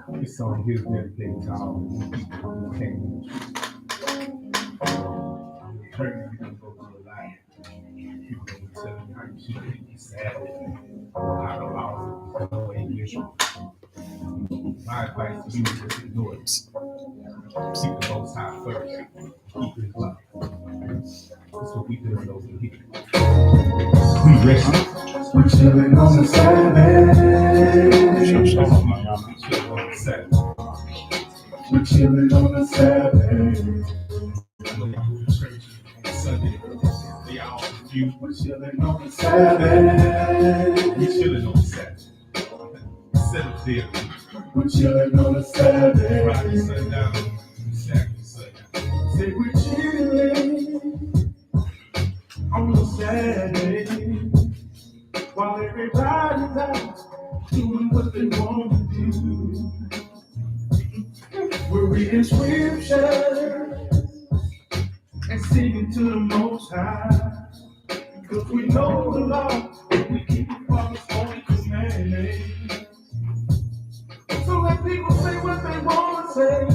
This song here is dedicated to all the people who came hurt. You don't go through a lot. People don't tell you how you should be sad. How the laws is no way you should. My advice to you is just ignore it. Keep the Most High first. Keep His love. That's what we do in those here. We rest. We're chilling on the Sabbath. We're chilling on the Sabbath. We're chilling on the Sabbath. Church Sunday, they all confused. We're chilling on the Sabbath. We chilling on the Sabbath. Seventh day of the week. We're chilling on the Sabbath. Friday, sundown, Saturday, sundown. Say we're chilling on the Sabbath while everybody's out doing what they want to do. We're reading scripture and singing to the Most High, because we know the law, we keep the Father's holy commandments. So let people say what they want to say.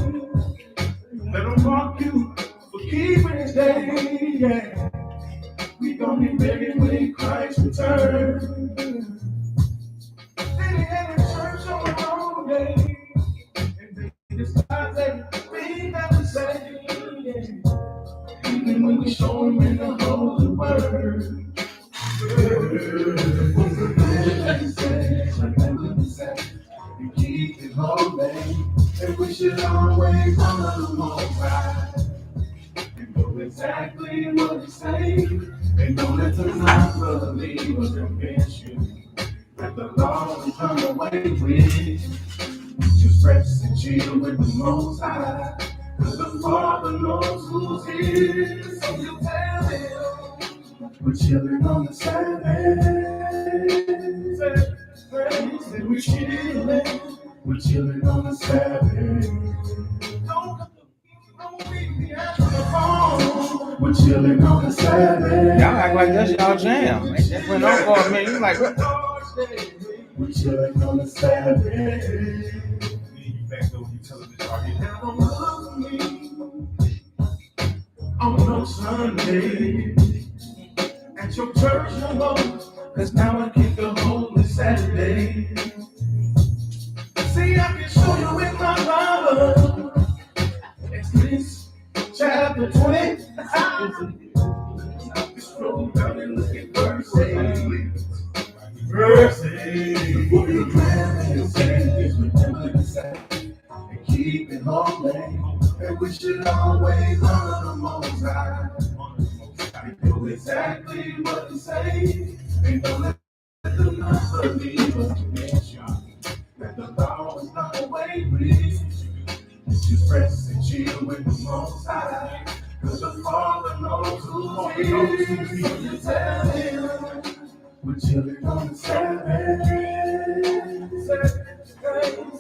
Let them mock you for keeping His day. Yeah. We gonna be ready when Christ returns. They had a church on the wrong day, and they despise everything that we say. Yeah. Even when we show them in the holy word. And keep it holy, and we should always honor the Most High. And know exactly what He say, and don't let the non-believers convince you that the law is done away with. Just rest and chill with the Most High, cause the Father knows who's here, so you tell Him. We're chilling on the Sabbath. Say we're chilling on the Sabbath. We're chilling on the Sabbath. Y'all act like that's y'all jam. It just went on for a minute. You like, what? We're chilling on the Sabbath. You back over your television already. Now don't look at me on no Sunday at your church no more, cause now I keep the holy Saturday. See, I can show you in my Bible. Exodus chapter 20. Scroll down and look at verse 8. Verse 8. The book of commandments says, remember the Sabbath and keep it holy. And we should always honor the Most High. And do exactly what He say. And don't let the non-believers convince you that the law is not away with. Just rest and chill with the Most High, cause the Father knows who's here. So you tell Him we're chilling on the Sabbath.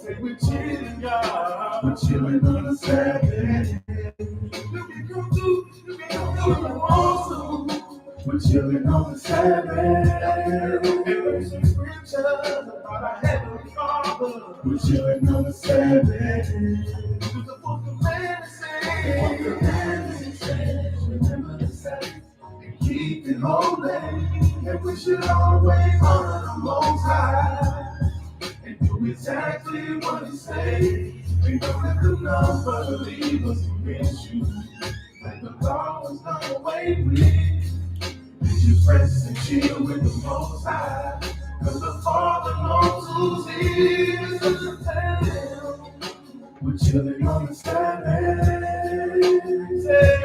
Say we're chilling, y'all. We're chilling on the Sabbath. You can come through if you want to. We're chilling on the Sabbath. And there's some scriptures about our Heavenly Father. We're chilling on the Sabbath. Because the book of man says, remember the Sabbath and keep it holy. And we should always honor the Most High and do exactly what He say. And don't let the non-believers convince you that the law is done away with. Just rest and chill with the Most High, cause the Father knows who's here. So just tell Him we're chilling on the Sabbath. Say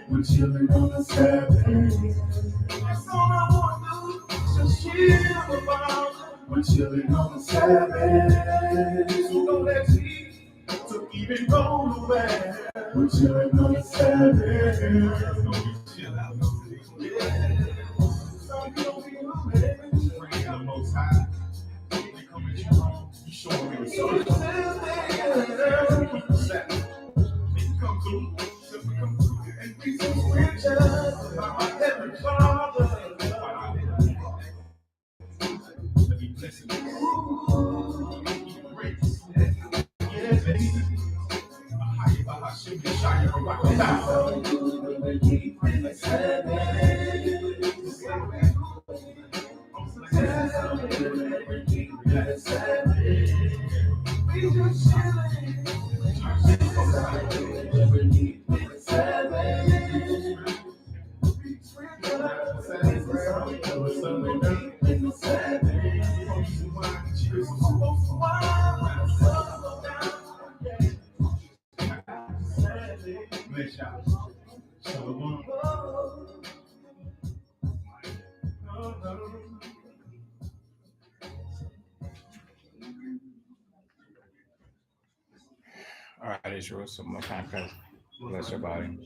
we're chilling on the Sabbath. That's all I want to do, just chill about. We're chilling on the Sabbath. So don't let sleep to even go nowhere. We're chilling on the Sabbath. Chill out. Bring the Most High. They come at you wrong. You show them in the Sabbath. They come through. Simply come through. And we some scriptures about my Heavenly Father. Let me bless you. All right, Israel, some more time, guys. Bless your body.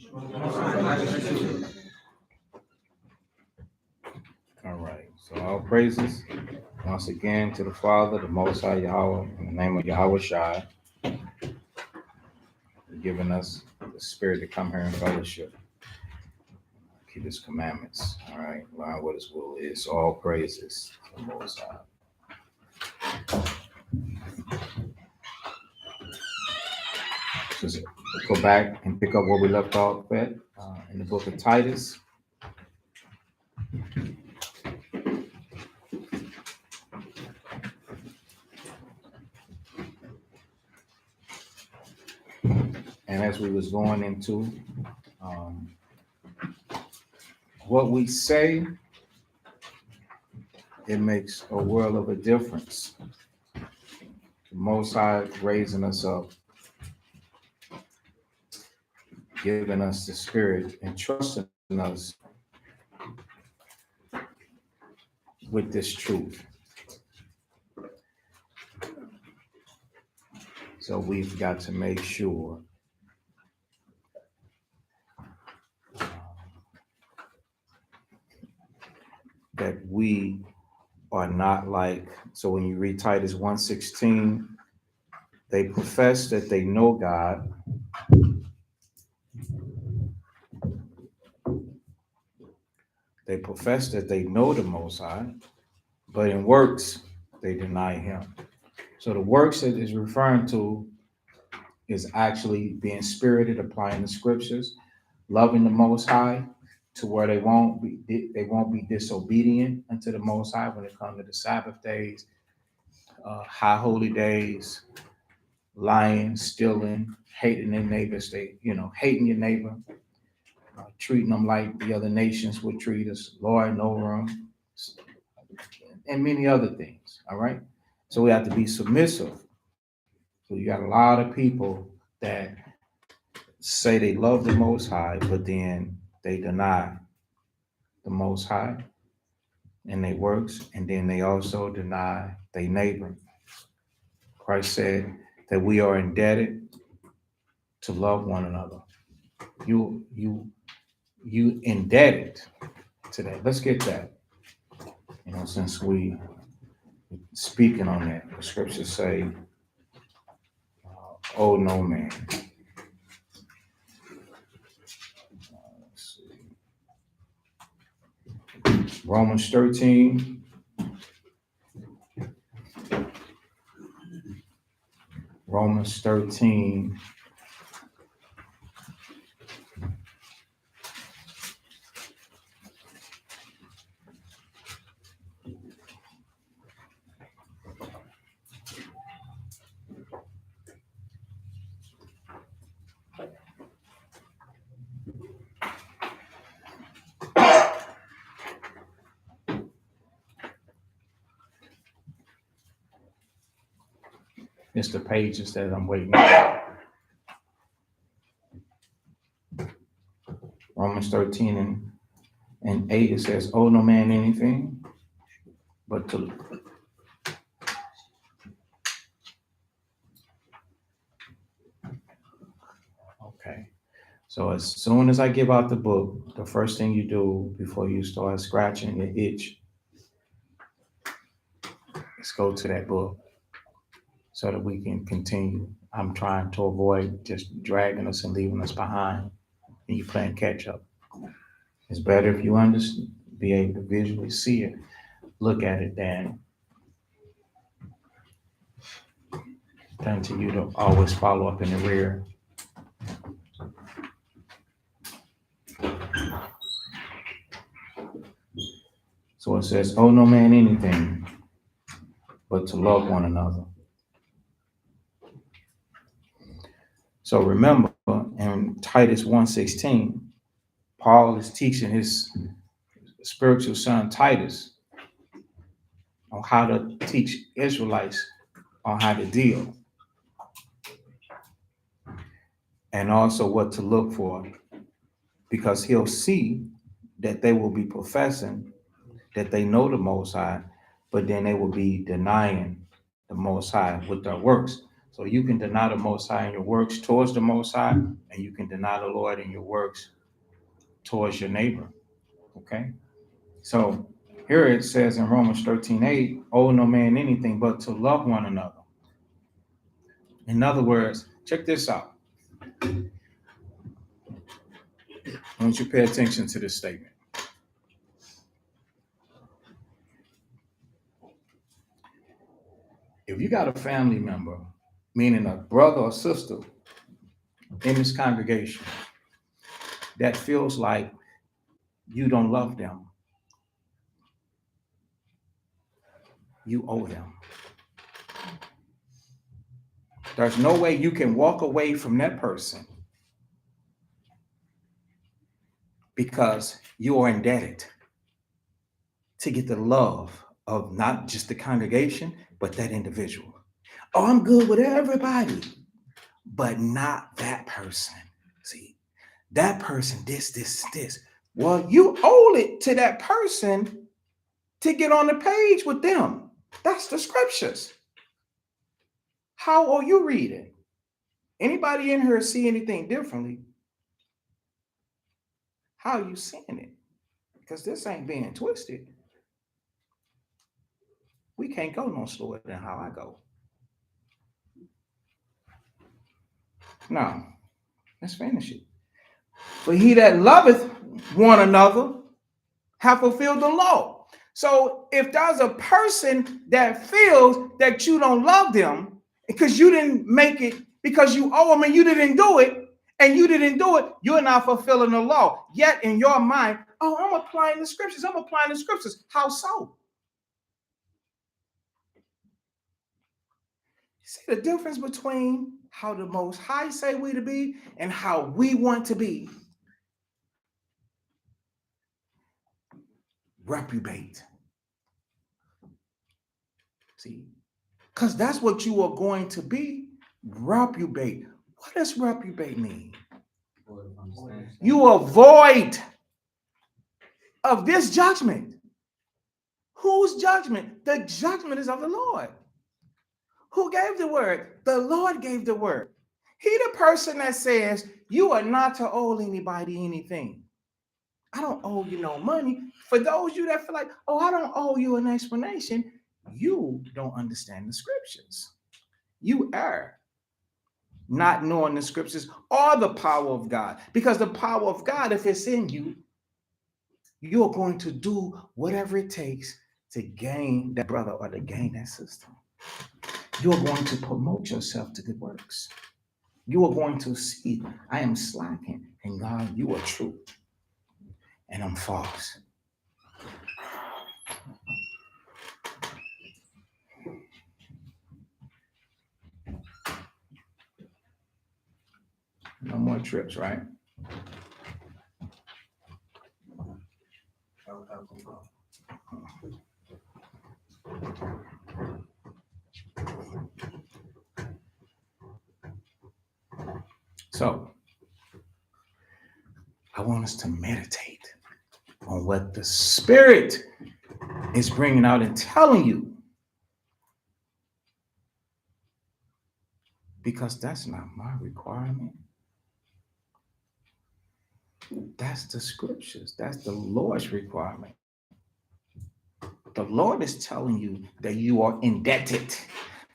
All right. So all praises once again to the Father, the Most High Yahweh, in the name of Yahweh Shai, for giving us the spirit to come here in fellowship, keep His commandments. All right, learn what His will is. So all praises to the Most High. Just go back and pick up where we left off at in the book of Titus. And as we was going into what we say, it makes a world of a difference. The Most High raising us up, giving us the spirit and trusting us with this truth. So we've got to make sure that we are not like, so when you read Titus 1:16, they profess that they know God, they profess that they know the Most High, but in works, they deny Him. So the works that is referring to is actually being spirited, applying the scriptures, loving the Most High to where they won't be disobedient unto the Most High when it comes to the Sabbath days, high holy days, lying, stealing, hating their neighbors. Hating your neighbor, treating them like the other nations would treat us, lording over them, and many other things. All right. So we have to be submissive. So you got a lot of people that say they love the Most High, but then they deny the Most High in their works, and then they also deny their neighbor. Christ said that we are indebted to love one another. You indebted to that. Let's get that. Since we speaking on that, the scriptures say, "Oh no man." Let's see. Romans 13. Romans 13. It's the pages that I'm waiting on. Romans 13 and 8, it says, "Owe no man anything but to..." Okay. So as soon as I give out the book, the first thing you do before you start scratching your itch is go to that book so that we can continue. I'm trying to avoid just dragging us and leaving us behind and you playing catch up. It's better if you understand, be able to visually see it, look at it, than to you to always follow up in the rear. So it says, owe no man anything but to love one another. So remember, in Titus 1:16, Paul is teaching his spiritual son Titus on how to teach Israelites on how to deal and also what to look for, because he'll see that they will be professing that they know the Most High, but then they will be denying the Most High with their works. So you can deny the Most High in your works towards the Most High, and you can deny the Lord in your works towards your neighbor. Okay? So here it says in Romans 13:8, owe no man anything but to love one another. In other words, check this out. I want you to pay attention to this statement. If you got a family member, meaning a brother or sister in this congregation, that feels like you don't love them, you owe them. There's no way you can walk away from that person because you are indebted to get the love of not just the congregation, but that individual. Oh, I'm good with everybody, but not that person. See, that person, this. Well, you owe it to that person to get on the page with them. That's the scriptures. How are you reading? Anybody in here see anything differently? How are you seeing it? Because this ain't being twisted. We can't go no slower than how I go. Now, let's finish it. For he that loveth one another have fulfilled the law. So if there's a person that feels that you don't love them because you didn't make it, because you owe them and you didn't do it, you're not fulfilling the law. Yet in your mind, oh, I'm applying the scriptures. How so? See the difference between how the Most High say we to be and how we want to be? Reprobate. See, because that's what you are going to be. Reprobate. What does reprobate mean? You are void of this judgment. Whose judgment? The judgment is of the Lord. Who gave the word? The Lord gave the word. He the person that says you are not to owe anybody anything. I don't owe you no money. For those of you that feel like, oh, I don't owe you an explanation, you don't understand the scriptures. You err not knowing the scriptures or the power of God. Because the power of God, if it's in you, you're going to do whatever it takes to gain that brother or to gain that sister. You're going to promote yourself to good works. You are going to see, I am slacking, and God, you are true, and I'm false. No more trips, right? So, I want us to meditate on what the Spirit is bringing out and telling you. Because that's not my requirement. That's the scriptures. That's the Lord's requirement. The Lord is telling you that you are indebted.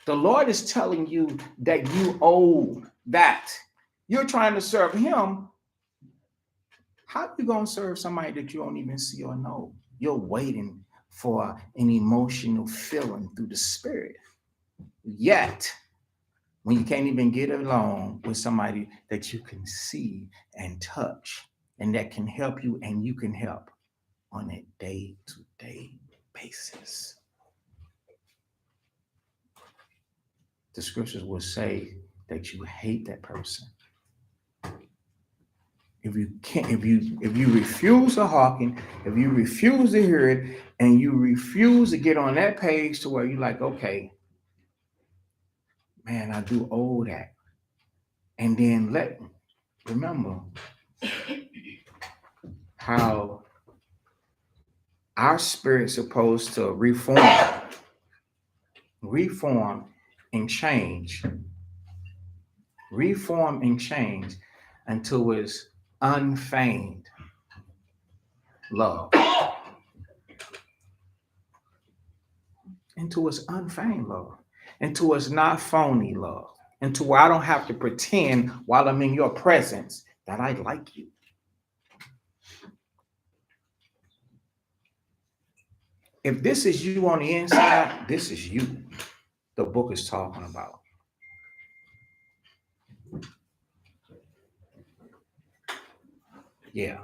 The Lord is telling you that you owe that. You're trying to serve him. How are you going to serve somebody that you don't even see or know? You're waiting for an emotional feeling through the Spirit. Yet, when you can't even get along with somebody that you can see and touch and that can help you and you can help, on a day-to-day basis. The scriptures will say that you hate that person. If you refuse to hearken, if you refuse to hear it, and you refuse to get on that page to where you're like, okay, man, I do owe that. And then remember how our spirit's supposed to reform and change until it's unfeigned love. Into it's unfeigned love. Into it's not phony love. Into where I don't have to pretend while I'm in your presence that I like you. If this is you on the inside, this is you the book is talking about. Yeah.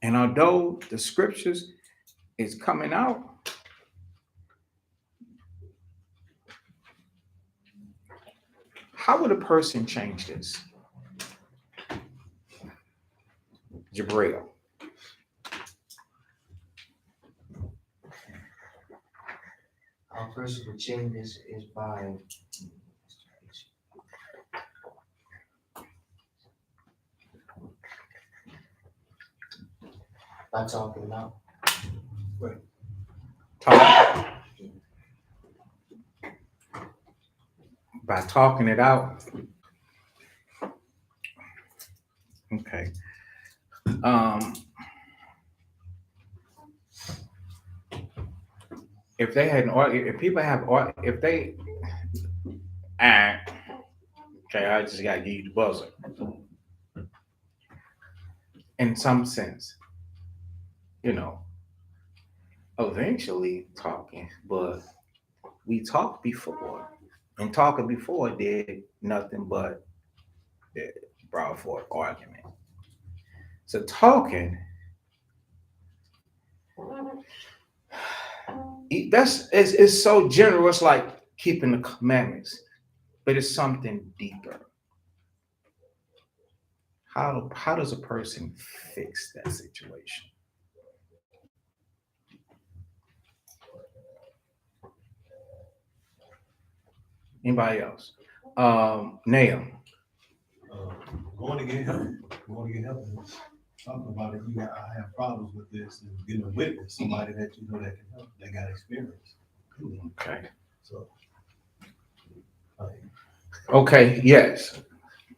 And although the scriptures is coming out, how would a person change this? Jabril. How a person would change this is by talking it out. By talking it out. Okay. If they had if people have, if they, okay, I just got to give you the buzzer. In some sense, eventually talking, but we talked before, and talking before did nothing but it brought forth argument. So talking, it's so general. It's like keeping the commandments, but it's something deeper. How does a person fix that situation? Anybody else? Nail. Going to get help. And talking about it. I have problems with this, and getting a witness, somebody that you know that can help, that got experience. Okay. So. Okay. Yes.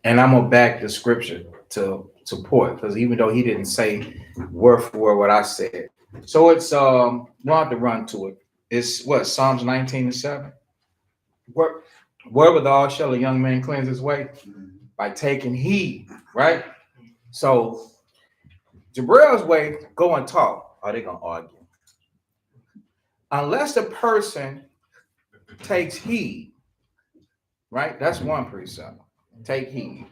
And I'm gonna back the scripture to support, because even though he didn't say word for word what I said, so it's we'll have to run to it. It's what, Psalms 19:7. Wherewithal shall a young man cleanse his way? By taking heed, right? So Jabril's way, go and talk. Are they gonna argue? Unless the person takes heed, right? That's one precept. Take heed.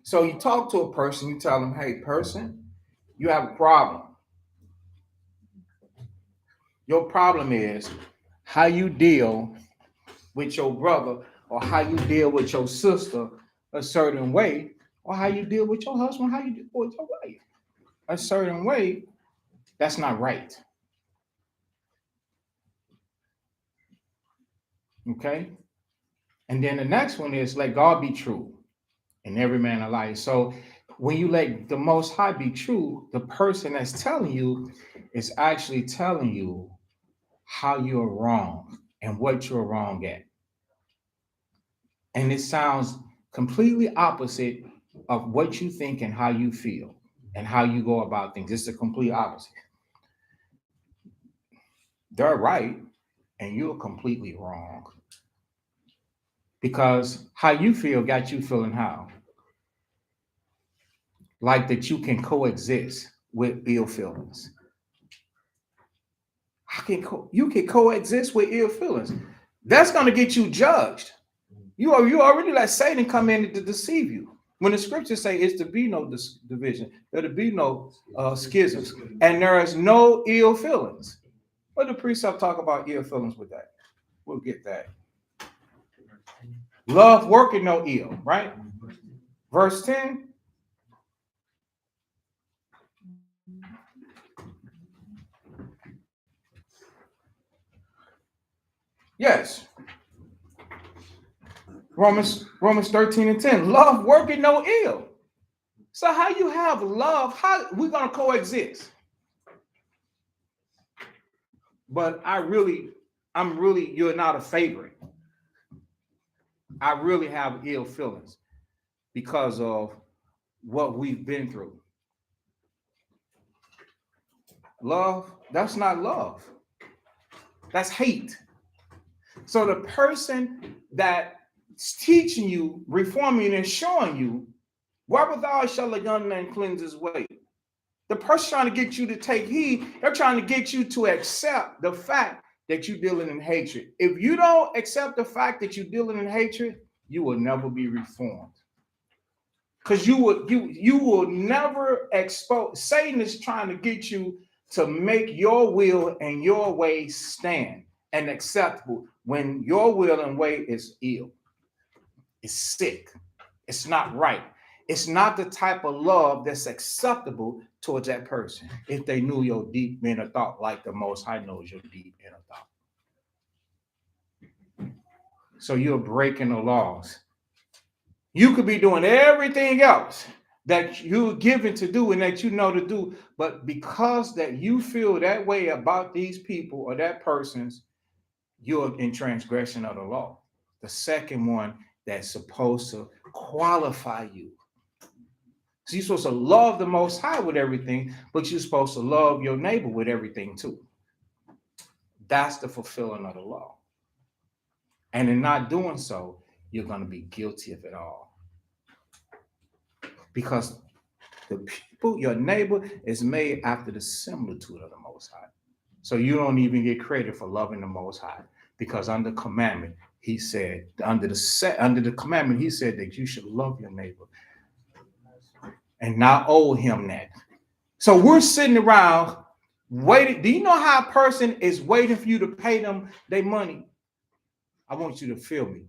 So you talk to a person, you tell them, hey, person, you have a problem. Your problem is how you deal with your brother, or how you deal with your sister a certain way, or how you deal with your husband, how you deal with your wife a certain way. That's not right. Okay? And then the next one is let God be true and every man a liar. So when you let the Most High be true, the person that's telling you is actually telling you how you're wrong and what you're wrong at. And it sounds completely opposite of what you think and how you feel and how you go about things. It's the complete opposite. They're right and you're completely wrong. Because how you feel got you feeling how? Like that you can coexist with ill feelings. You can coexist with ill feelings. That's going to get you judged. You already let Satan come in to deceive you. When the scriptures say it's to be no division, there to be no schisms, and there is no ill feelings. What the precept talk about ill feelings with that? We'll get that. Love working no ill, right? Verse 10. Yes. Romans 13 and 10. Love working no ill. So how you have love, how we're gonna coexist? But you're not a favorite. I really have ill feelings because of what we've been through. Love, that's not love. That's hate. So the person that's teaching you, reforming and showing you, wherewithal shall a young man cleanse his way. The person trying to get you to take heed, they're trying to get you to accept the fact that you're dealing in hatred. If you don't accept the fact that you're dealing in hatred, you will never be reformed. Because you will never expose. Satan is trying to get you to make your will and your way stand and acceptable when your will and way is ill. It's sick. It's not right. It's not the type of love that's acceptable towards that person if they knew your deep inner thought like the Most High knows your deep inner thought. So you're breaking the laws. You could be doing everything else that you're given to do and that you know to do, but because that you feel that way about these people or that person's, you're in transgression of the law. The second one that's supposed to qualify you. So you're supposed to love the Most High with everything, but you're supposed to love your neighbor with everything too. That's the fulfilling of the law. And in not doing so, you're going to be guilty of it all. Because the people, your neighbor, is made after the similitude of the Most High. So you don't even get credit for loving the Most High. Because under commandment, he said, under the commandment, he said that you should love your neighbor and not owe him that. So we're sitting around waiting. Do you know how a person is waiting for you to pay them their money? I want you to feel me.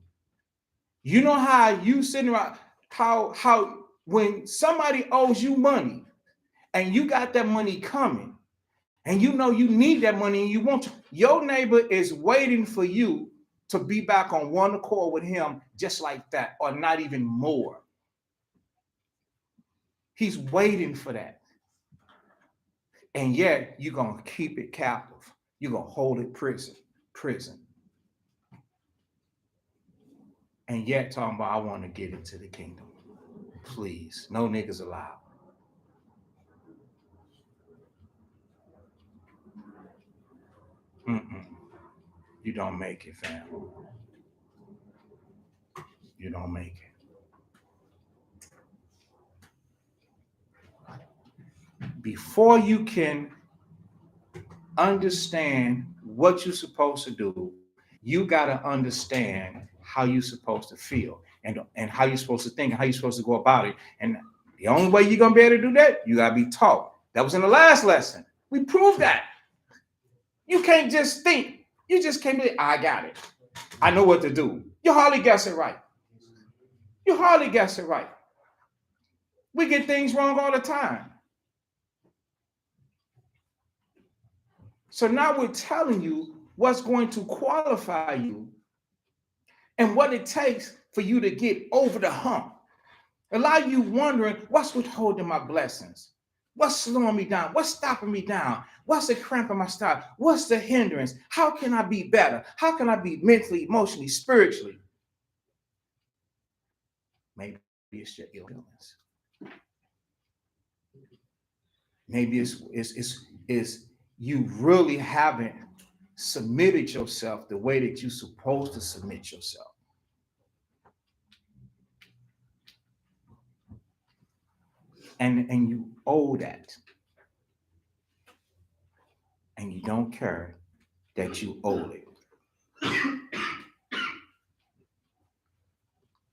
You know how you sitting around, how when somebody owes you money and you got that money coming and you know you need that money and you want to, your neighbor is waiting for you to be back on one accord with him just like that, or not even more. He's waiting for that. And yet you're going to keep it captive. You're going to hold it prison. And yet talking about, I want to get into the kingdom. Please, no niggas allowed. You don't make it, fam. You don't make it. Before you can understand what you're supposed to do, you got to understand how you're supposed to feel and how you're supposed to think and how you're supposed to go about it. And the only way you're going to be able to do that, you got to be taught. That was in the last lesson. We proved that. You can't just think. You just can't be, I got it. I know what to do. You hardly guess it right. You hardly guess it right. We get things wrong all the time. So now we're telling you what's going to qualify you and what it takes for you to get over the hump. A lot of you wondering, what's withholding my blessings? What's slowing me down? What's stopping me down? What's the cramp in my style? What's the hindrance? How can I be better? How can I be mentally, emotionally, spiritually? Maybe it's your illness. Maybe it's you really haven't submitted yourself the way that you're supposed to submit yourself. And you owe that. And you don't care that you owe it.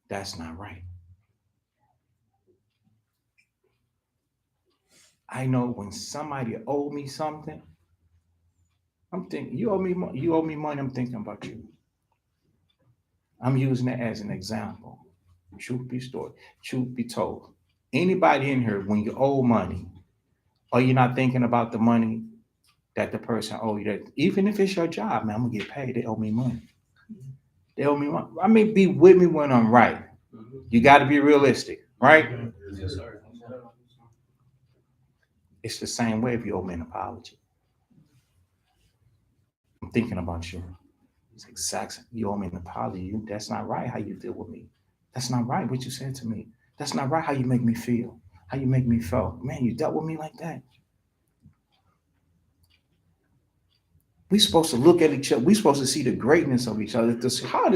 That's not right. I know when somebody owe me something, I'm thinking, you owe me money, I'm thinking about you. I'm using it as an example. Truth be told. Anybody in here, when you owe money, or you're not thinking about the money that the person owe you, that even if it's your job, man, I'm gonna get paid. They owe me money. They owe me money. I mean, be with me when I'm right. You got to be realistic, right? Yes, sir. It's the same way if you owe me an apology. I'm thinking about you. It's exactly, you owe me an apology. That's not right how you deal with me. That's not right what you said to me. That's not right how you make me feel. How you make me feel. Man, you dealt with me like that. We supposed to look at each other. We supposed to see the greatness of each other. To see how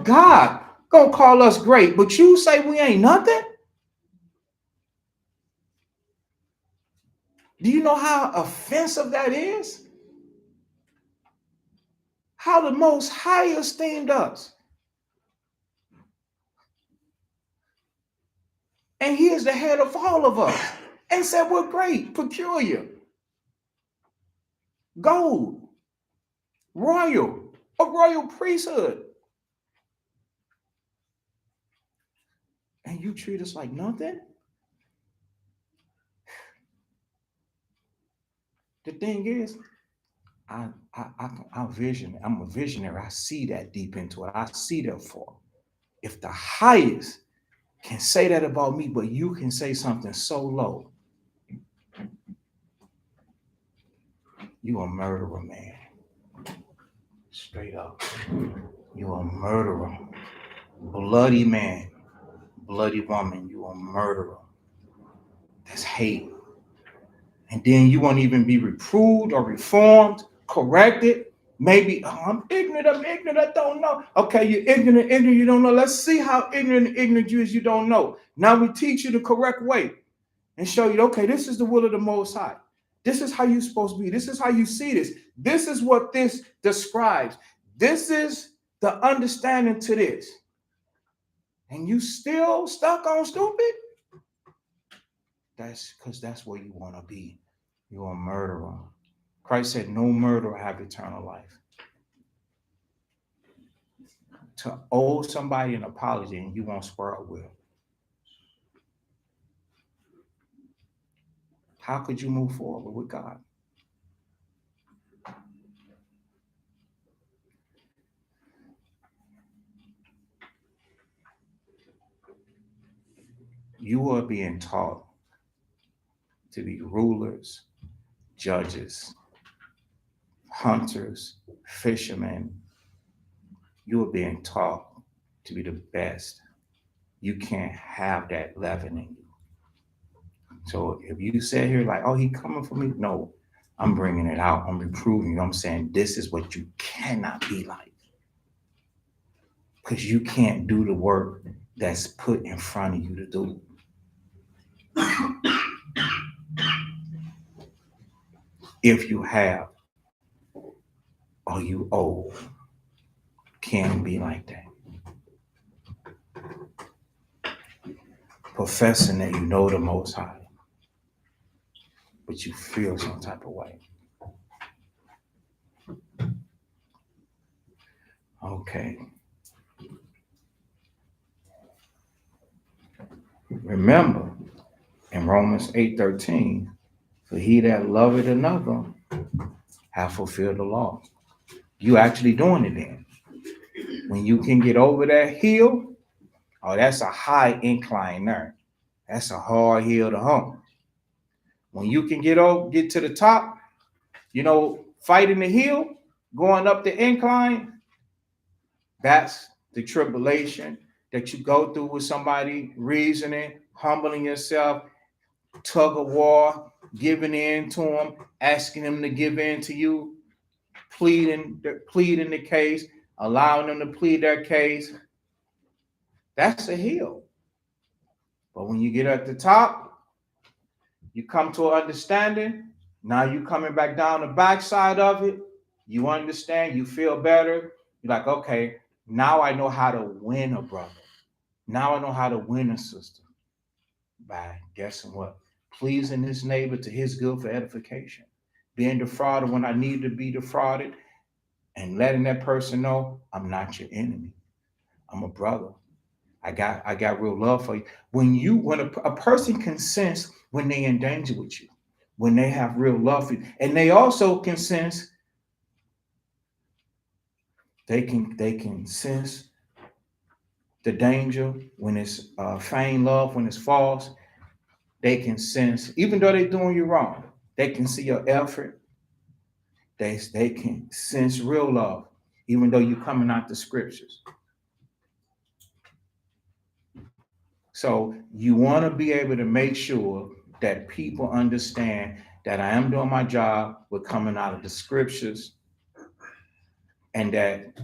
God gonna call us great, but you say we ain't nothing? Do you know how offensive that is? How the Most High esteemed us. And he is the head of all of us. And said we're great, peculiar, gold, royal, a royal priesthood. And you treat us like nothing? The thing is, I'm a visionary. I see that deep into it. I see that for. If the highest can say that about me, but you can say something so low, you a murderer, man. Straight up. You a murderer. Bloody man. Bloody woman. You a murderer. That's hate. And then you won't even be reproved or reformed, corrected. Maybe, oh, I'm ignorant, I don't know. Okay, you're ignorant, you don't know. Let's see how ignorant you is, you don't know. Now we teach you the correct way and show you, okay, this is the will of the Most High. This is how you're supposed to be. This is how you see this. This is what this describes. This is the understanding to this. And you still stuck on stupid? That's because that's where you want to be. You're a murderer. Christ said, no murderer have eternal life. To owe somebody an apology and you won't square up with. How could you move forward with God? You are being taught to be rulers, judges, hunters, fishermen. You are being taught to be the best. You can't have that leaven in you. So if you sit here like, oh, he coming for me, no, I'm bringing it out. I'm reproving you. I'm saying this is what you cannot be like. Because you can't do the work that's put in front of you to do. If you have, or you owe, can't be like that. Professing that you know the Most High, but you feel some type of way. Okay. Remember, in Romans 8:13, for he that loveth another hath fulfilled the law. You actually doing it then. When you can get over that hill, oh, that's a high incline there. That's a hard hill to hump. When you can get to the top, fighting the hill, going up the incline, that's the tribulation that you go through with somebody, reasoning, humbling yourself, tug of war, giving in to them, asking them to give in to you, pleading the case, allowing them to plead their case. That's a hill. But when you get at the top, you come to an understanding. Now you coming back down the backside of it. You understand, you feel better. You're like, okay, now I know how to win a brother. Now I know how to win a sister. By guessing what? pleasing his neighbor to his good for edification, being defrauded when I need to be defrauded, and letting that person know I'm not your enemy. I'm a brother. I got real love for you. When a person can sense when they in danger with you, when they have real love for you, and they also can sense they can sense the danger when it's feigned love, when it's false. They can sense, even though they're doing you wrong, they can see your effort. They can sense real love, even though you're coming out the scriptures. So you want to be able to make sure that people understand that I am doing my job with coming out of the scriptures, and that,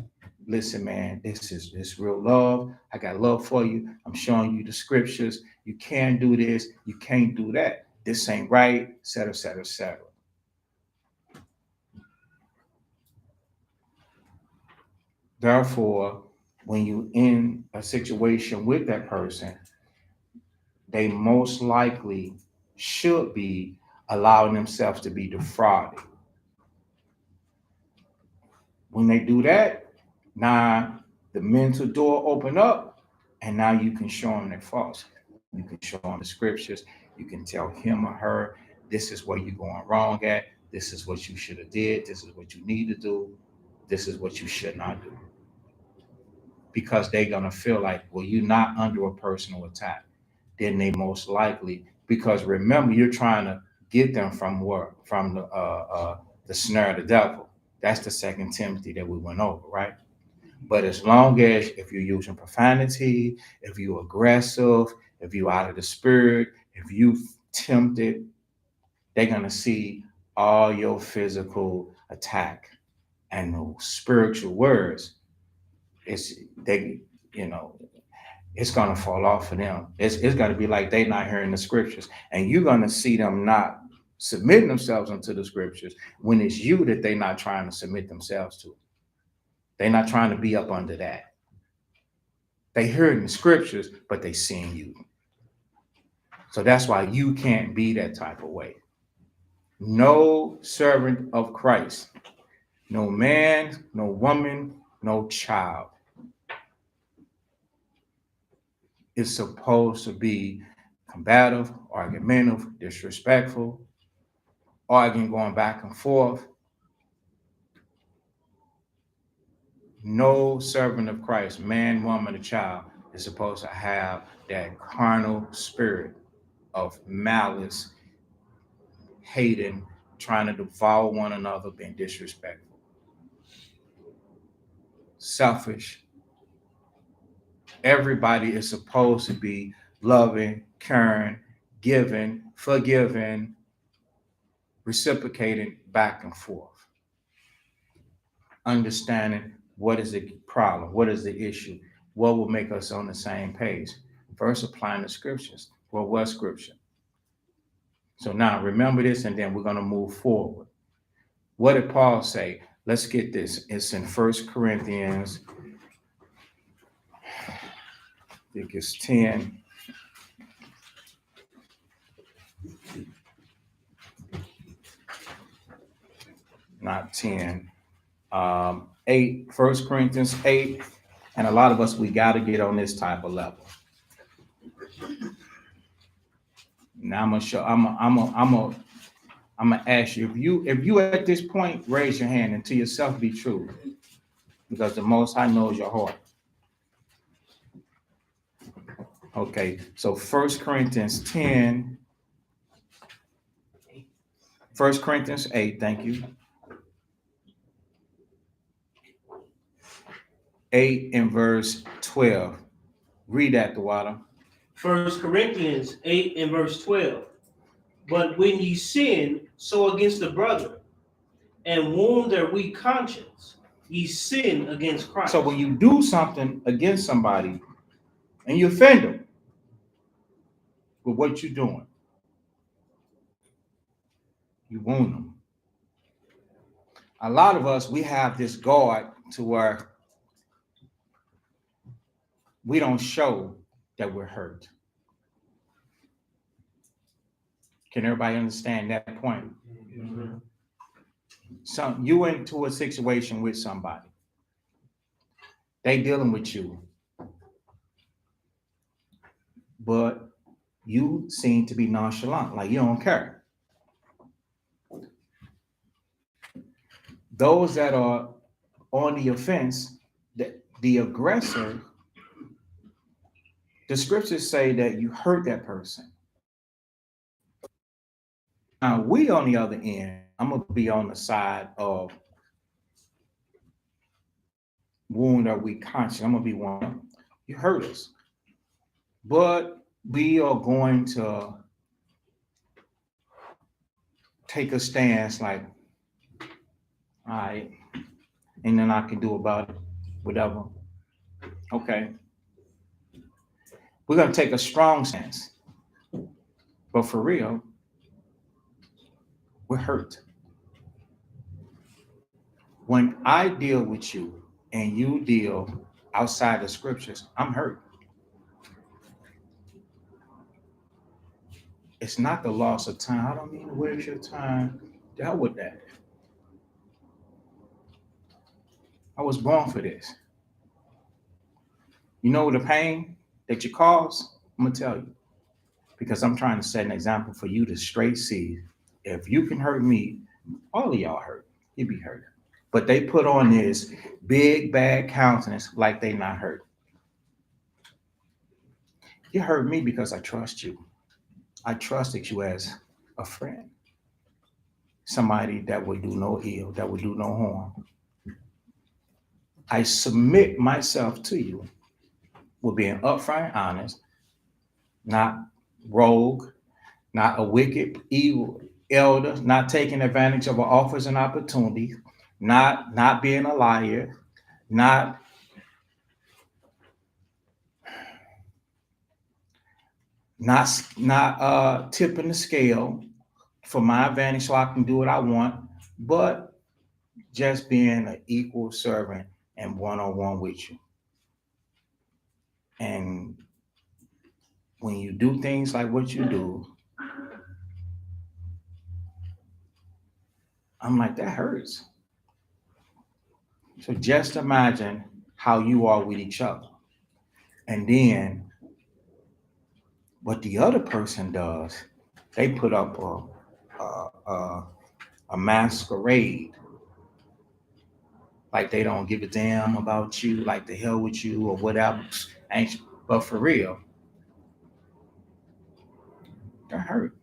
listen, man, this real love. I got love for you. I'm showing you the scriptures. You can do this. You can't do that. This ain't right, et cetera, et cetera, et cetera. Therefore, when you in a situation with that person, they most likely should be allowing themselves to be defrauded. When they do that, now the mental door open up, and now you can show them they're false. You can show them the scriptures. You can tell him or her, this is where you're going wrong at. This is what you should have did. This is what you need to do. This is what you should not do. Because they're gonna feel like, well, you're not under a personal attack. Then they most likely, because remember, you're trying to get them from where? From the snare of the devil. That's the 2 Timothy that we went over, right? But as long as if you're using profanity, if you're aggressive, if you're out of the spirit, if you tempted, they're gonna see all your physical attack and the spiritual words. It's they, you know, it's gonna fall off for them. It's gonna be like they not hearing the scriptures, and you're gonna see them not submitting themselves unto the scriptures when it's you that they're not trying to submit themselves to. They're not trying to be up under that. They hearing the scriptures, but they seeing you. So that's why you can't be that type of way. No servant of Christ, no man, no woman, no child is supposed to be combative, argumentative, disrespectful, arguing, going back and forth. No servant of Christ, man, woman, or child, is supposed to have that carnal spirit of malice, hating, trying to devour one another, being disrespectful, selfish. Everybody is supposed to be loving, caring, giving, forgiving, reciprocating back and forth, understanding what is the problem, what is the issue, what will make us on the same page. First, applying the scriptures. Well, what scripture? So now remember this, and then we're going to move forward. What did Paul say? Let's get this. It's in 1 Corinthians, I think it's 10. Not 10. 8, 1 Corinthians 8. And a lot of us, we got to get on this type of level. Now I'm gonna show. I'm gonna ask you, if you at this point, raise your hand and to yourself be true, because the Most High knows your heart. Okay, so 1 Corinthians 10, 1 Corinthians 8, thank you. 8 and verse 12. Read that, the water. 1 Corinthians 8 and verse 12. But when ye sin, so against the brother, and wound their weak conscience, ye sin against Christ. So when you do something against somebody and you offend them with what you're doing, you wound them. A lot of us, we have this guard to where we don't show that we're hurt. Can everybody understand that point? So you into a situation with somebody. They dealing with you, but you seem to be nonchalant, like you don't care. Those that are on the offense, the aggressor, the scriptures say that you hurt that person. Now we on the other end, I'm gonna be on the side of wound or weak conscience. I'm gonna be one. You hurt us, but we are going to take a stance like, all right, and then I can do about it, whatever. Okay. We're gonna take a strong stance. But for real, we're hurt. When I deal with you and you deal outside the scriptures, I'm hurt. It's not the loss of time. I don't mean to waste your time. Dealt with that. I was born for this. You know the pain that you cause? I'm gonna tell you. Because I'm trying to set an example for you to straight see. If you can hurt me, all of y'all hurt. You be hurt. But they put on this big bad countenance like they not hurt. You hurt me because I trust you. I trusted you as a friend, somebody that would do no ill, that would do no harm. I submit myself to you with being upfront and honest, not rogue, not a wicked, evil elder, not taking advantage of offers and opportunities, not being a liar, not tipping the scale for my advantage so I can do what I want, but just being an equal servant and one-on-one with you. And when you do things like what you do, I'm like, that hurts. So just imagine how you are with each other. And then what the other person does, they put up a masquerade. Like they don't give a damn about you, like the hell with you or whatever. But for real, they're hurt.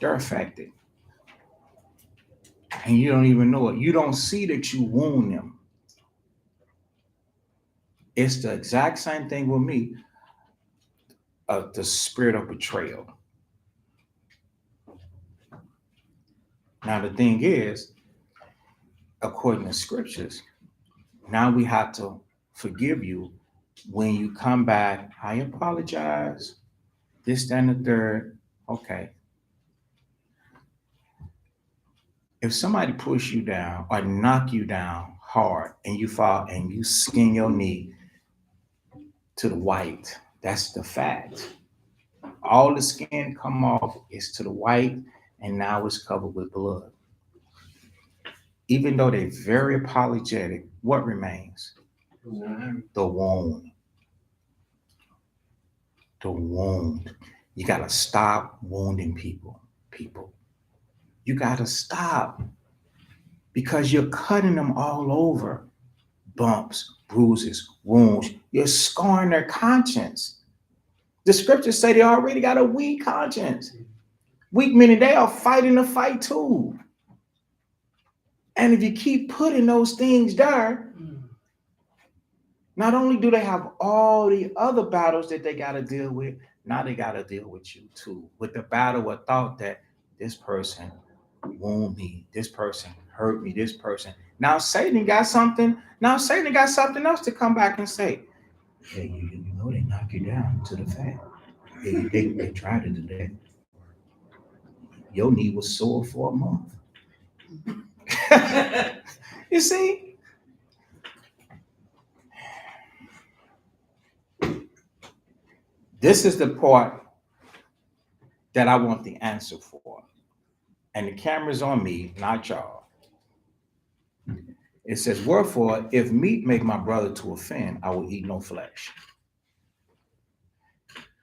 They're affected. And you don't even know it. You don't see that you wound them. It's the exact same thing with me, the spirit of betrayal. Now, the thing is, according to scriptures, now we have to forgive you when you come back. I apologize. This, that, and the third. Okay. If somebody push you down or knock you down hard and you fall and you skin your knee to the white, that's the fact. All the skin come off is to the white and now it's covered with blood. Even though they're very apologetic, what remains? The wound. The wound. You gotta stop wounding people. You gotta stop because you're cutting them all over. Bumps, bruises, wounds. You're scarring their conscience. The scriptures say they already got a weak conscience. Weak meaning they are fighting the fight too. And if you keep putting those things there, not only do they have all the other battles that they got to deal with, now they got to deal with you too. With the battle of thought that this person wounded me, this person hurt me, this person. Now Satan got something else to come back and say, hey, you know they knock you down to the fact. They tried to do that. Your knee was sore for a month. You see? This is the part that I want the answer for. And the camera's on me, not y'all. It says, wherefore, if meat make my brother to offend, I will eat no flesh.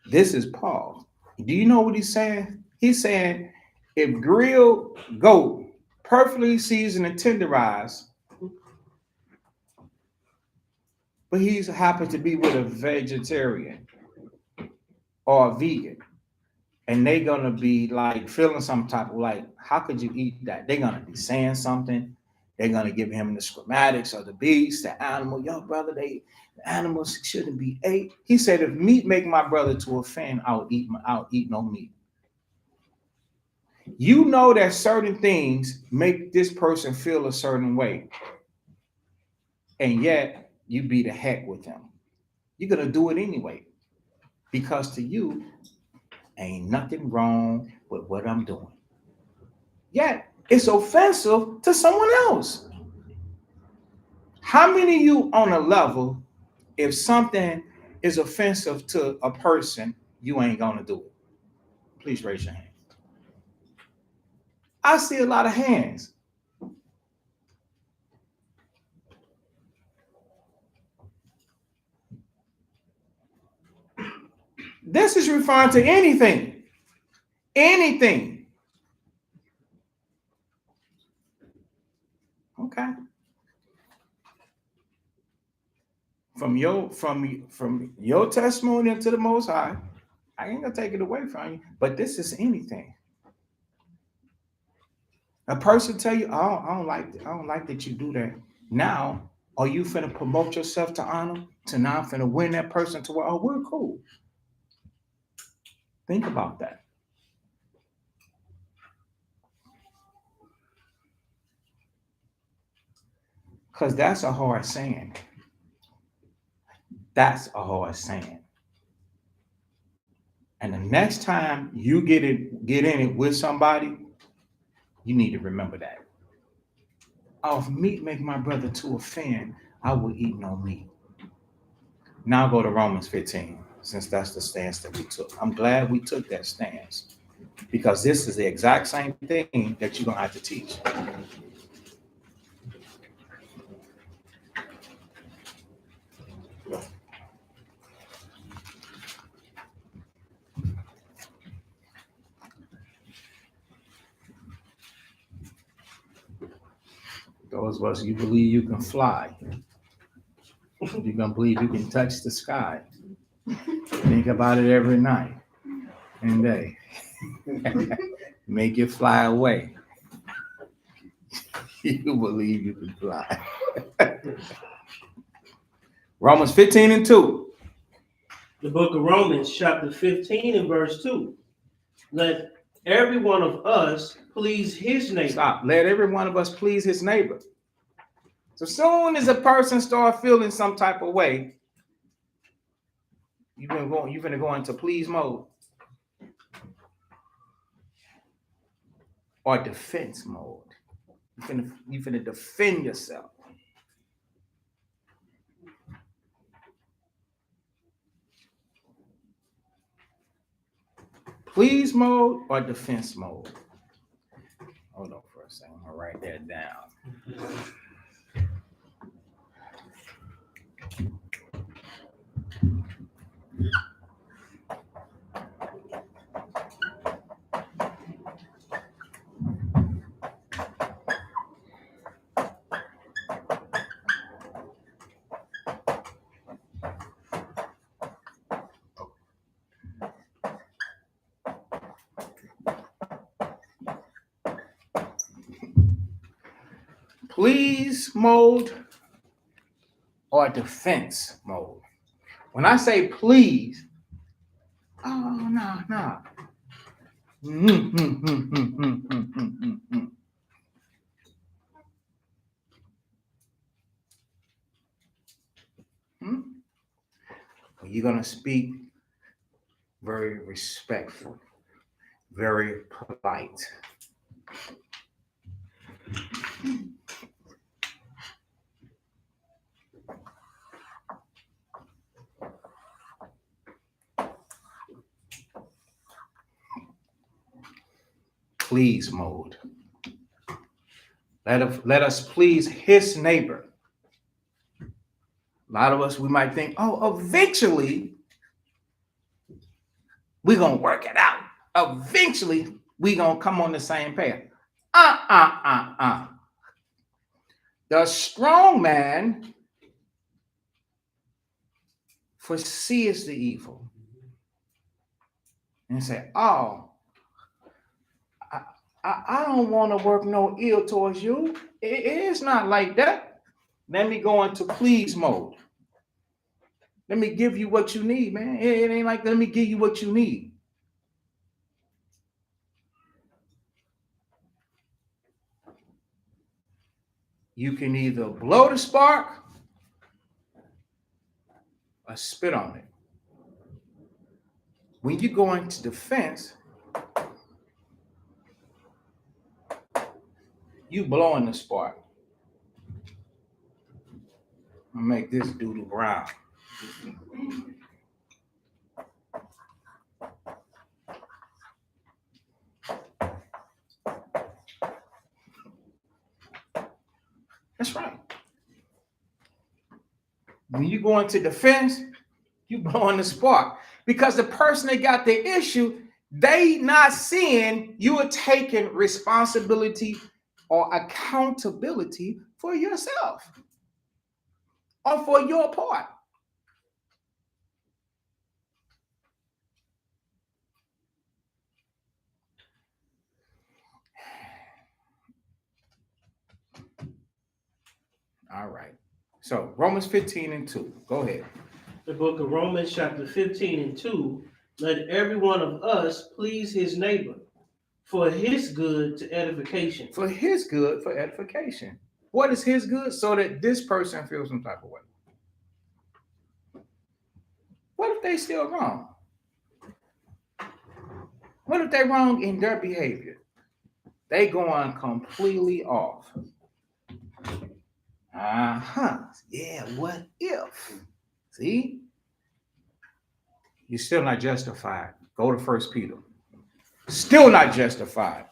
This is Paul. Do you know what he's saying? He's saying, if grilled goat, perfectly seasoned and tenderized, but he's happened to be with a vegetarian or a vegan, and they're gonna be like feeling some type of like, how could you eat that? They're gonna be saying something. They're gonna give him the schematics of the beast, the animal. Yo, brother, the animals shouldn't be ate. He said, if meat make my brother to offend, I'll eat no meat. You know that certain things make this person feel a certain way, and yet you be the heck with them. You're gonna do it anyway, because to you ain't nothing wrong with what I'm doing. Yet it's offensive to someone else. How many of you on a level, if something is offensive to a person, you ain't gonna do it? Please raise your hand. I see a lot of hands. This is referring to anything. Anything. Okay. From your testimony to the Most High, I ain't gonna take it away from you. But this is anything. A person tell you, I don't like that you do that. Now, are you finna promote yourself to honor? To now finna win that person to where, oh, we're cool. Think about that. Because that's a hard saying. That's a hard saying. And the next time you get in it with somebody, you need to remember that. Oh, if meat make my brother to offend, I will eat no meat. Now go to Romans 15, since that's the stance that we took. I'm glad we took that stance, because this is the exact same thing that you're gonna have to teach. Those of us, you believe you can fly. You're gonna believe you can touch the sky. Think about it every night and day. Make it fly away. You believe you can fly. Romans 15 and 2. The book of Romans, chapter 15 and verse 2. Let every one of us please his neighbor. Stop. Let every one of us please his neighbor. So soon as a person start feeling some type of way, you're gonna go into please mode or defense mode. You're gonna defend yourself. Please mode or defense mode. Hold on for a second. I'm gonna write that down. Please mode or defense mode. When I say please, oh no. You're gonna speak very respectful, very polite. please mode. Let us please his neighbor. A lot of us, we might think, oh, eventually we're going to work it out. Eventually we're going to come on the same path. The strong man foresees the evil and say, oh, I don't want to work no ill towards you. It's not like that. Let me go into please mode. Let me give you what you need, man. It ain't like, let me give you what you need. You can either blow the spark or spit on it. When you go into defense, you blowing the spark. I'm gonna make this doodle brown. That's right. When you go into defense, you blowing the spark. Because the person that got the issue, they not seeing you are taking responsibility or accountability for yourself or for your part. All right. So Romans 15:2. Go ahead. The book of Romans chapter 15:2. Let every one of us please his neighbor for his good to edification. For his good, for edification. What is his good? So that this person feels some type of way. What if they still wrong? What if they're wrong in their behavior? They going completely off. Yeah, what if? See? You're still not justified. Go to 1 Peter. Still not justified.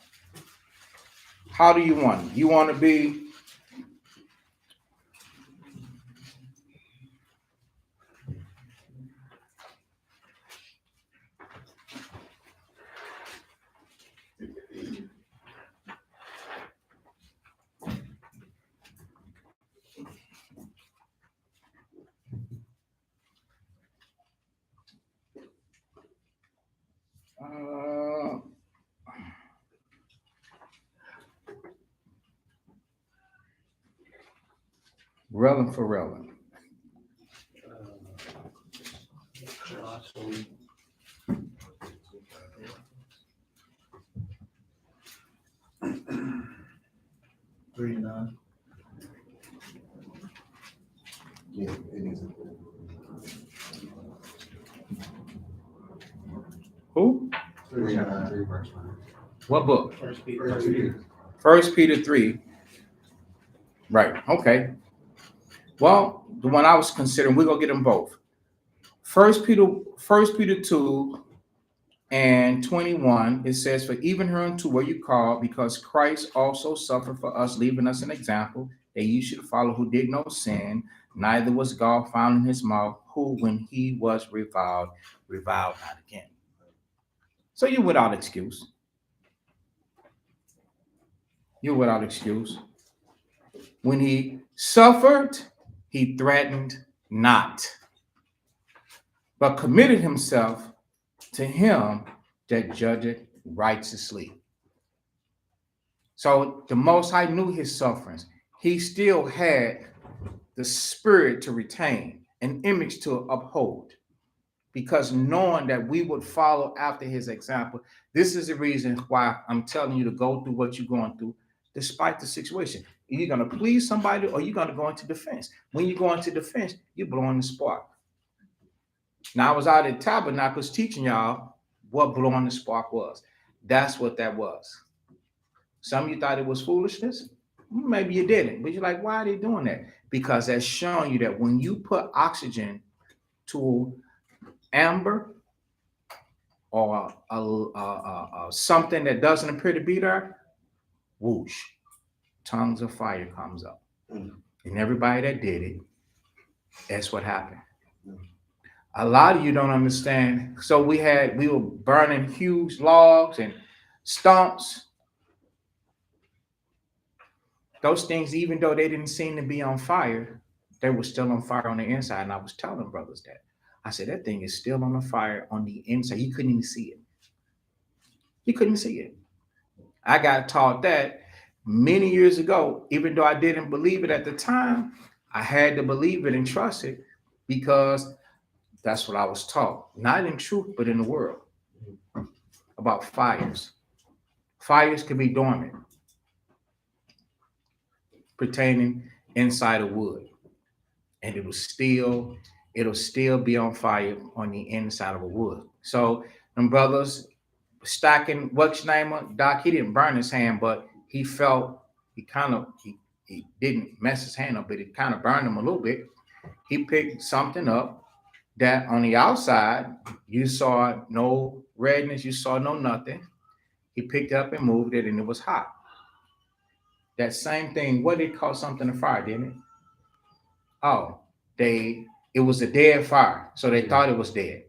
How do you want it? You want to be relevant for relevant. Three nine. Yeah, it is. Who? 3:9. What book? 1 First Peter. Peter. 1 Peter 3. Right. Okay. Well, the one I was considering, we're gonna get them both. 1 Peter 2:21, it says, for even hereunto were you called, because Christ also suffered for us, leaving us an example that you should follow, who did no sin, neither was God found in his mouth, who when he was reviled not again. So you're without excuse. You're without excuse. When he suffered, he threatened not, but committed himself to him that judgeth righteously. So the Most High knew his sufferings. He still had the spirit to retain, an image to uphold, because knowing that we would follow after his example. This is the reason why I'm telling you to go through what you're going through, despite the situation. You're going to please somebody or you're going to go into defense. When you go into defense, you're blowing the spark. Now, I was out at Tabernacles teaching y'all what blowing the spark was. That's what that was. Some of you thought it was foolishness. Maybe you didn't, but you're like, why are they doing that? Because that's showing you that when you put oxygen to amber or something that doesn't appear to be there, whoosh, tongues of fire comes up. And everybody that did it, that's what happened. A lot of you don't understand. So we were burning huge logs and stumps. Those things, even though they didn't seem to be on fire, they were still on fire on the inside. And I was telling brothers that. I said, that thing is still on the fire on the inside. You couldn't even see it. You couldn't see it. I got taught that many years ago, even though I didn't believe it at the time, I had to believe it and trust it because that's what I was taught. Not in truth, but in the world. About fires. Fires can be dormant, pertaining inside of wood. And it'll still be on fire on the inside of a wood. So them brothers stacking, what's name of Doc, he didn't burn his hand, but he felt he didn't mess his hand up, but it kind of burned him a little bit. He picked something up that on the outside you saw no redness, you saw no nothing. He picked it up and moved it, and it was hot. That same thing, what it caught something to fire, didn't it? Oh, it was a dead fire, so they thought it was dead.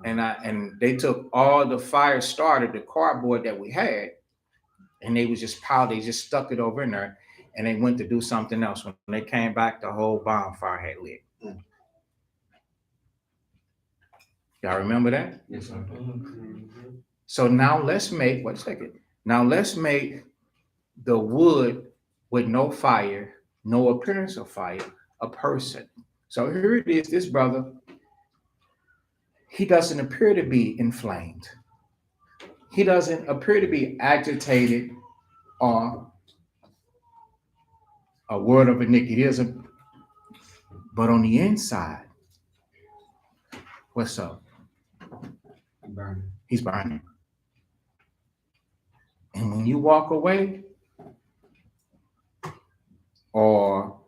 And they took all the fire starter, the cardboard that we had, and they was just piled, they just stuck it over in there, and they went to do something else. When they came back, the whole bonfire had lit. Y'all remember that? Yes, sir. So now let's make the wood with no fire, no appearance of fire, a person. So here it is, this brother, he doesn't appear to be inflamed. He doesn't appear to be agitated or a word of iniquity. But on the inside, what's up? Burning. He's burning. And when you walk away or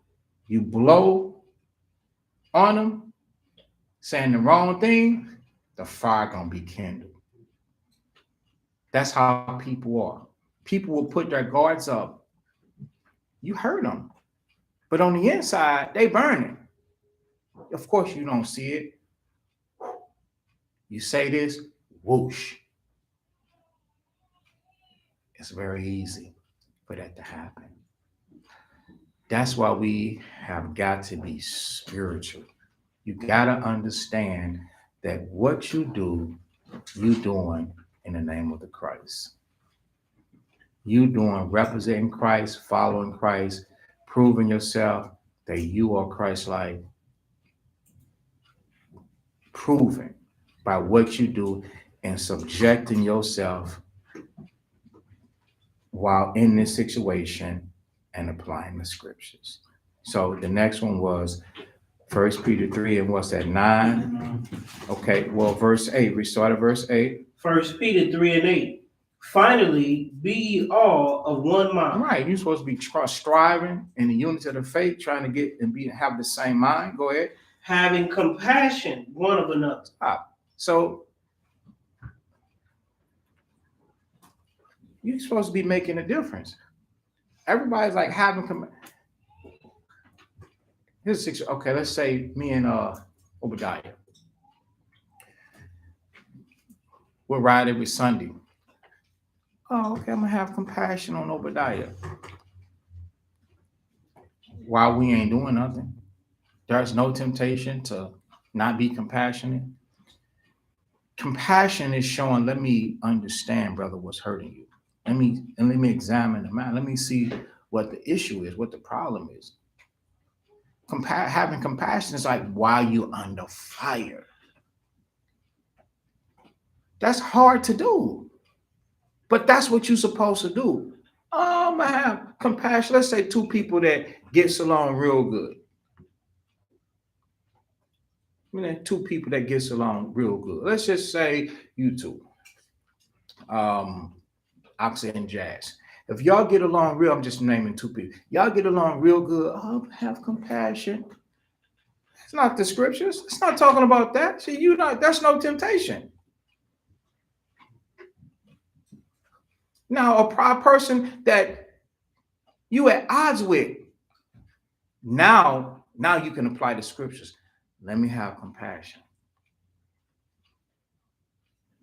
you blow on him, saying the wrong thing, the fire gonna be kindled. That's how people are. People will put their guards up. You hurt them. But on the inside, they burning. Of course, you don't see it. You say this, whoosh. It's very easy for that to happen. That's why we have got to be spiritual. You got to understand that what you do, you doing in the name of the Christ. You doing representing Christ, following Christ, proving yourself that you are Christ-like, proving by what you do and subjecting yourself while in this situation and applying the scriptures. So the next one was 1 Peter 3, and what's that, 9? Okay, well, verse 8, we started verse 8. 1 Peter 3 and 8. Finally, be ye all of one mind. Right, you're supposed to be striving in the unity of the faith, trying to get and have the same mind. Go ahead. Having compassion one of another. So you're supposed to be making a difference. Everybody's like having here's a situation. Okay, let's say me and Obadiah. We're riding with Sunday. Oh, okay, I'm gonna have compassion on Obadiah. While we ain't doing nothing, there's no temptation to not be compassionate. Compassion is showing, let me understand, brother, what's hurting you. Let me examine the matter. Let me see what the issue is, what the problem is. Having compassion is like while you're under fire. That's hard to do, but that's what you're supposed to do. Oh, I'm gonna have compassion. Let's say two people that gets along real good. Two people that gets along real good. Let's just say you two, Oxy and Jazz. If y'all get along real, I'm just naming two people. Y'all get along real good. Oh, have compassion. It's not the scriptures. It's not talking about that. See, that's no temptation. Now, a person that you at odds with, now you can apply the scriptures. Let me have compassion.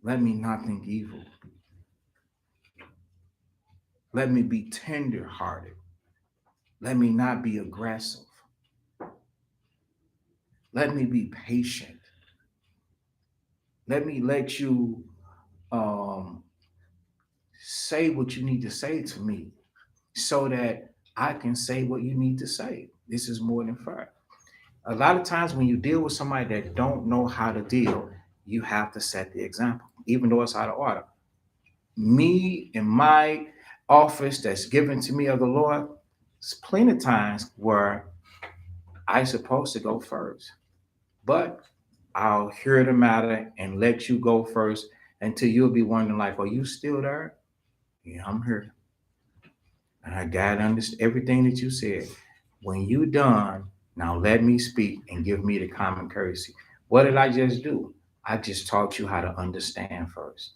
Let me not think evil. Let me be tender-hearted. Let me not be aggressive. Let me be patient. Let me let you say what you need to say to me so that I can say what you need to say. This is more than fair. A lot of times when you deal with somebody that don't know how to deal, you have to set the example, even though it's out of order. Me in my office that's given to me of the Lord, it's plenty of times where I supposed to go first, but I'll hear the matter and let you go first until you'll be wondering like, are you still there? Yeah, I'm here. And I got to understand everything that you said. When you done, now let me speak and give me the common courtesy. What did I just do? I just taught you how to understand first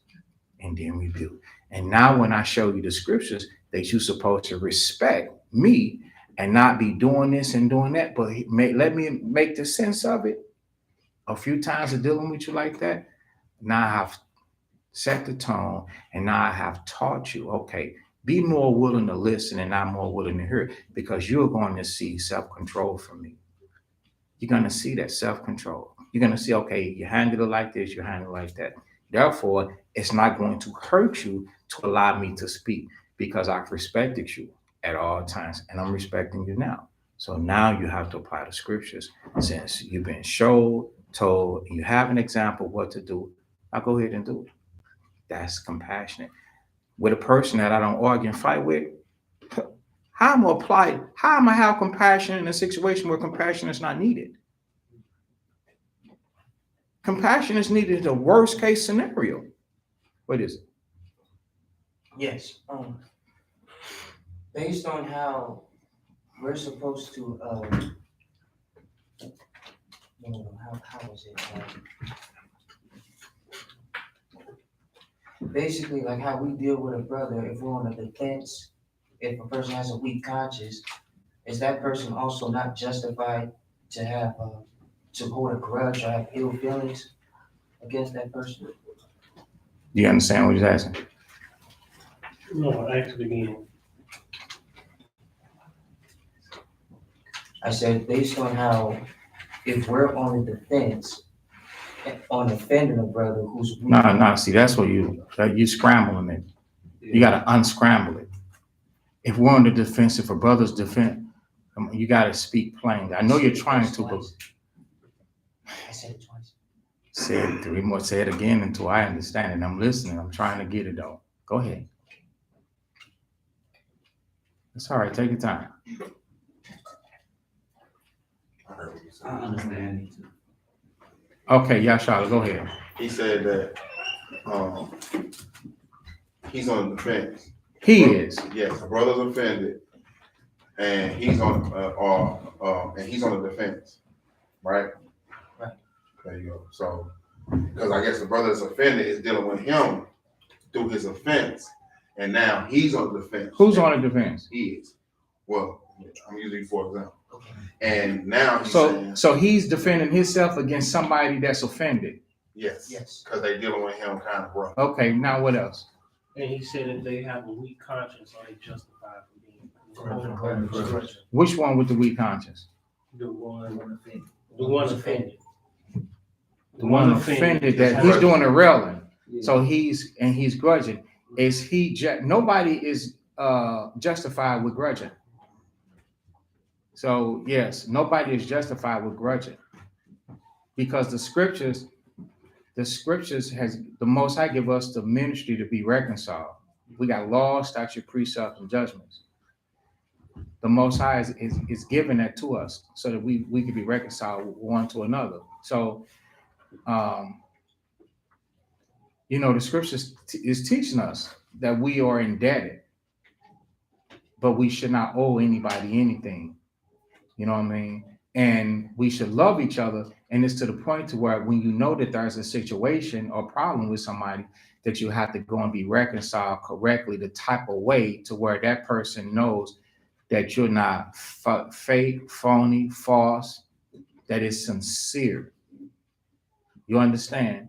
and then rebuke. And now when I show you the scriptures that you're supposed to respect me and not be doing this and doing that, but let me make the sense of it a few times of dealing with you like that. Now I have set the tone and now I have taught you, okay, be more willing to listen and not more willing to hear because you're going to see self-control from me. You're going to see that self-control. You're going to see, okay, you handle it like this, you handle it like that. Therefore, it's not going to hurt you to allow me to speak because I've respected you at all times and I'm respecting you now. So now you have to apply the scriptures since you've been showed, told, and you have an example of what to do. I'll go ahead and do it. That's compassionate. With a person that I don't argue and fight with, how am I apply? How am I have compassion in a situation where compassion is not needed? Compassion is needed in the worst case scenario. What is it? Yes. Based on how we're supposed to, how was it? Basically, like how we deal with a brother if we're on the defense, if a person has a weak conscience, is that person also not justified to have, to hold a grudge or have ill feelings against that person? Do you understand what he's asking? No, ask it again. I said, based on how, if we're on the defense, on offending a brother who's weak. No. See, that's what you scrambling it. You got to unscramble it. If we're on the defense, if a brother's defense, you got to speak plainly. I know you're trying to, but I said it twice. say it 3 more. Say it again until I understand it. I'm listening. I'm trying to get it though. Go ahead. It's all right. Take your time. I understand. Okay, Yashala, go ahead. He said that he's on the defense. He is. Yes, a brother's offended, and he's on the defense, right? Right. There you go. So, because I guess the brother's offended is dealing with him through his offense, and now he's on the defense. Who's on the defense? He is. Well, I'm using you for example. And now he's So saying, so he's defending himself against somebody that's offended. yes, Yes. because they're dealing with him kind of rough. Okay, now what else? And he said if they have a weak conscience, are they justified for being Correct. Which one with the weak conscience? the one offended? The one offended that he's doing a railing. So he's grudging. Is he nobody is justified with grudging. So yes, nobody is justified with grudging. Because the scriptures has the Most High give us the ministry to be reconciled. We got laws, statute, precepts, and judgments. The Most High is giving that to us so that we can be reconciled one to another. So, the scriptures is teaching us that we are indebted, but we should not owe anybody anything. You know what I mean? And we should love each other And it's to the point to where when you know that there's a situation or problem with somebody, that you have to go and be reconciled correctly, the type of way to where that person knows that you're not fake, phony, false, that is sincere. You understand?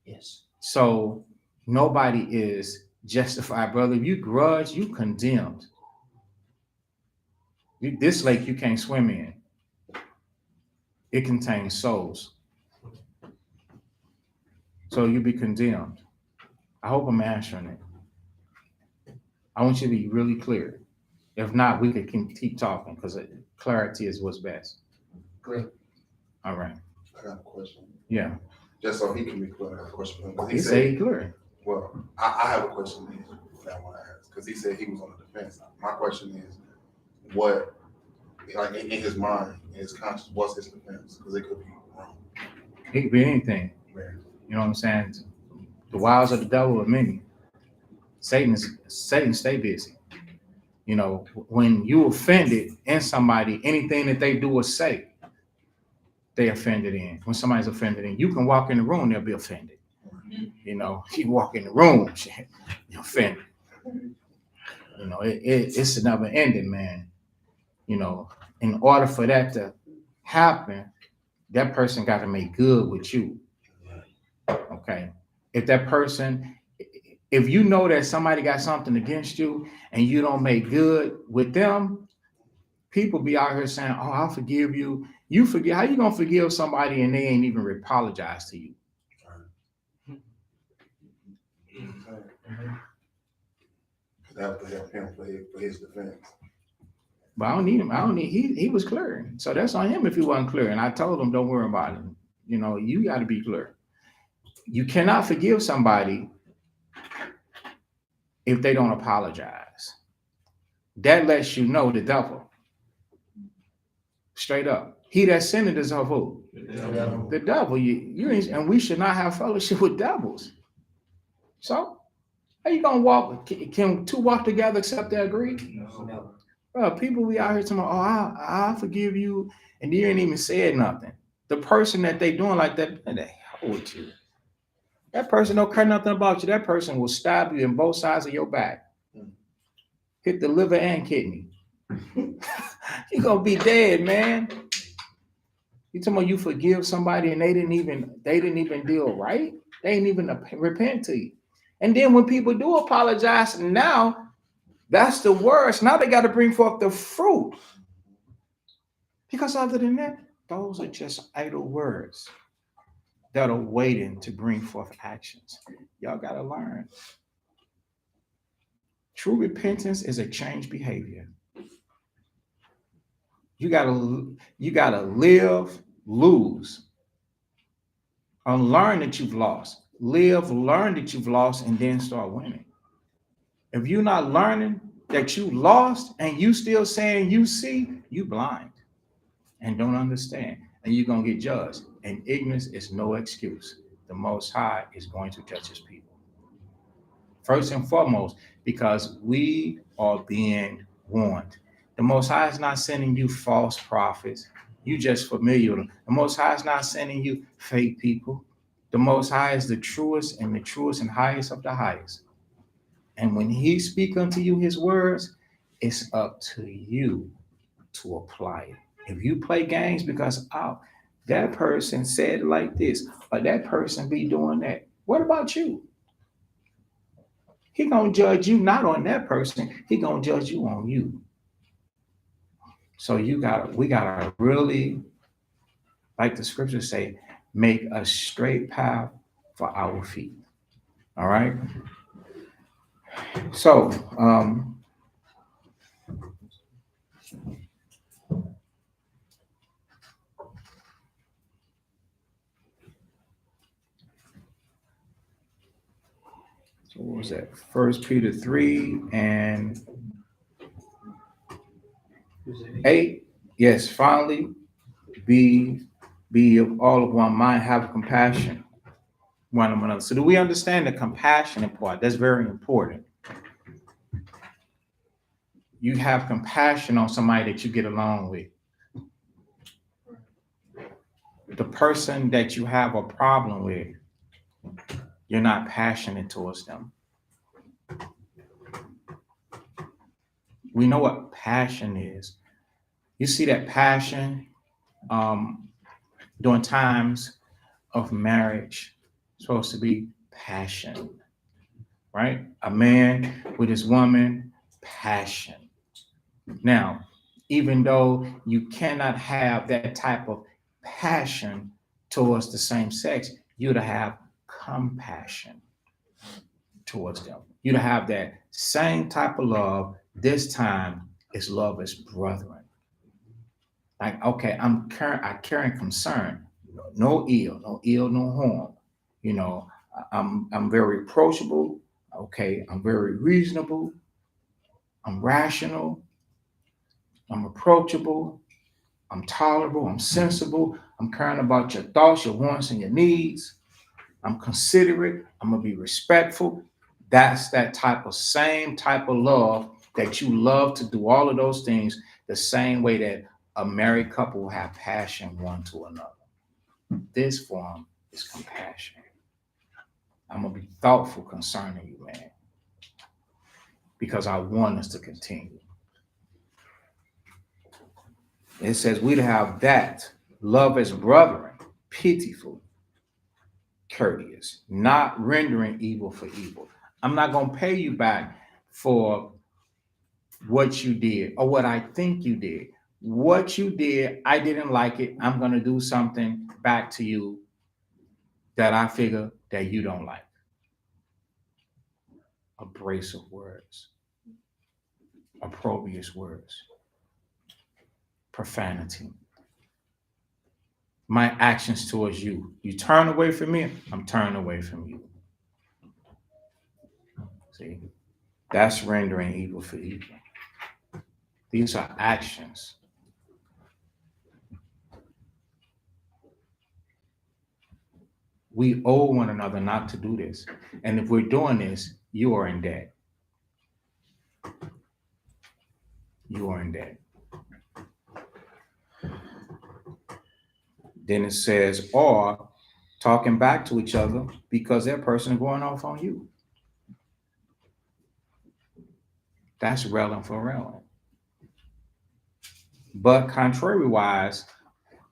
Yes. So nobody is justified, brother. If you grudge, you condemned. This lake you can't swim in. It contains souls. So you be condemned. I hope I'm answering it. I want you to be really clear. If not, we could keep talking because clarity is what's best. Great. All right. I got a question. Yeah. Just so he can be clear, I got a question. He said he clear. Well, I have a question that I want to ask because he said he was on the defense. My question is, what, like in his mind, in his conscience, what's his defense? Because it could be wrong. It could be anything. You know what I'm saying? The wiles of the devil are many. Satan stay busy. You know, when you offended in somebody, anything that they do or say, they offended in. When somebody's offended in, you can walk in the room, they'll be offended. You know, you walk in the room, you're offended. You know, it's never ending, man. You know, in order for that to happen, that person got to make good with you. Okay. If you know that somebody got something against you and you don't make good with them, people be out here saying, "Oh, I'll forgive you." You forget. How you gonna forgive somebody and they ain't even apologize to you? That would help him for his defense. But I don't need him. He was clear. So that's on him if he wasn't clear. And I told him, don't worry about it. You know, you got to be clear. You cannot forgive somebody if they don't apologize. That lets you know the devil. Straight up. He that sinned is of who? The devil. You ain't, and we should not have fellowship with devils. So how you gonna walk? Can two walk together except they agree? No. Bro, people we out here talking about, oh, I forgive you, and you ain't even said nothing. The person that they doing like that, man, they hold you. That person don't care nothing about you. That person will stab you in both sides of your back. Hit the liver and kidney. You're gonna be dead, man. You talking about you forgive somebody and they didn't even deal right? They ain't even repent to you. And then when people do apologize, now that's the worst. Now they got to bring forth the fruit. Because other than that, those are just idle words that are waiting to bring forth actions. Y'all got to learn. True repentance is a changed behavior. You gotta live, lose. Unlearn that you've lost. Live, learn that you've lost, and then start winning. If you're not learning that you lost and you still saying you see, you blind and don't understand, and you're gonna get judged. And ignorance is no excuse. The Most High is going to judge his people. First and foremost, because we are being warned. The Most High is not sending you false prophets. You just familiar with them. The Most High is not sending you fake people. The Most High is the truest and highest of the highest. And when he speak unto you his words, it's up to you to apply it. If you play games because that person said it like this, or that person be doing that, what about you? He gonna judge you not on that person. He gonna judge you on you. So we gotta really, like the scriptures say, make a straight path for our feet. All right. So what was that? 1 Peter 3 and 8. Yes, finally, be of all of one mind, have compassion one of another. So do we understand the compassionate part? That's very important. You have compassion on somebody that you get along with. the person that you have a problem with, you're not passionate towards them. We know what passion is. You see that passion during times of marriage, supposed to be passion, right? A man with his woman, passion. Now, even though you cannot have that type of passion towards the same sex, you're to have compassion towards them. You're to have that same type of love. This time is love as brethren. Like, okay, I carry concern. No ill, no harm. You know, I'm very approachable. Okay, I'm very reasonable. I'm rational. I'm approachable. I'm tolerable. I'm sensible. I'm caring about your thoughts, your wants, and your needs. I'm considerate. I'm gonna be respectful. That's that same type of love that you love to do all of those things the same way that a married couple will have passion one to another. This form is compassion. I'm gonna be thoughtful concerning you, man, because I want us to continue. It says we to have that love as brethren, pitiful, courteous, not rendering evil for evil. I'm not gonna pay you back for what you did or what I think you did. What you did, I didn't like it. I'm gonna do something back to you that I figure that you don't like. Abrasive words, opprobrious words, profanity. My actions towards you. You turn away from me, I'm turning away from you. See, that's rendering evil for evil. These are actions. We owe one another not to do this. And if we're doing this, you are in debt. You are in debt. Then it says, or talking back to each other because that person is going off on you. That's railing for railing. But contrary-wise,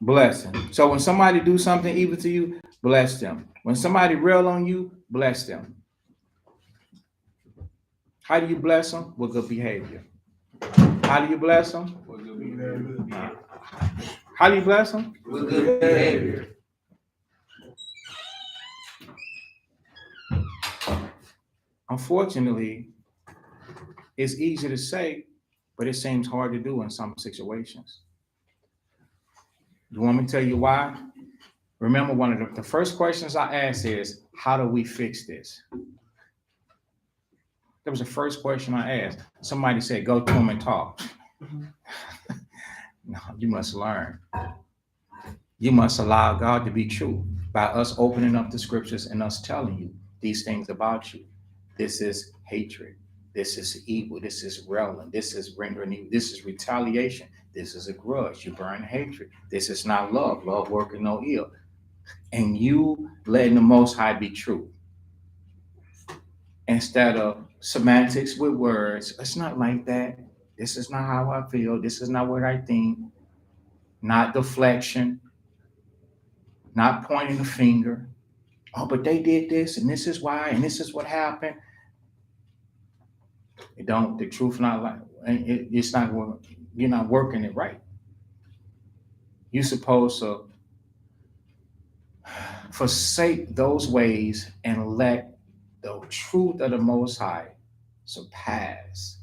blessing. So when somebody do something evil to you, bless them. When somebody rail on you, bless them. How do you bless them? With good behavior. How do you bless them? With good behavior. How do you bless them? With good behavior. Unfortunately, it's easy to say, but it seems hard to do in some situations. You want me to tell you why? Remember, one of the first questions I asked is, how do we fix this? That was the first question I asked. Somebody said, go to him and talk. No, you must learn. You must allow God to be true by us opening up the scriptures and us telling you these things about you. This is hatred. This is evil. This is railing. This is rendering evil. This is retaliation. This is a grudge. You burn hatred. This is not love. Love working no ill. And you letting the Most High be true. Instead of semantics with words, it's not like that. This is not how I feel. This is not what I think. Not deflection. Not pointing the finger. Oh, but they did this, and this is why, and this is what happened. It don't. The truth not like it's not. You're not working it right. You're supposed to forsake those ways and let the truth of the Most High surpass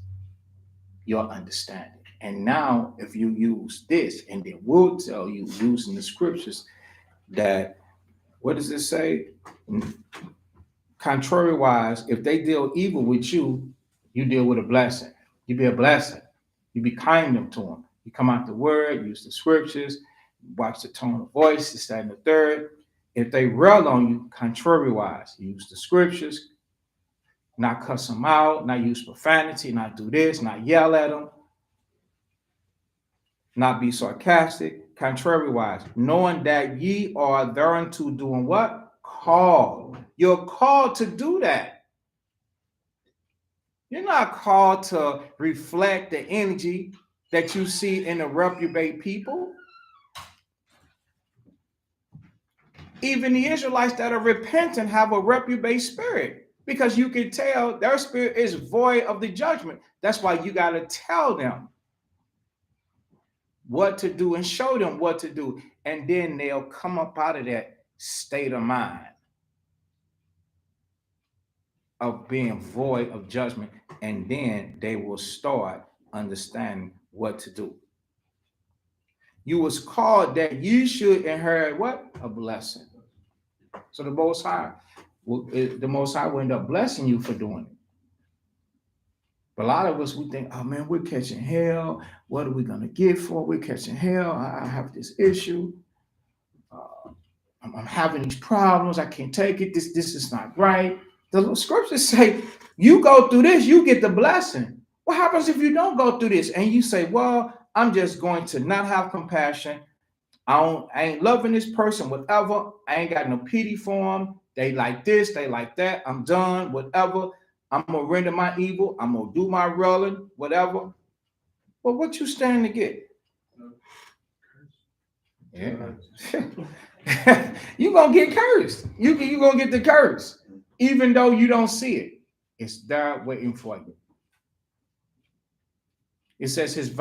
your understanding. And now, if you use this, and they will tell you using the scriptures that, what does it say? Contrary-wise, if they deal evil with you, you deal with a blessing. You be a blessing. You be kind to them. You come out the word, use the scriptures, watch the tone of voice, this, that, and the third. If they rail on you, contrary-wise, use the scriptures, not cuss them out, not use profanity, not do this, not yell at them, not be sarcastic, contrariwise, knowing that ye are thereunto doing what? Called. You're called to do that. You're not called to reflect the energy that you see in the reprobate people. Even the Israelites that are repentant have a reprobate spirit, because you can tell their spirit is void of the judgment. That's why you got to tell them what to do and show them what to do. And then they'll come up out of that state of mind of being void of judgment. And then they will start understanding what to do. You was called that you should inherit what? A blessing. So the Most High will end up blessing you for doing it. But a lot of us, we think, oh man, we're catching hell. What are we going to get for? We're catching hell. I have this issue. I'm having these problems. I can't take it. This is not right. The scriptures say, you go through this, you get the blessing. What happens if you don't go through this? And you say, well, I'm just going to not have compassion. I ain't loving this person, whatever. I ain't got no pity for them. They like this, they like that. I'm done, whatever. I'm going to render my evil. I'm going to do my rolling, whatever. Well, what you stand to get? Yeah. You're going to get cursed. You're going to get the curse. Even though you don't see it. It's there waiting for you. It says his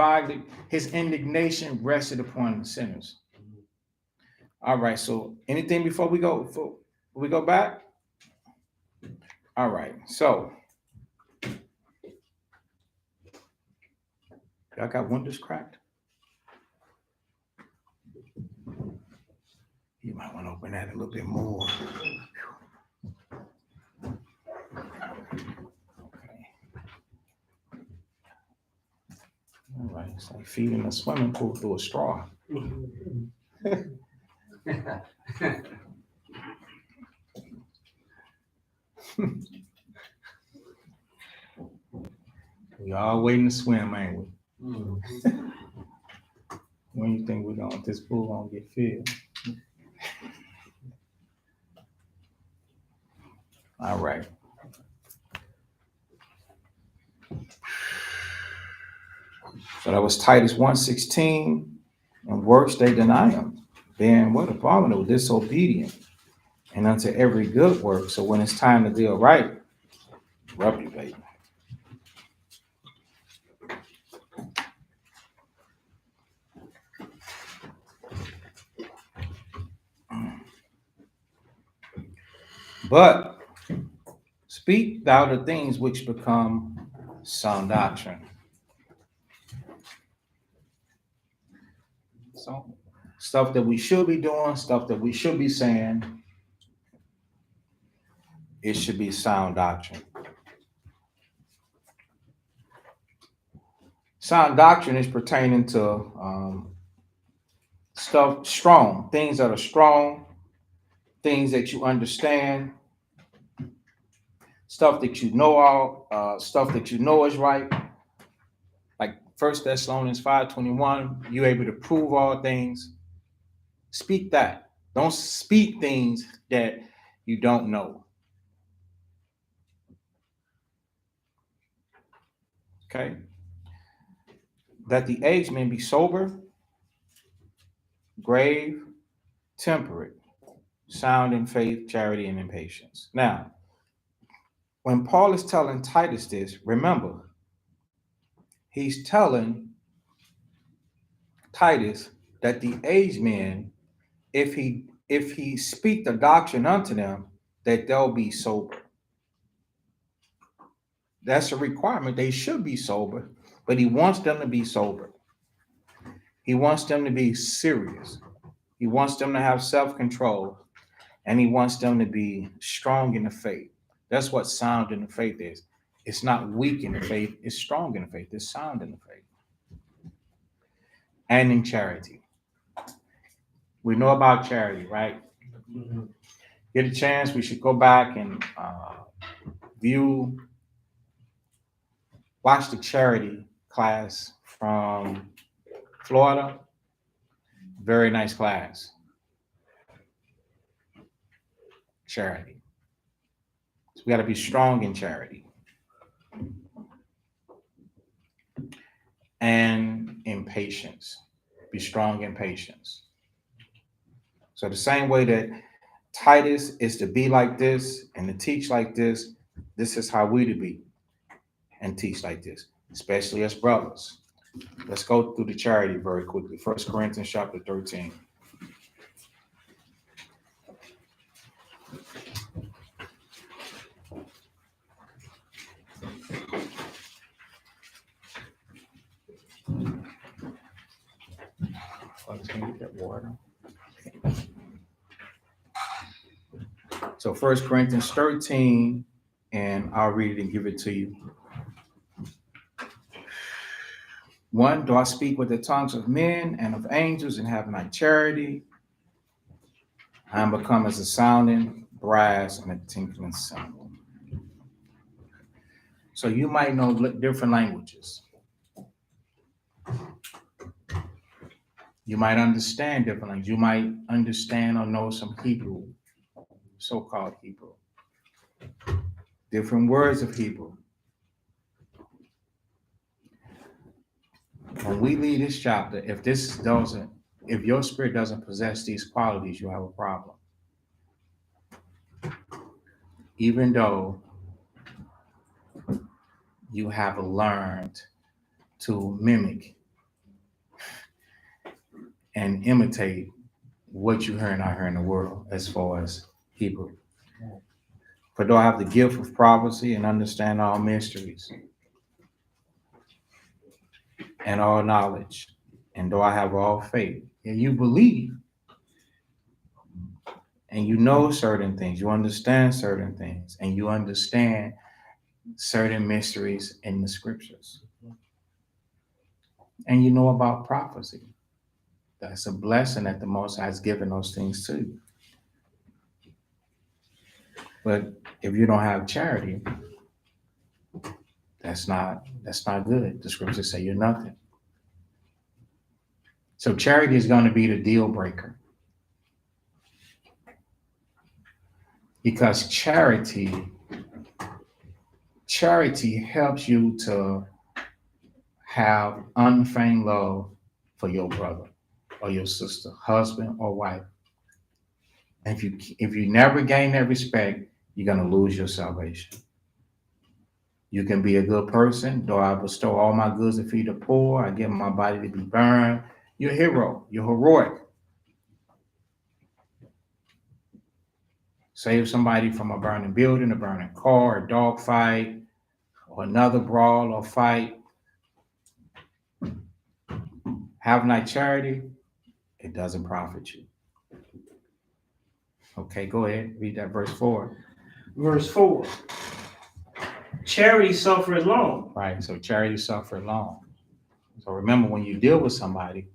indignation rested upon the sinners. All right. So anything before we go back? All right. So y'all got windows cracked? You might want to open that a little bit more. Okay. All right. It's like feeding a swimming pool through a straw. We all waiting to swim, ain't we? When you think this pool gonna get filled? All right. So that was Titus 1:16. And works they deny him, being what? Abominable, disobedient, and unto every good work. So when it's time to deal right, reprobate. But speak thou the things which become sound doctrine. So stuff that we should be doing, stuff that we should be saying, it should be sound doctrine. Sound doctrine is pertaining to stuff strong, things that are strong, things that you understand, stuff that you know stuff that you know is right. Like 1 Thessalonians 5:21, you're able to prove all things. Speak that. Don't speak things that you don't know. Okay? That the aged men be sober, grave, temperate, sound in faith, charity, and in patience. Now, when Paul is telling Titus this, remember, he's telling Titus that the aged men, if he speak the doctrine unto them, that they'll be sober. That's a requirement. They should be sober, but he wants them to be sober. He wants them to be serious. He wants them to have self-control, and he wants them to be strong in the faith. That's what sound in the faith is. It's not weak in the faith. It's strong in the faith. It's sound in the faith. And in charity. We know about charity, right? Mm-hmm. Get a chance, we should go back and watch the charity class from Florida. Very nice class. Charity. So we got to be strong in charity and in patience. Be strong in patience. So the same way that Titus is to be like this and to teach like this is how we to be and teach like this, especially as brothers. Let's go through the charity very quickly. 1 Corinthians chapter 13. Can you get that water? So 1 Corinthians 13, and I'll read it and give it to you. 1, do I speak with the tongues of men and of angels and have not charity? I am become as a sounding brass and a tinkling cymbal. So you might know different languages. You might understand different languages. You might understand or know some Hebrew, so-called Hebrew. Different words of Hebrew. When we leave this chapter, if your spirit doesn't possess these qualities, you have a problem. Even though you have learned to mimic and imitate what you hear and I hear in the world as far as Hebrew. For though I have the gift of prophecy and understand all mysteries and all knowledge, and though I have all faith, and you believe, and you know certain things, you understand certain things, and you understand certain mysteries in the scriptures, and you know about prophecy. That's a blessing that the Most High has given those things to you. But if you don't have charity, that's not good. The scriptures say you're nothing. So charity is going to be the deal breaker. Because charity helps you to have unfeigned love for your brother or your sister, husband or wife. And if you never gain that respect, you're going to lose your salvation. You can be a good person, though I bestow all my goods to feed the poor, I give my body to be burned. You're a hero. You're heroic. Save somebody from a burning building, a burning car, a dog fight, or another brawl or fight. Have not charity, it doesn't profit you. Okay, go ahead. Read that verse 4. Verse 4. Charity suffereth long. Right, so charity suffereth long. So remember, when you deal with somebody,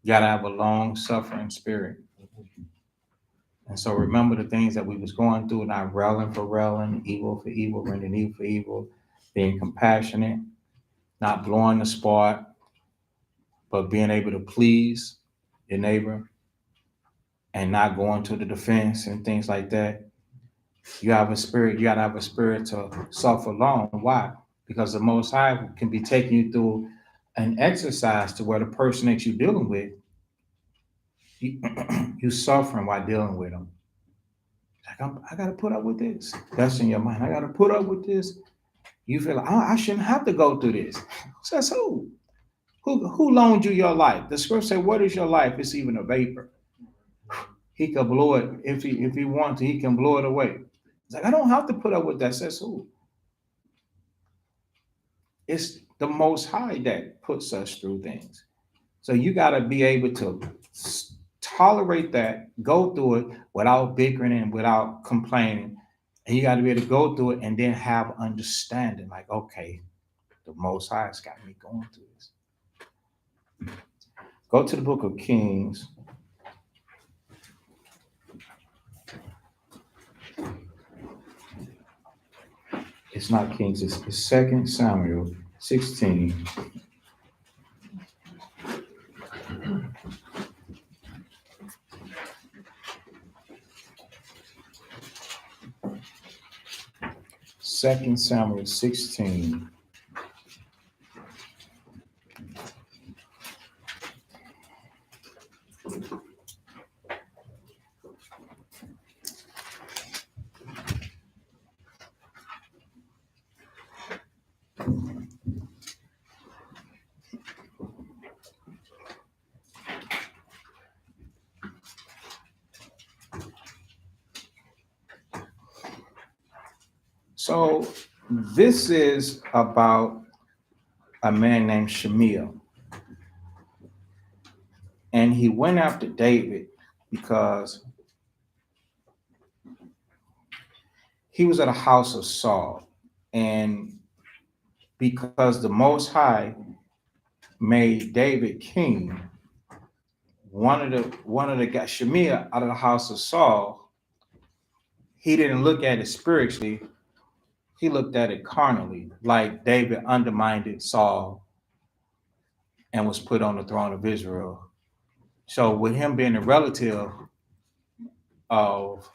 you got to have a long-suffering spirit. And so remember the things that we was going through, not railing for railing, evil for evil, rendering evil for evil, being compassionate, not blowing the spot, but being able to please your neighbor and not going to the defense and things like that. You have a spirit, you got to have a spirit to suffer long. Why? Because the Most High can be taking you through an exercise to where the person that you're dealing with, you suffering while dealing with them. Like, I got to put up with this. That's in your mind. I got to put up with this. You feel like, I shouldn't have to go through this. Says who? Who loaned you your life? The scripture said, what is your life? It's even a vapor. He can blow it. If he wants to, he can blow it away. It's like, I don't have to put up with that. Says who? It's the Most High that puts us through things. So you got to be able to tolerate that, go through it without bickering and without complaining. And you got to be able to go through it and then have understanding. Like, okay, the Most High has got me going through this. Go to the book of Kings. It's not Kings, it's 2 Samuel 16. 2 Samuel 16. So this is about a man named Shemiah. And he went after David because he was at a house of Saul. And because the Most High made David king, one of the guys, Shemiah, out of the house of Saul, he didn't look at it spiritually. He looked at it carnally, like David undermined Saul and was put on the throne of Israel. So with him being a relative of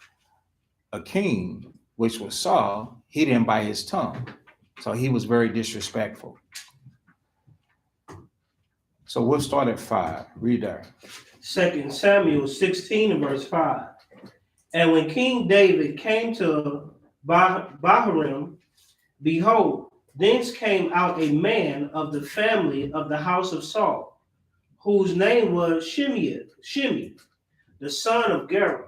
a king, which was Saul, he didn't bite his tongue. So he was very disrespectful. So we'll start at 5. Read there. 2 Samuel 16 and verse 5. And when King David came to Bahurim, behold, thence came out a man of the family of the house of Saul, whose name was Shimei, the son of Gera.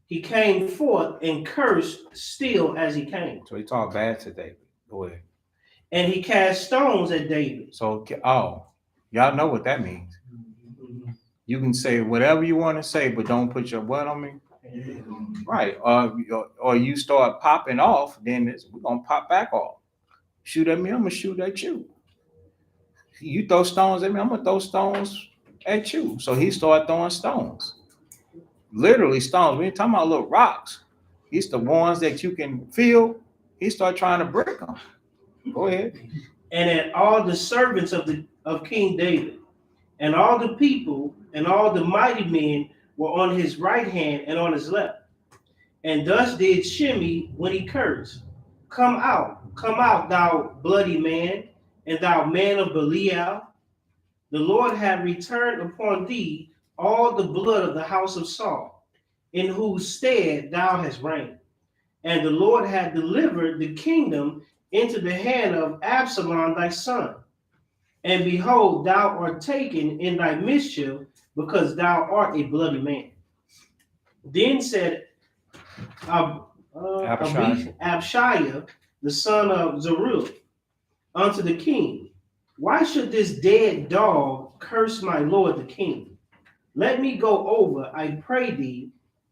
He came forth and cursed still as he came. So he talked bad to David. Go ahead. And he cast stones at David. So, y'all know what that means. You can say whatever you want to say, but don't put your what on me. Right. Or you start popping off, then we're going to pop back off. Shoot at me, I'm going to shoot at you. You throw stones at me, I'm going to throw stones at you. So he started throwing stones. Literally stones. We ain't talking about little rocks. He's the ones that you can feel. He started trying to break them. Go ahead. And at all the servants of King David, and all the people, and all the mighty men were on his right hand and on his left. And thus did Shimei when he cursed. Come out, thou bloody man, and thou man of Belial. The Lord hath returned upon thee all the blood of the house of Saul, in whose stead thou hast reigned. And the Lord hath delivered the kingdom into the hand of Absalom thy son. And behold, thou art taken in thy mischief, because thou art a bloody man. Then said Abishai, the son of Zeruiah, unto the king, why should this dead dog curse my lord the king? Let me go over, I pray thee,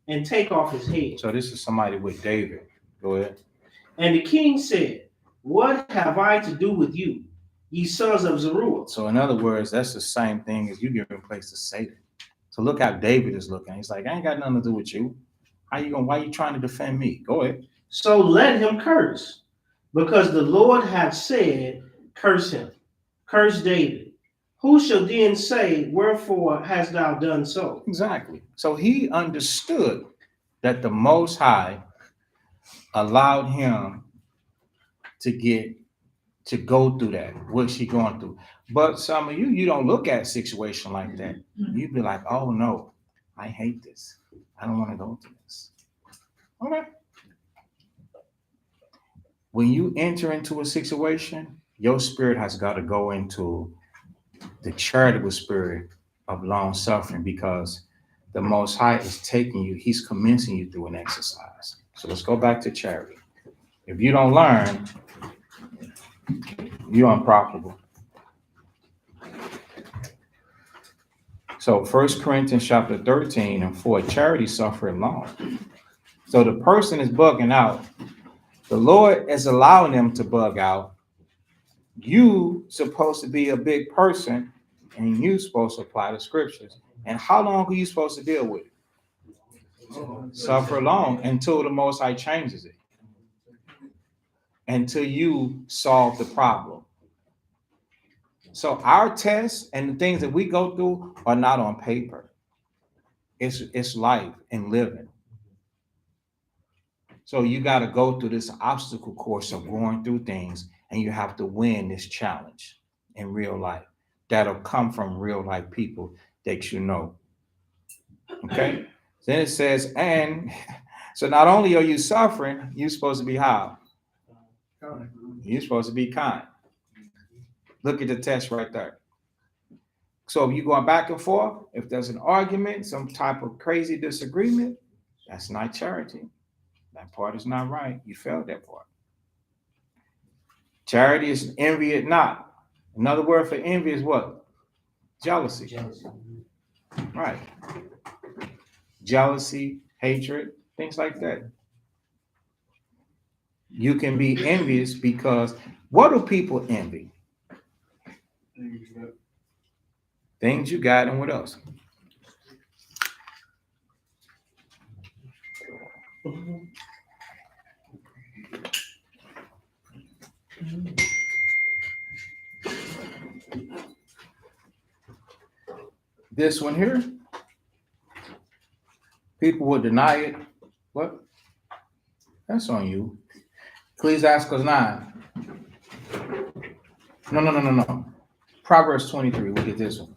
and take off his head. So this is somebody with David. Go ahead. And the king said, what have I to do with you, ye sons of Zeruiah? So in other words, that's the same thing as you giving place to Satan. So look how David is looking. He's like, I ain't got nothing to do with you. Why you trying to defend me? Go ahead. So let him curse, because the Lord hath said, curse him. Curse David. Who shall then say, wherefore hast thou done so? Exactly. So he understood that the Most High allowed him to go through that, what's he going through. But some of you don't look at a situation like that. You'd be like, oh no, I hate this. I don't want to go through this. Okay. When you enter into a situation, your spirit has got to go into the charitable spirit of long suffering, because the Most High is taking you, he's commencing you through an exercise. So let's go back to charity. If you don't learn, you're unprofitable. So 1 Corinthians chapter 13 and 4, charity suffering long. So the person is bugging out. The Lord is allowing them to bug out. You supposed to be a big person, and you supposed to apply the scriptures. And how long are you supposed to deal with it? Suffer long until the Most High changes it. Until you solve the problem. So our tests and the things that we go through are not on paper. It's life and living. So you got to go through this obstacle course of going through things, and you have to win this challenge in real life. That'll come from real life people that you know. Okay. Then it says, and so not only are you suffering, you're supposed to be how? You're supposed to be kind. Look at the test right there. So if you're going back and forth, if there's an argument, some type of crazy disagreement, that's not charity. That part is not right. You failed that part. Charity is envy it not. Another word for envy is what? Jealousy. Jealousy. Right. Jealousy, hatred, things like that. You can be envious because what do people envy? Things you got, and what else? This one here, people will deny it. What? That's on you. Ecclesiastes 9. No. Proverbs 23. We'll get this one.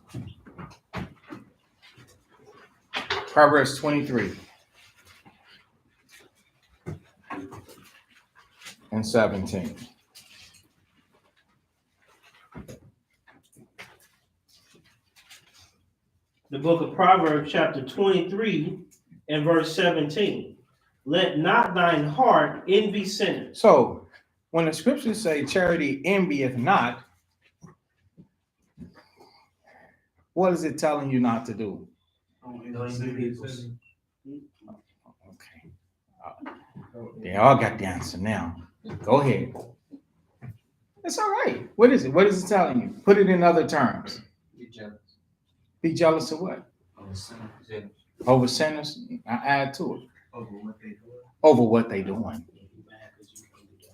Proverbs 23 and 17. The book of Proverbs, chapter 23 and verse 17. Let not thine heart envy sinners. So when the scriptures say charity envieth not, what is it telling you not to do? Okay. They all got the answer now. Go ahead. It's all right. What is it? What is it telling you? Put it in other terms. Be jealous. Be jealous of what? Over sinners. I add to it. Over what they doing.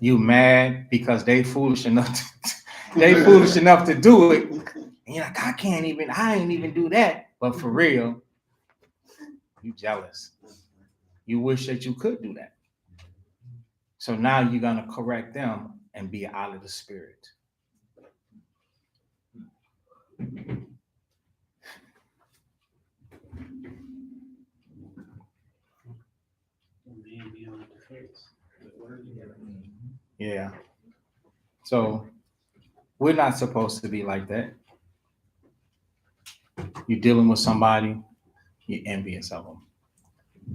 You mad because they foolish enough to do it. And you're like, I ain't even do that. But for real, you jealous. You wish that you could do that. So now you're gonna correct them and be out of the spirit. Yeah. So we're not supposed to be like that. You're dealing with somebody, you're envious of them.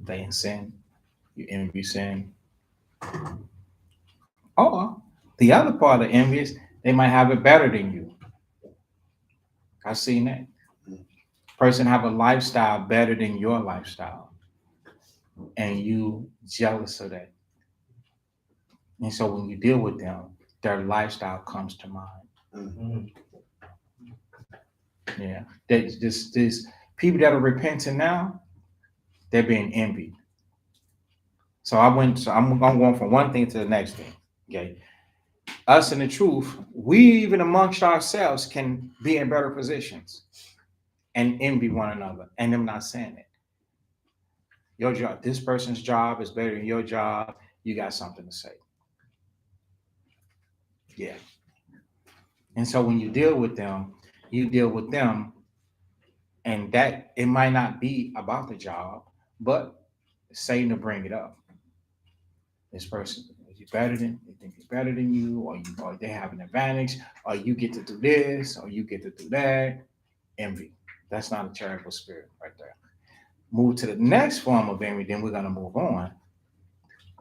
They in sin, you envy sin. Or the other part of envy is they might have it better than you. I've seen that. Person have a lifestyle better than your lifestyle, and you jealous of that. And so when you deal with them, their lifestyle comes to mind. Mm-hmm. Yeah, this people that are repenting now, they're being envied. So I'm going from one thing to the next thing. Okay, us in the truth, we even amongst ourselves can be in better positions and envy one another, and them not saying it. Your job, this person's job is better than your job. You got something to say. Yeah. And so when you deal with them, and that it might not be about the job, but Satan will bring it up. This person is better than, they think he's better than you, or they have an advantage, or you get to do this, or you get to do that. Envy. That's not a charitable spirit right there. Move to the next form of envy, then we're gonna move on.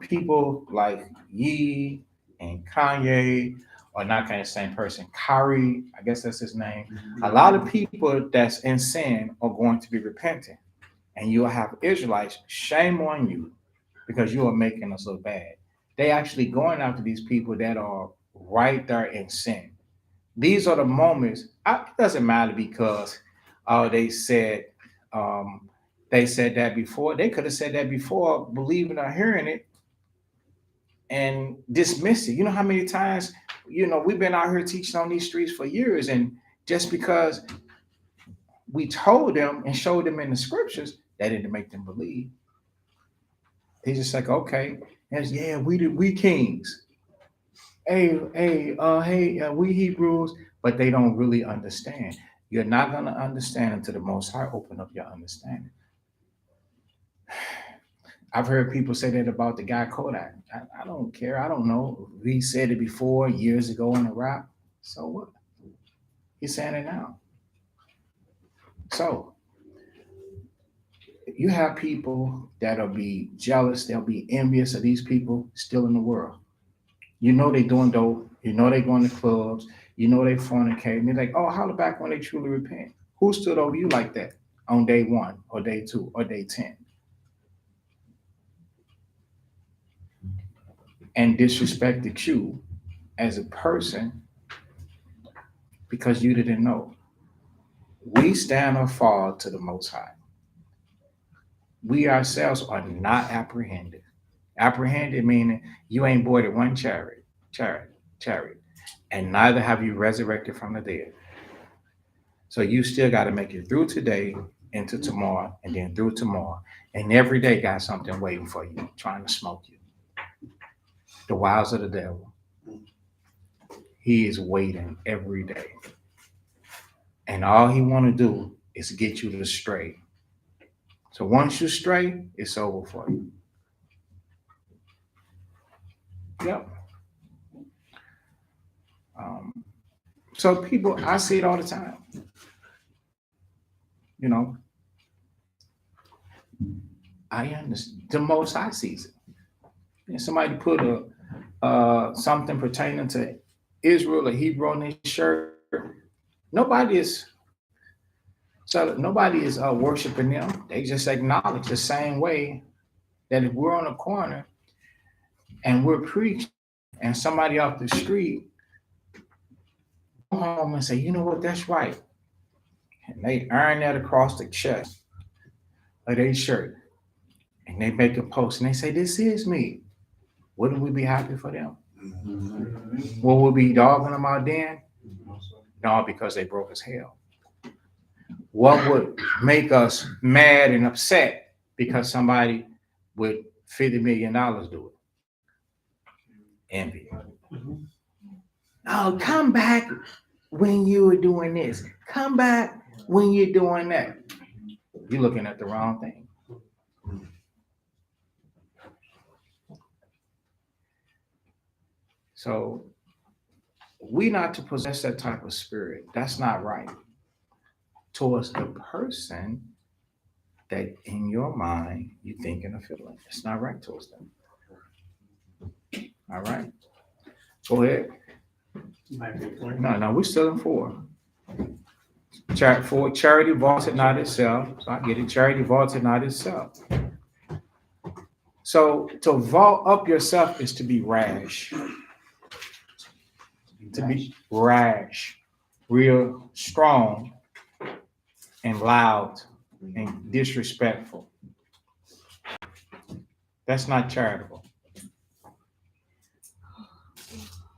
People like Ye and Kanye, or not kind of same person, Kyrie, I guess that's his name. A lot of people that's in sin are going to be repentant, and you'll have Israelites, shame on you, because you are making us look bad. They actually going after these people that are right there in sin. These are the moments. It doesn't matter because they said that before. They could have said that before, believing or hearing it, and dismiss it. You know how many times, we've been out here teaching on these streets for years, and just because we told them and showed them in the scriptures, that didn't make them believe. They just like, okay, And yeah, we kings. Hey, we Hebrews, but they don't really understand. You're not gonna understand until the Most High open up your understanding. I've heard people say that about the guy Kodak. I don't care. I don't know. He said it before years ago in the rap. So what? He's saying it now. So you have people that'll be jealous. They'll be envious of these people still in the world. You know they doing dope. You know they going to clubs. You know they fornicating. They're like, oh, holler back when they truly repent. Who stood over you like that on day 1 or day 2 or day 10 and disrespected you as a person because you didn't know? We stand or fall to the Most High. We ourselves are not apprehended. Apprehended meaning you ain't boarded one chariot, and neither have you resurrected from the dead. So you still got to make it through today into tomorrow and then through tomorrow. And every day got something waiting for you, trying to smoke you. The wiles of the devil. He is waiting every day. And all he want to do is get you to stray. So once you stray, it's over for you. Yep. So people, I see it all the time. You know, I understand. The most I sees it. And somebody put something pertaining to Israel or Hebrew on their shirt. Nobody is worshiping them. They just acknowledge the same way that if we're on a corner and we're preaching and somebody off the street go home and say, you know what, that's right. And they iron that across the chest of their shirt. And they make a post and they say, this is me. Wouldn't we be happy for them? Will we be dogging them out then? No, because they broke as hell. What would make us mad and upset because somebody with $50 million do it? Envy. Oh, come back when you were doing this. Come back when you're doing that. You're looking at the wrong thing. So we not to possess that type of spirit. That's not right. Towards the person that in your mind you thinking of feeling. It's not right towards them. All right. Go ahead. No, we're still in 4. For charity vaulted not itself. So I get it. Charity vaulted not itself. So to vault up yourself is to be rash. To be rash, real strong and loud and disrespectful. That's not charitable.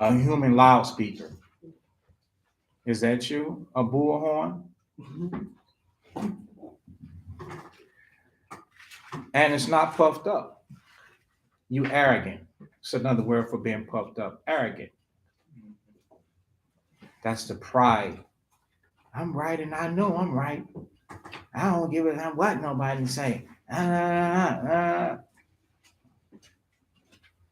A human loudspeaker. Is that you? A bullhorn? And it's not puffed up. You arrogant. It's another word for being puffed up. Arrogant. That's the pride. I'm right and I know I'm right. I don't give a damn what nobody say.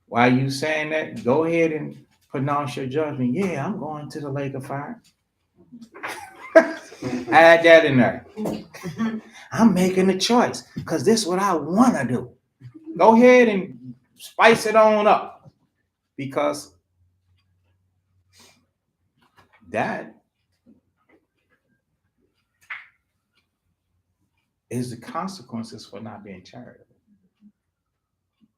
While you saying that, go ahead and pronounce your judgment. Yeah, I'm going to the lake of fire. Add that in there. I'm making a choice because this is what I want to do. Go ahead and spice it on up because that is the consequences for not being charitable.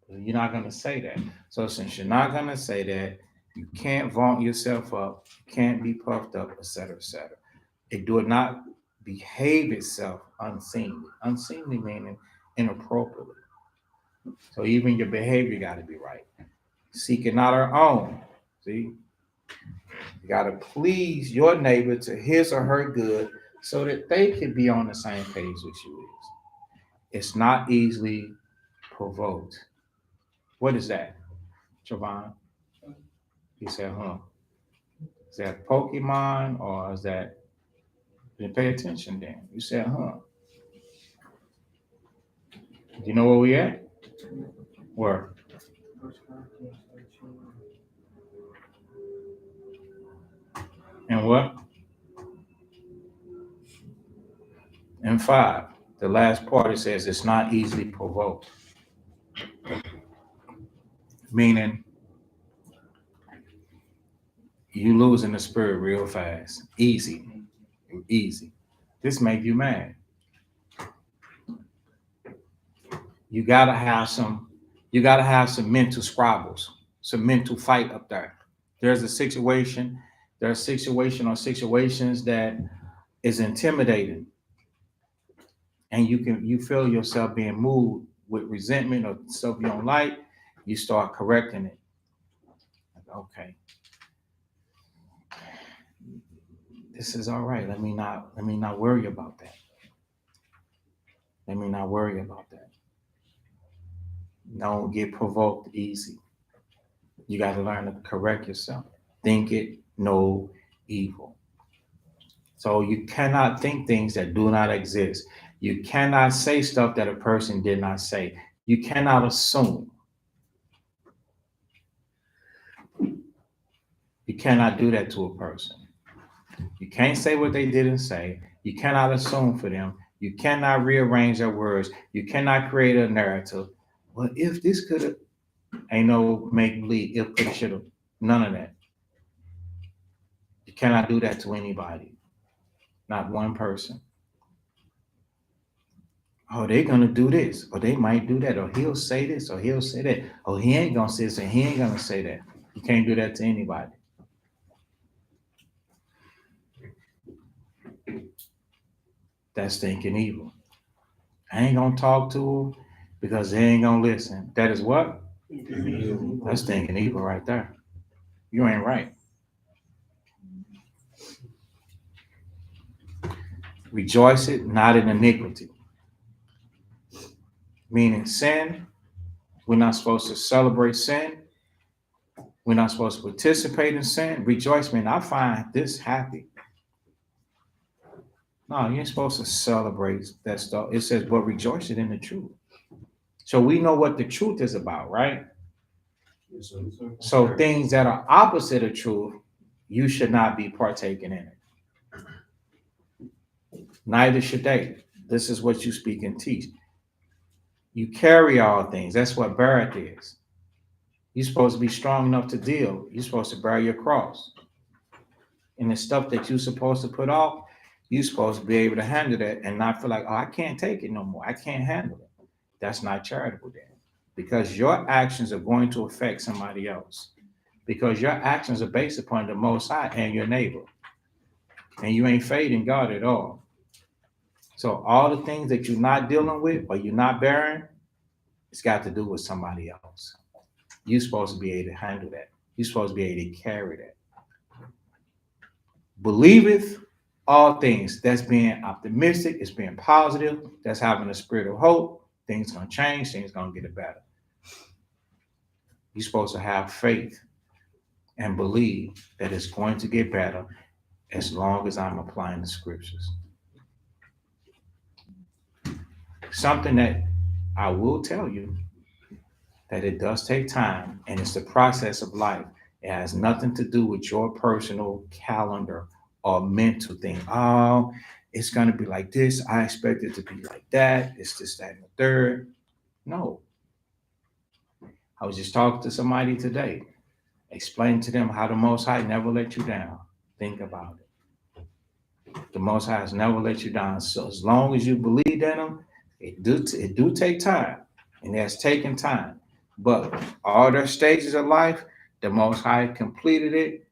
You're not going to say that. So since you're not going to say that, you can't vaunt yourself up, you can't be puffed up, etc., etc. It do not behave itself unseemly. Unseemly meaning inappropriately. So even your behavior got to be right. Seeking not our own. See? You got to please your neighbor to his or her good so that they can be on the same page with you. It's not easily provoked. What is that, Javon? He said, huh. Is that Pokemon or is that, then pay attention then. You said, huh. You know where we at? Where? And what? And 5. The last part, it says it's not easily provoked. Meaning you losing the spirit real fast. Easy. Easy. This make you mad. You gotta have some mental squabbles, some mental fight up there. There's a situation, there are situations that is intimidating. And you feel yourself being moved with resentment or stuff you don't like, you start correcting it. Okay. This is all right. Let me not worry about that. Let me not worry about that. Don't get provoked easy. You got to learn to correct yourself. Think it no evil. So you cannot think things that do not exist. You cannot say stuff that a person did not say. You cannot assume. You cannot do that to a person. You can't say what they didn't say. You cannot assume for them. You cannot rearrange their words. You cannot create a narrative. Well, if this could have, ain't no make believe, if could have, should have, none of that. You cannot do that to anybody, not one person. Oh, they're gonna do this, or they might do that, or he'll say this, or he'll say that. Oh, he ain't gonna say this, and he ain't gonna say that. You can't do that to anybody. That's thinking evil. I ain't gonna talk to him because they ain't gonna listen. That is what? That's thinking evil right there. You ain't right. Rejoice it not in iniquity. Meaning sin, we're not supposed to celebrate sin. We're not supposed to participate in sin. Rejoice, man, I find this happy. No, you ain't supposed to celebrate that stuff. It says, but rejoice it in the truth. So we know what the truth is about, right? So things that are opposite of truth, you should not be partaking in it. Neither should they. This is what you speak and teach. You carry all things. That's what Barrett is. You're supposed to be strong enough to deal. You're supposed to bear your cross. And the stuff that you're supposed to put off, you're supposed to be able to handle that and not feel like, oh, I can't take it no more. I can't handle it. That's not charitable then. Because your actions are going to affect somebody else. Because your actions are based upon the Most High and your neighbor. And you ain't fading God at all. So all the things that you're not dealing with or you're not bearing, it's got to do with somebody else. You're supposed to be able to handle that. You're supposed to be able to carry that. Believeth all things. That's being optimistic. It's being positive. That's having a spirit of hope. Things gonna change. Things gonna get better. You're supposed to have faith and believe that it's going to get better as long as I'm applying the scriptures. Something that I will tell you that it does take time and it's the process of life. It has nothing to do with your personal calendar or mental thing. Oh, it's going to be like this. I expect it to be like that. It's this, that, and the third. No. I was just talking to somebody today, explaining to them how the Most High never let you down. Think about it. The Most High has never let you down. So as long as you believe in him, it do take time, and that's taking time. But all their stages of life, the Most High completed it,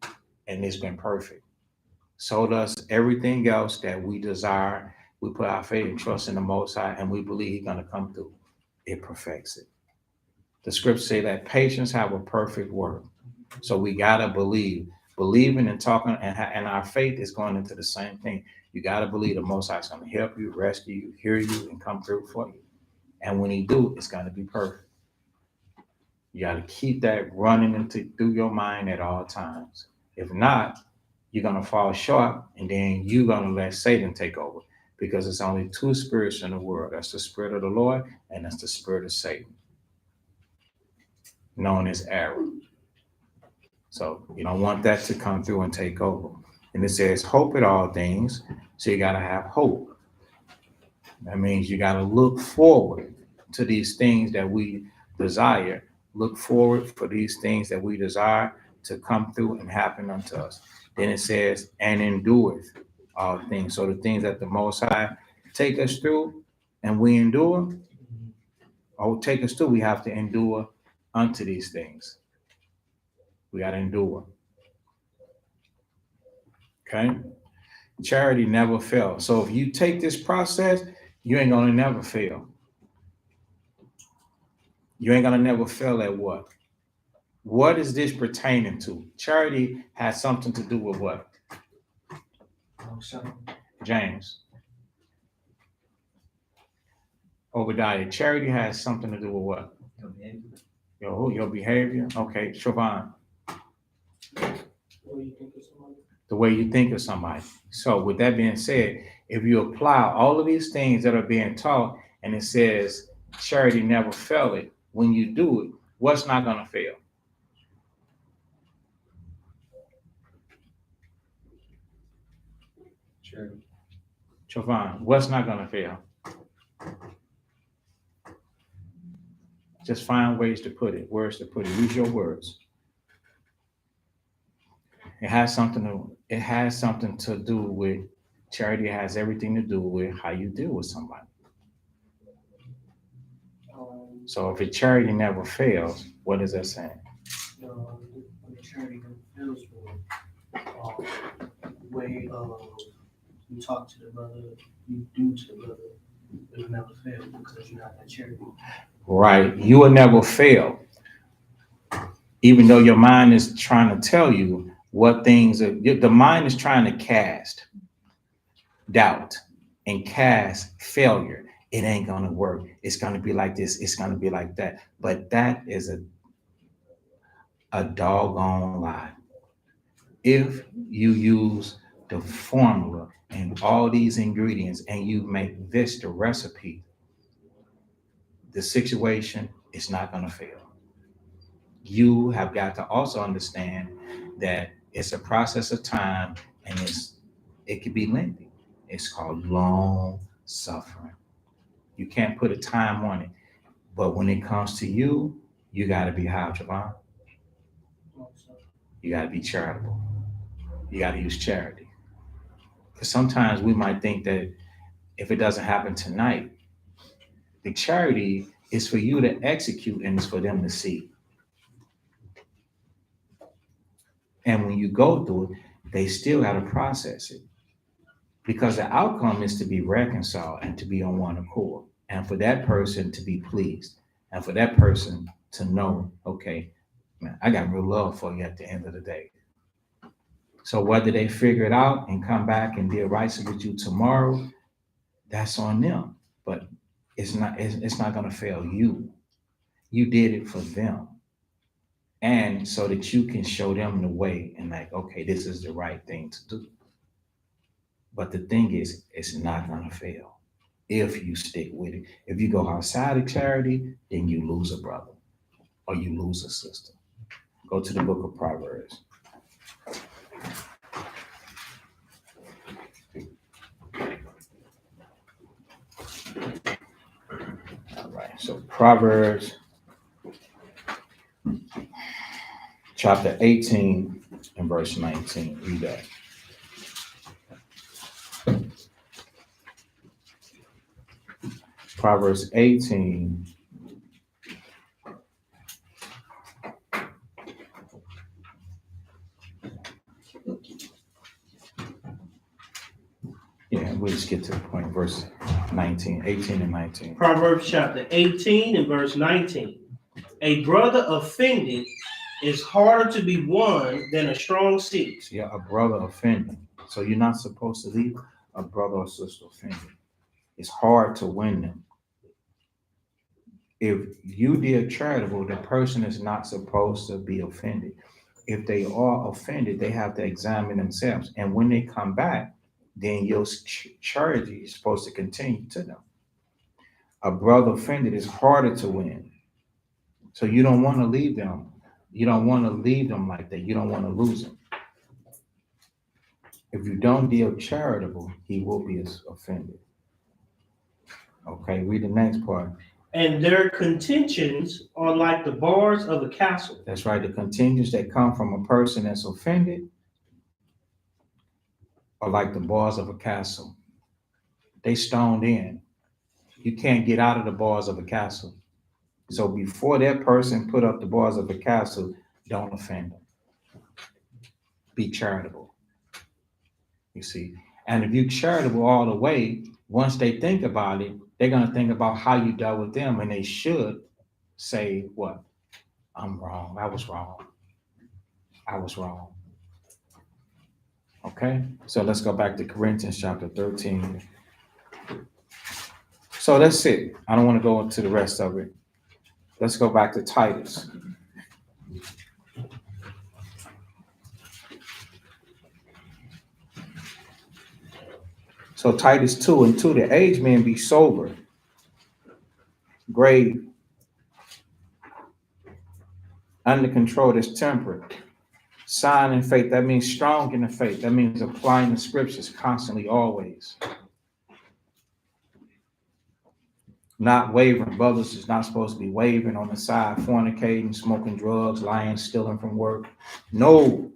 and it's been perfect. So does everything else that we desire. We put our faith and trust in the Most High, and we believe He's going to come through. It perfects it. The scriptures say that patience have a perfect work. So we got to believe. Believing and talking, and our faith is going into the same thing. You got to believe the Most High is going to help you, rescue you, hear you, and come through for you. And when He do, it's going to be perfect. You got to keep that running through your mind at all times. If not, you're going to fall short, and then you're going to let Satan take over, because it's only two spirits in the world. That's the spirit of the Lord, and that's the spirit of Satan, known as error. So you don't want that to come through and take over. And it says hope at all things. So you got to have hope. That means you got to look forward to these things that we desire. Look forward for these things that we desire to come through and happen unto us. Then it says, and endureth all things. So the things that the Most High take us through and we endure, or take us through, we have to endure unto these things. We got to endure. Okay? Charity never fails. So if you take this process, you ain't gonna never fail. You ain't gonna never fail at what? What is this pertaining to? Charity has something to do with what? James. Obadiah. Charity has something to do with what? Your behavior. Okay, Siobhan. The way you think of somebody. So with that being said, if you apply all of these things that are being taught, and it says charity never fail it, when you do it, what's not going to fail? Charity. Siobhan, what's not going to fail? Just find ways to put it, words to put it. Use your words. It has something to do with charity. Has everything to do with how you deal with somebody. So if a charity never fails, what is that saying? When the charity never fails, the way you talk to the brother, you do to the brother, it will never fail because you have that charity. Right. You will never fail. Even though your mind is trying to tell you what things are, the mind is trying to cast doubt and cast failure. It ain't gonna work. It's gonna be like this. It's gonna be like that. But that is a doggone lie. If you use the formula and all these ingredients and you make this the recipe, the situation is not gonna fail. You have got to also understand that it's a process of time, and it can be lengthy. It's called long suffering. You can't put a time on it. But when it comes to you, you got to be how, Javon? You got to be charitable. You got to use charity. Because sometimes we might think that if it doesn't happen tonight, the charity is for you to execute and it's for them to see. And when you go through it, they still got to process it, because the outcome is to be reconciled and to be on one accord, and for that person to be pleased, and for that person to know, okay, man, I got real love for you at the end of the day. So whether they figure it out and come back and deal right with you tomorrow, that's on them. But it's not going to fail you. You did it for them. And so that you can show them the way and like, okay, this is the right thing to do. But the thing is, it's not going to fail if you stick with it. If you go outside of charity, then you lose a brother or you lose a sister. Go to the book of Proverbs. All right, so Proverbs chapter 18 and verse 19. Read that. Proverbs 18. Yeah, we'll just get to the point. Verse 19, 18 and 19. Proverbs chapter 18 and verse 19. A brother offended is harder to be won than a strong seat. Yeah, a brother offended. So you're not supposed to leave a brother or sister offended. It's hard to win them. If you did charitable, the person is not supposed to be offended. If they are offended, they have to examine themselves. And when they come back, then your charity is supposed to continue to them. A brother offended is harder to win. So you don't want to leave them. You don't want to leave them like that. You don't want to lose them. If you don't deal charitable, he will be offended. Okay, read the next part. And their contentions are like the bars of a castle. That's right. The contingents that come from a person that's offended are like the bars of a castle. They stoned in. You can't get out of the bars of a castle. So before that person put up the bars of a castle, don't offend them. Be charitable. You see. And if you're charitable all the way, once they think about it, they're going to think about how you dealt with them, and they should say, what? I'm wrong. I was wrong. I was wrong. Okay? So let's go back to Corinthians chapter 13. So that's it. I don't want to go into the rest of it. Let's go back to Titus. So Titus 2:2, the aged men be sober, grave, under control, that's temperate, sound in faith. That means strong in the faith. That means applying the scriptures constantly, always. Not wavering. Brothers is not supposed to be wavering on the side, fornicating, smoking drugs, lying, stealing from work. No.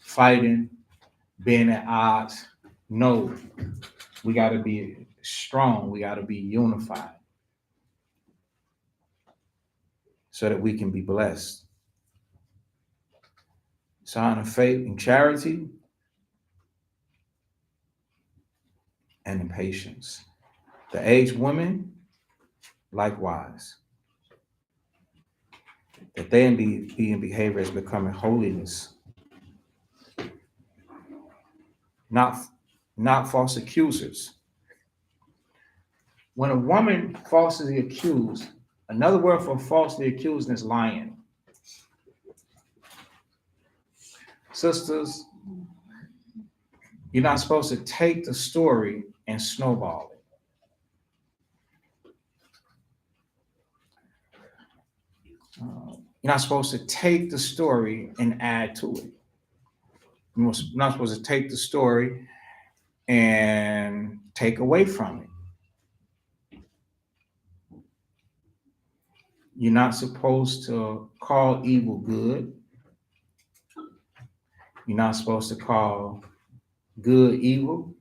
Fighting, being at odds. No. We got to be strong. We got to be unified so that we can be blessed. Sign of faith and charity and in patience. The aged women, likewise, that they be in behavior as becoming holiness, not false accusers. When a woman falsely accused, another word for falsely accused is lying. Sisters, you're not supposed to take the story and snowball it. You're not supposed to take the story and add to it. You're not supposed to take the story and take away from it. You're not supposed to call evil good. You're not supposed to call good evil.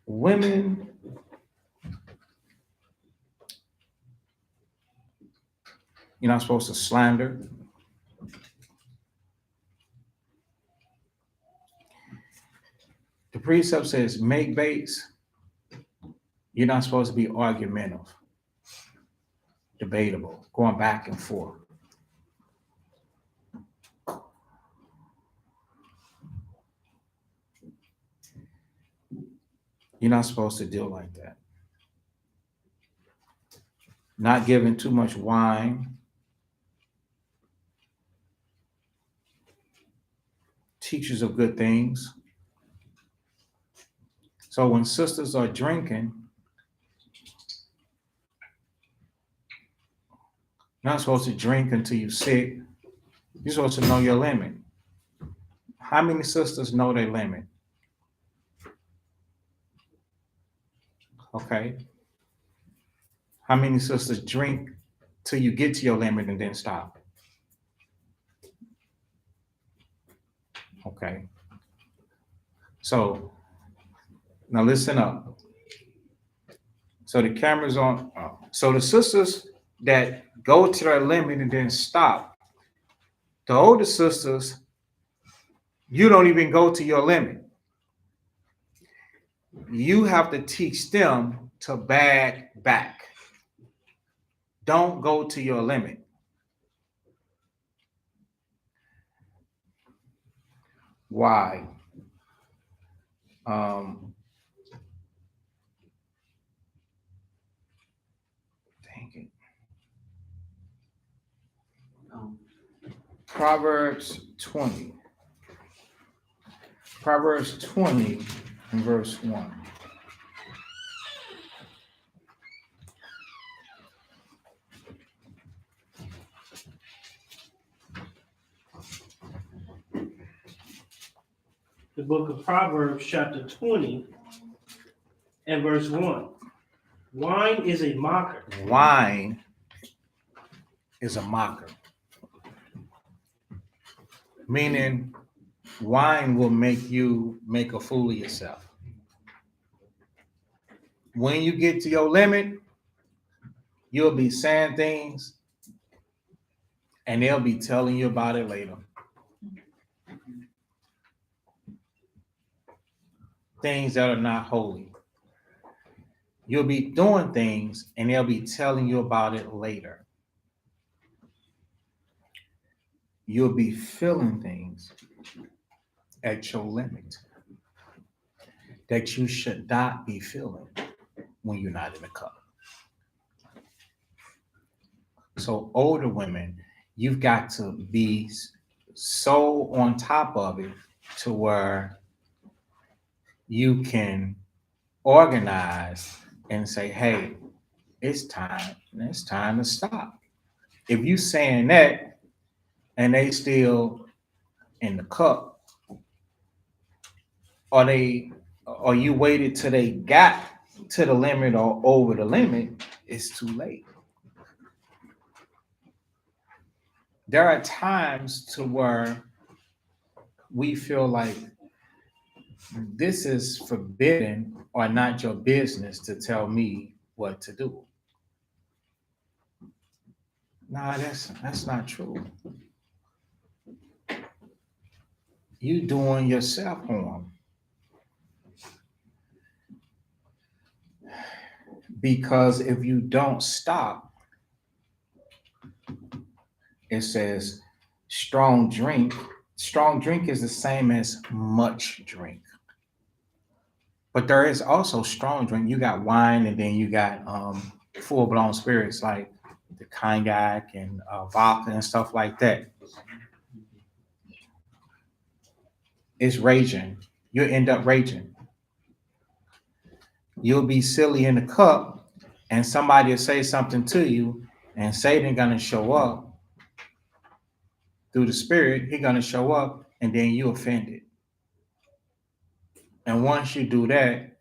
Women, you're not supposed to slander. The precept says make baits. You're not supposed to be argumentative, debatable, going back and forth. You're not supposed to deal like that. Not giving too much wine. Teachers of good things. So when sisters are drinking, you're not supposed to drink until you're sick. You're supposed to know your limit. How many sisters know their limit? Okay. How many sisters drink till you get to your limit and then stop? Okay. So now listen up. So the camera's on. So the sisters that go to their limit and then stop, the older sisters, you don't even go to your limit. You have to teach them to bag back. Don't go to your limit. Why? Um, dang it. Proverbs 20. Proverbs 20 and verse 1. The book of Proverbs, chapter 20 and verse 1. Wine is a mocker. Wine is a mocker. Meaning, wine will make you make a fool of yourself. When you get to your limit, you'll be saying things and they'll be telling you about it later. Things that are not holy. You'll be doing things and they'll be telling you about it later. You'll be feeling things at your limit that you should not be feeling when you're not in the cup. So older women, you've got to be so on top of it to where you can organize and say, hey, it's time to stop. If you saying that and they still in the cup, or you waited till they got to the limit or over the limit, it's too late. There are times to where we feel like this is forbidden or not your business to tell me what to do. Nah, that's not true. You doing yourself harm. Because if you don't stop, it says strong drink. Strong drink is the same as much drink. But there is also strong drink. You got wine and then you got full-blown spirits like the cognac and vodka and stuff like that. It's raging. You'll end up raging. You'll be silly in the cup and somebody will say something to you and Satan gonna show up through the spirit. He's gonna show up and then you offended. And once you do that,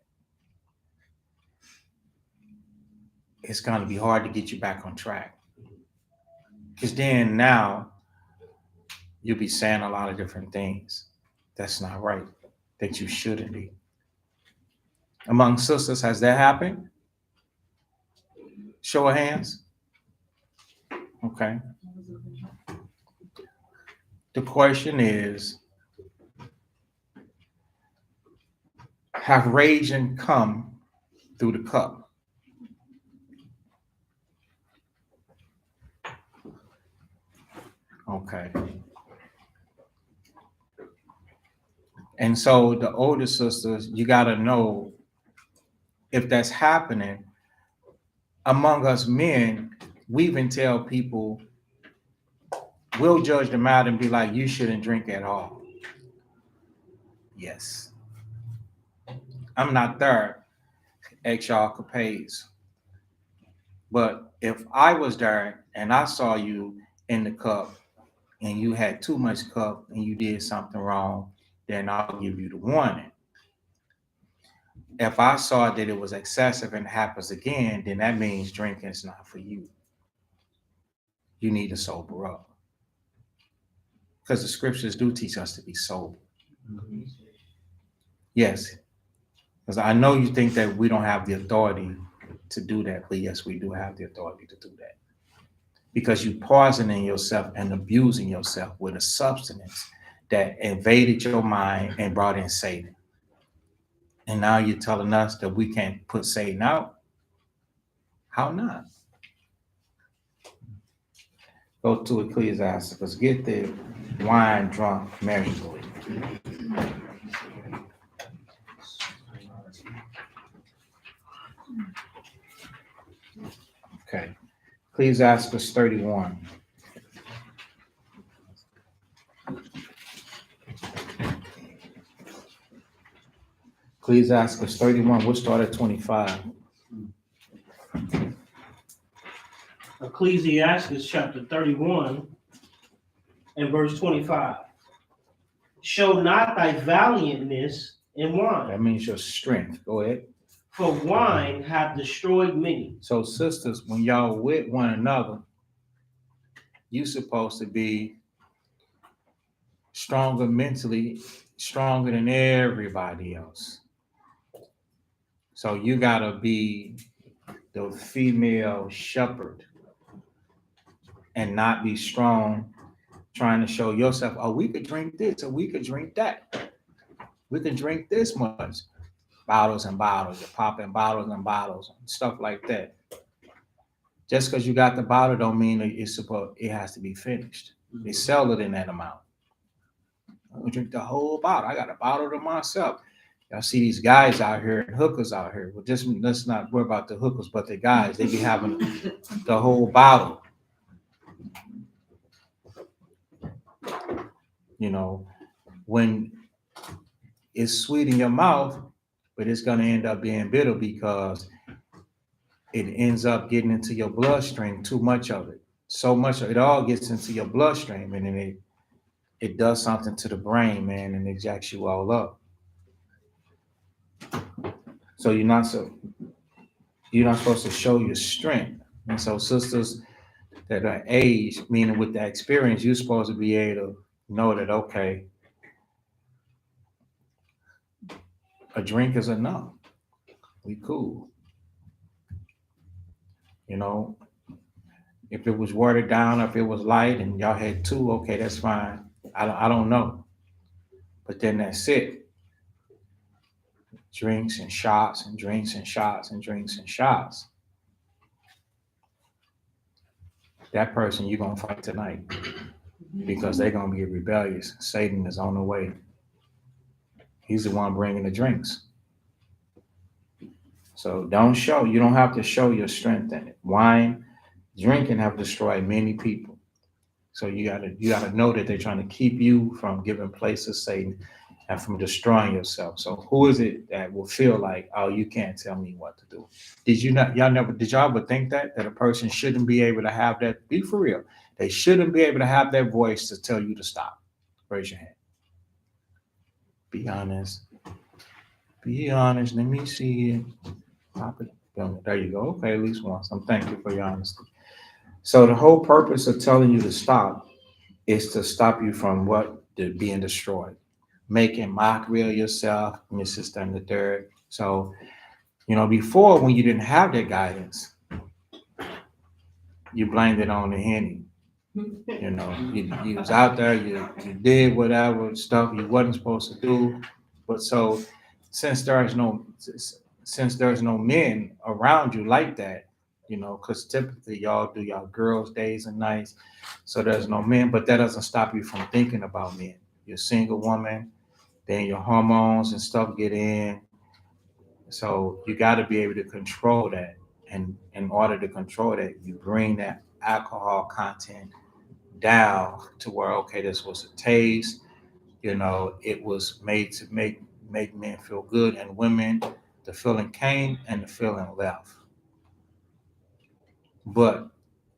it's gonna be hard to get you back on track. Because then now you'll be saying a lot of different things that's not right, that you shouldn't be. Among sisters, has that happened? Show of hands. Okay. The question is, have raging come through the cup? Okay. And so the older sisters, you got to know if that's happening. Among us men, we even tell people, we'll judge them out and be like, you shouldn't drink at all. Yes. I'm not there at y'all capades. But if I was there and I saw you in the cup and you had too much cup and you did something wrong, then I'll give you the warning. If I saw that it was excessive and happens again, then that means drinking is not for you. You need to sober up. Because the scriptures do teach us to be sober. Yes. Because I know you think that we don't have the authority to do that, but yes, we do have the authority to do that. Because you poisoning yourself and abusing yourself with a substance that invaded your mind and brought in Satan. And now you're telling us that we can't put Satan out? How not? Go to Ecclesiastes. Get the wine drunk measurably. Okay. Ecclesiastes 31. Ecclesiastes 31, we'll start at 25. Ecclesiastes chapter 31 and verse 25. Show not thy valiantness in wine, That means your strength. Go ahead. for wine hath destroyed many. So, sisters, when y'all with one another, you supposed to be stronger mentally, stronger than everybody else. So you gotta be the female shepherd and not be strong, trying to show yourself, oh, we could drink this or we could drink that. We can drink this much. Bottles and bottles, you're popping bottles and bottles, stuff like that. Just because you got the bottle don't mean it has to be finished. They sell it in that amount. I'm gonna drink the whole bottle. I got a bottle to myself. Y'all see these guys out here and hookers out here. Well, just let's not worry about the hookers, but the guys, they be having the whole bottle. You know, when it's sweet in your mouth, but it's gonna end up being bitter because it ends up getting into your bloodstream, too much of it. So much of it all gets into your bloodstream, and then it does something to the brain, man, and it jacks you all up. So you're not supposed to show your strength. And so sisters that are age, meaning with that experience, you're supposed to be able to know that, okay, a drink is enough. We cool. You know, if it was watered down, if it was light and y'all had two, okay, that's fine. I don't know. But then that's it. Drinks and shots and drinks and shots and drinks and shots. That person you're gonna fight tonight because they're gonna be rebellious. Satan is on the way. He's the one bringing the drinks. So you don't have to show your strength in it. Wine, drinking have destroyed many people. So you gotta know that they're trying to keep you from giving place to Satan and from destroying yourself. So who is it that will feel like, oh, you can't tell me what to do? Did y'all ever think that a person shouldn't be able to have that? Be for real. They shouldn't be able to have that voice to tell you to stop. Raise your hand. Be honest. Be honest. Let me see it. Pop it. There you go. Okay, at least once. I'm thank you for your honesty. So the whole purpose of telling you to stop is to stop you from being destroyed, making mockery of yourself and your sister and the third. So, before when you didn't have that guidance, you blamed it on the Henny. You was out there, you did whatever stuff you wasn't supposed to do. But so since there's no men around you like that, because typically y'all do y'all girls' days and nights, so there's no men, but that doesn't stop you from thinking about men. You're a single woman, then your hormones and stuff get in. So you got to be able to control that. And in order to control that, you bring that alcohol content down to where, okay, this was a taste, it was made to make men feel good, and women, the feeling came and the feeling left. But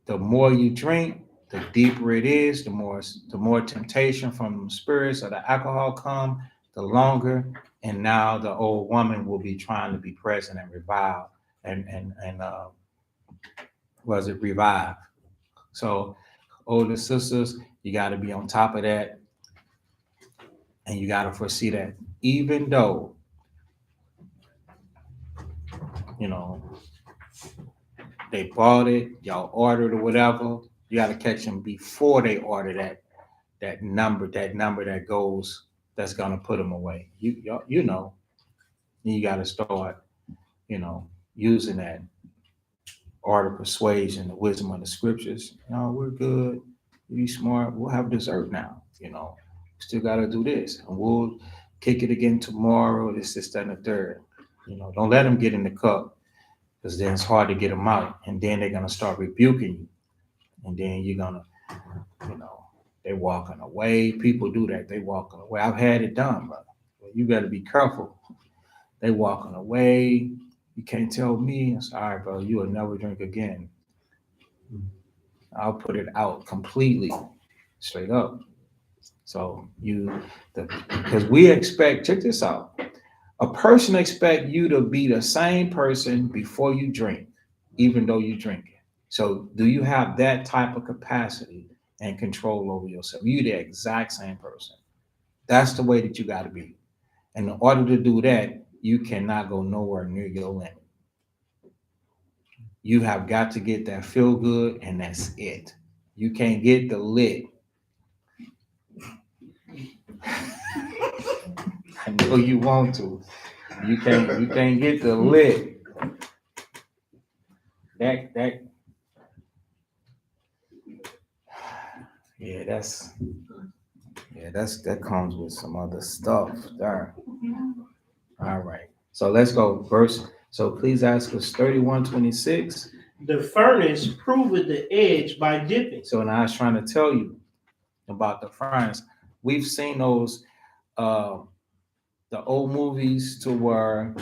the more you drink, the deeper it is, the more temptation from the spirits or the alcohol come, the longer. And now the old woman will be trying to be present and revive revive. So older sisters, you got to be on top of that, and you got to foresee that even though, they bought it, y'all ordered or whatever, you got to catch them before they order that number that goes, that's going to put them away. You got to start, using that art of persuasion, the wisdom of the scriptures. We're good. Be smart. We'll have dessert now. Still got to do this, and we'll kick it again tomorrow. This, that, and the third. Don't let them get in the cup, because then it's hard to get them out, and then they're gonna start rebuking you, and then you're gonna, you know, they walking away. People do that. They walking away. I've had it done, brother. You got to be careful. They walking away. You can't tell me. It's all right, bro. You will never drink again. I'll put it out completely, straight up. So because we expect. Check this out. A person expect you to be the same person before you drink, even though you drink it. So do you have that type of capacity and control over yourself? You the exact same person. That's the way that you got to be. And in order to do that, you cannot go nowhere near your limit. You have got to get that feel good, and that's it. You can't get the lit. I know you want to. You can't get the lit. That yeah, that comes with some other stuff there. All right. So let's go verse. So Ecclesiastes 31:26. The furnace proveth the edge by dipping. So now I was trying to tell you about the furnace. We've seen those the old movies to where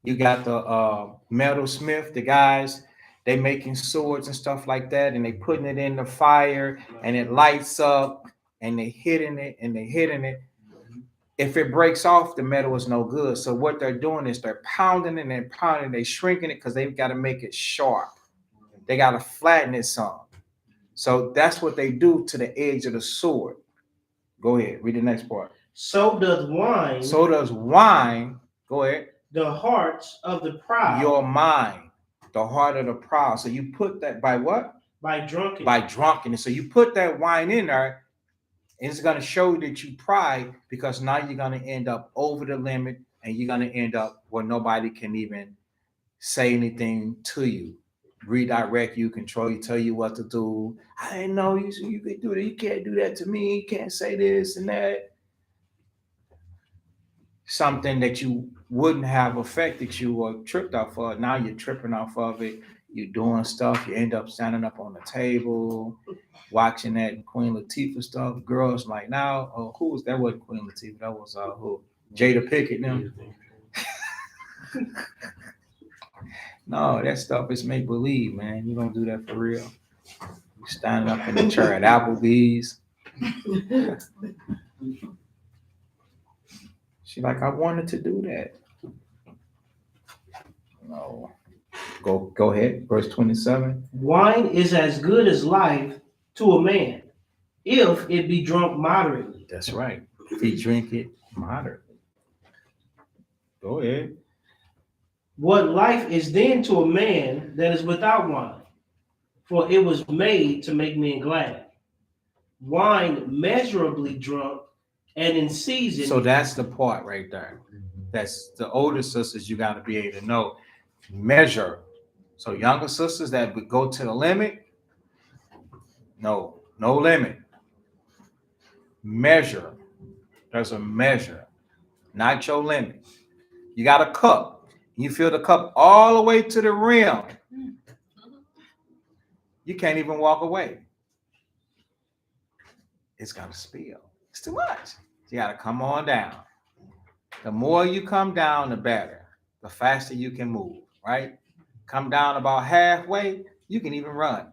you got the metalsmith, the guys, they making swords and stuff like that, and they putting it in the fire and it lights up and they hitting it and they hitting it. If it breaks off, the metal is no good. So what they're doing is they're pounding it and pounding, they shrinking it because they've got to make it sharp. They got to flatten it some. So that's what they do to the edge of the sword. Go ahead, read the next part. So does wine. So does wine. Go ahead. The hearts of the proud. Your mind, the heart of the proud. So you put that by what? By drunkenness. By drunkenness. So you put that wine in there, and it's going to show that you pride, because now you're going to end up over the limit, and you're going to end up where nobody can even say anything to you, redirect you, control you, tell you what to do. I didn't know you could do that. You can't do that to me. You can't say this and that. Something that you wouldn't have affected you or tripped off of. Now you're tripping off of it. You're doing stuff. You end up standing up on the table, watching that Queen Latifah stuff. Girls like, now, oh, who was that? Wasn't Queen Latifah. That was who? Jada Pinkett now. No, that stuff is make believe, man. You don't do that for real. You standing up in the chair at Applebee's. She like, I wanted to do that. No. Go ahead. Verse 27. Wine is as good as life to a man, if it be drunk moderately. That's right. If he drink it moderately. Go ahead. What life is then to a man that is without wine? For it was made to make men glad. Wine measurably drunk and in season. So that's the part right there. That's the older sisters, you got to be able to know. Measure. So younger sisters that would go to the limit, no limit. Measure. There's a measure, not your limit. You got a cup. You fill the cup all the way to the rim. You can't even walk away. It's gonna spill. It's too much. You gotta come on down. The more you come down, the better. The faster you can move, right? Come down about halfway, you can even run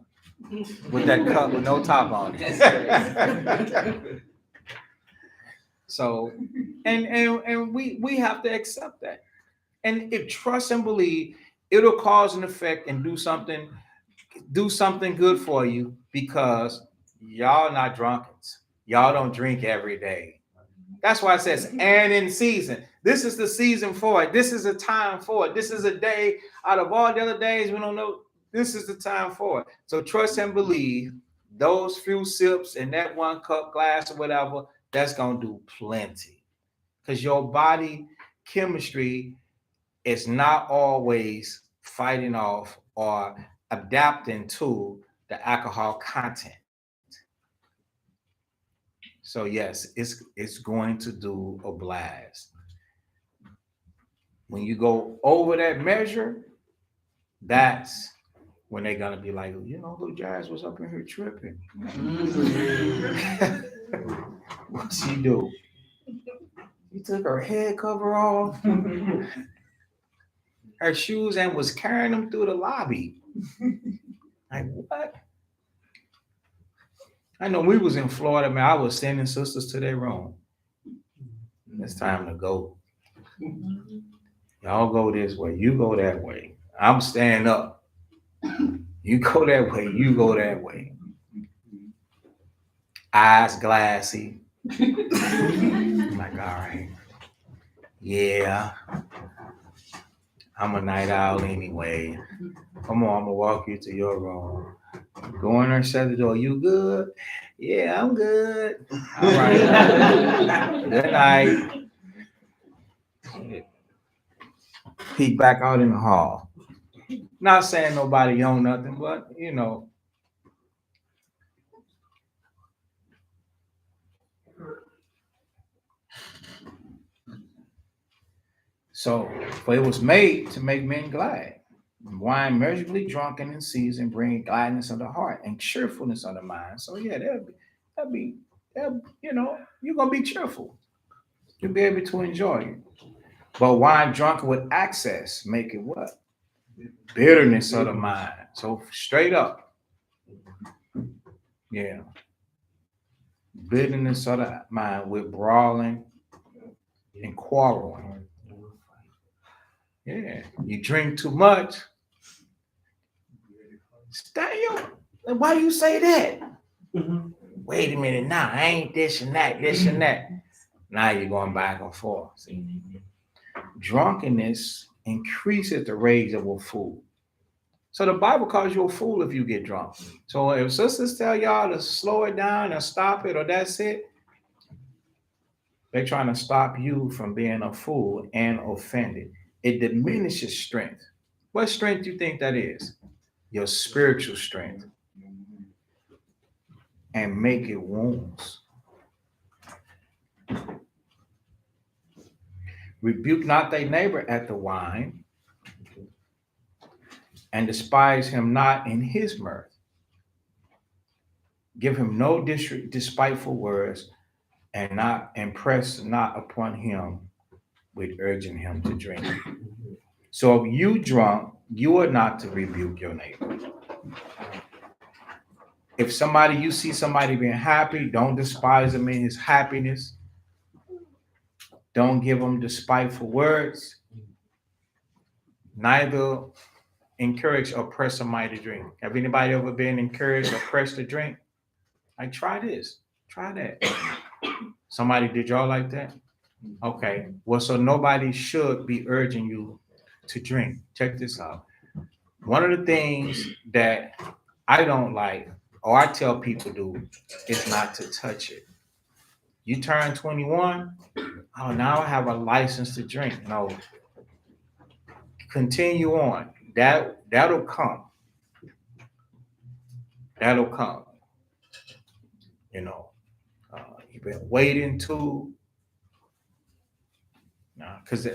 with that cup with no top on it. So, and we have to accept that. And if trust and believe, it'll cause an effect and do something good for you, because y'all not drunkards. Y'all don't drink every day. That's why it says, and in season. This is the season for it. This is a time for it. This is a day out of all the other days we don't know. This is the time for it. So trust and believe, those few sips in that one cup glass or whatever, that's going to do plenty. Because your body chemistry is not always fighting off or adapting to the alcohol content. So yes, it's going to do a blast. When you go over that measure, that's when they're gonna be like, you know, who Jazz was up in here tripping. What she do? She took her head cover off, her shoes, and was carrying them through the lobby. Like what? I know we was in Florida, man. I was sending sisters to their room. It's time to go. Y'all go this way, you go that way. I'm staying up. You go that way, you go that way. Eyes glassy. I'm like, all right. Yeah. I'm a night owl anyway. Come on, I'm gonna walk you to your room. Go in there, shut the door. You good? Yeah, I'm good. All right. Good night. Peek back out in the hall. Not saying nobody own nothing, but you know. So, for it was made to make men glad. Wine measurably drunken in season, bringing gladness of the heart and cheerfulness of the mind. So yeah, you know, you're gonna be cheerful. You'll be able to enjoy it. But wine drunken with excess, make it what? Bitterness of the mind. So straight up, yeah. Bitterness of the mind with brawling and quarreling. Yeah, you drink too much. Stay up. Why you say that? Wait a minute, now I ain't this and that, this and that. Now you're going back and forth. See? Drunkenness increases the rage of a fool. So the Bible calls you a fool if you get drunk. So if sisters tell y'all to slow it down or stop it or that's it, they're trying to stop you from being a fool and offended. It diminishes strength. What strength do you think that is? Your spiritual strength. And make it wounds. Rebuke not thy neighbor at the wine, and despise him not in his mirth. Give him no despiteful words, and not impress not upon him with urging him to drink. So if you drunk, you are not to rebuke your neighbor. If you see somebody being happy, don't despise him in his happiness. Don't give him despiteful words. Neither encourage or press somebody to drink. Have anybody ever been encouraged or pressed to drink? Like, try this, try that. Somebody did y'all like that? Okay. Well, so nobody should be urging you to drink. Check this out. One of the things that I don't like, or I tell people do, is not to touch it. You turn 21, oh, now I have a license to drink. No. Continue on. That'll come. That'll come. You know, you've been waiting to, because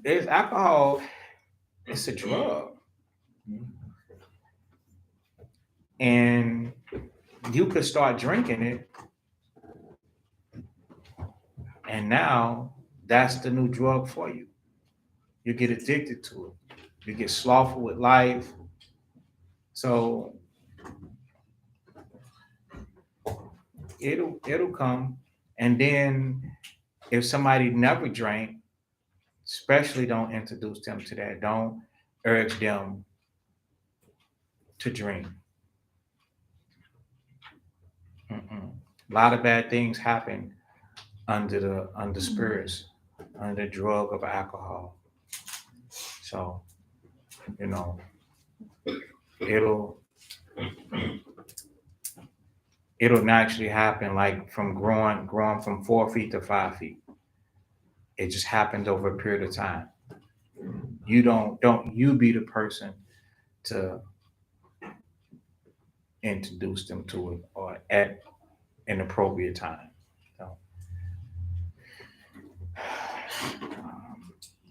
there's alcohol, it's a drug. And you could start drinking it, and now that's the new drug for you. You get addicted to it. You get slothful with life. So it'll come. And then if somebody never drank, especially don't introduce them to that. Don't urge them to drink. A lot of bad things happen under spirits, under the drug of alcohol. So, you know, it'll naturally happen, like from growing from 4 feet to 5 feet. It just happens over a period of time. You don't you be the person to introduce them to it or at an appropriate time. So,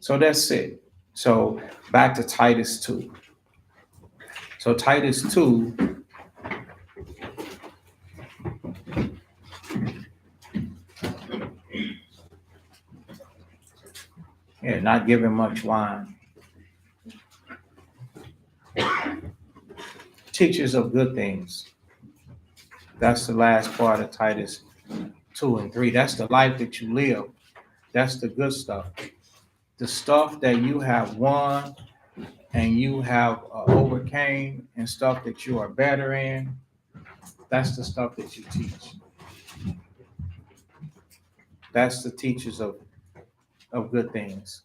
So that's it. So back to Titus 2. So Titus 2, yeah, not giving much wine. Teachers of good things. That's the last part of Titus 2 and 3. That's the life that you live. That's the good stuff. The stuff that you have won and you have overcame and stuff that you are better in, that's the stuff that you teach. That's the teachers of good things.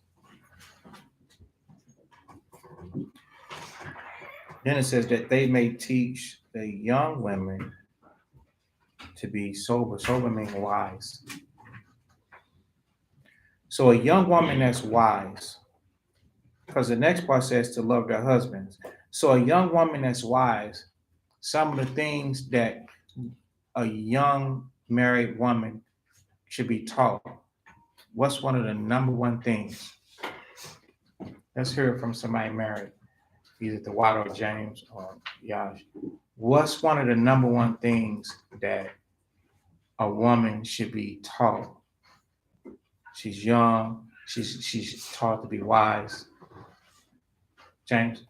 Then it says that they may teach the young women to be sober. Sober means wise. So a young woman that's wise, because the next part says to love their husbands. So a young woman that's wise, some of the things that a young married woman should be taught. What's one of the number one things? Let's hear it from somebody married, either Tawada or James or Yash. What's one of the number one things that a woman should be taught? She's young. She's taught to be wise. James?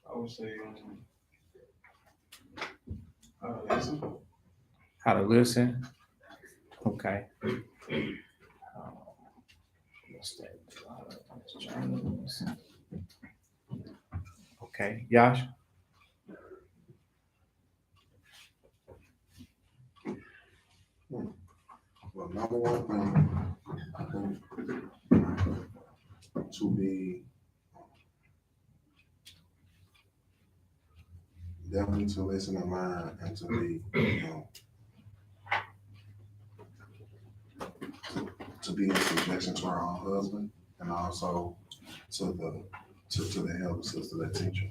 I would say, listen. How to listen? Okay. What's that? James. Okay. Yash? Well, number one thing, I think, to be definitely to listen and learn and to be, to be in subjection to our own husband and also to the elder sister, that teacher.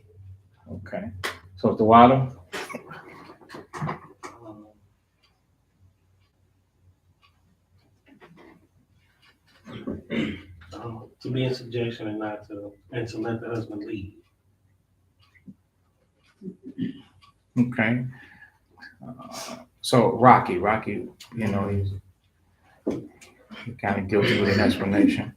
Okay. So Tawada? To be in subjection and not to, and to let the husband lead. Okay. So Rocky, you know, he's kind of guilty with an explanation.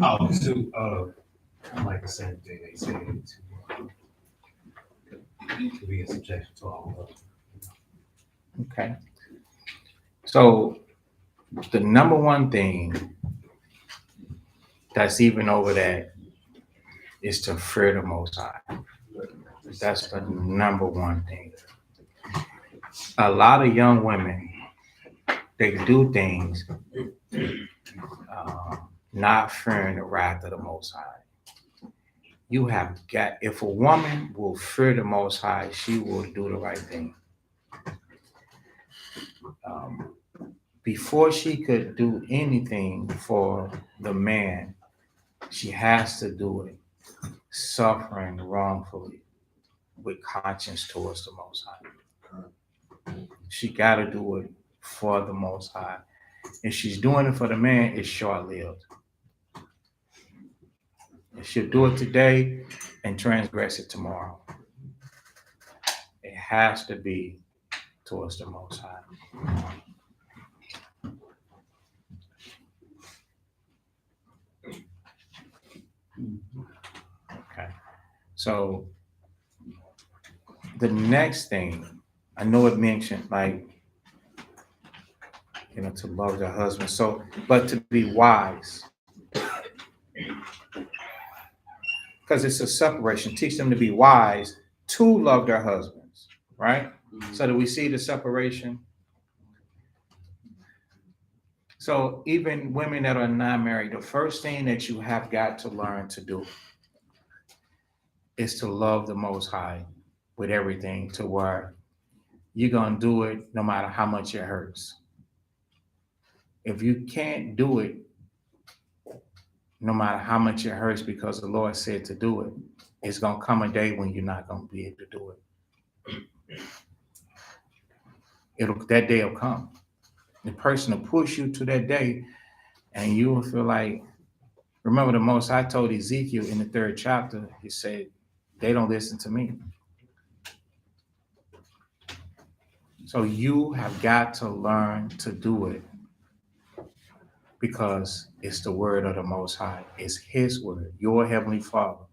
Oh, I like the same thing they said, to be in subjection to all of them. Okay. So the number one thing that's even over that is to fear the Most High. That's the number one thing. A lot of young women, they do things not fearing the wrath of the Most High. You have got, if a woman will fear the Most High, she will do the right thing. Before she could do anything for the man, she has to do it suffering wrongfully with conscience towards the Most High. She got to do it for the Most High. If she's doing it for the man, it's short-lived. She'll do it today and transgress it tomorrow. It has to be towards the Most High. Okay. So the next thing, I know it mentioned like, you know, to love their husband. So, but to be wise. Because it's a separation. Teach them to be wise to love their husbands, right? So that we see the separation. So even women that are not married, the first thing that you have got to learn to do is to love the Most High with everything, to where you're going to do it no matter how much it hurts. If you can't do it, no matter how much it hurts because the Lord said to do it, it's going to come a day when you're not going to be able to do it. that day will come. The person will push you to that day, and you will feel like, remember the Most High told Ezekiel in the 3rd chapter, he said, they don't listen to me. So you have got to learn to do it because it's the word of the Most High. It's his word, your Heavenly Father.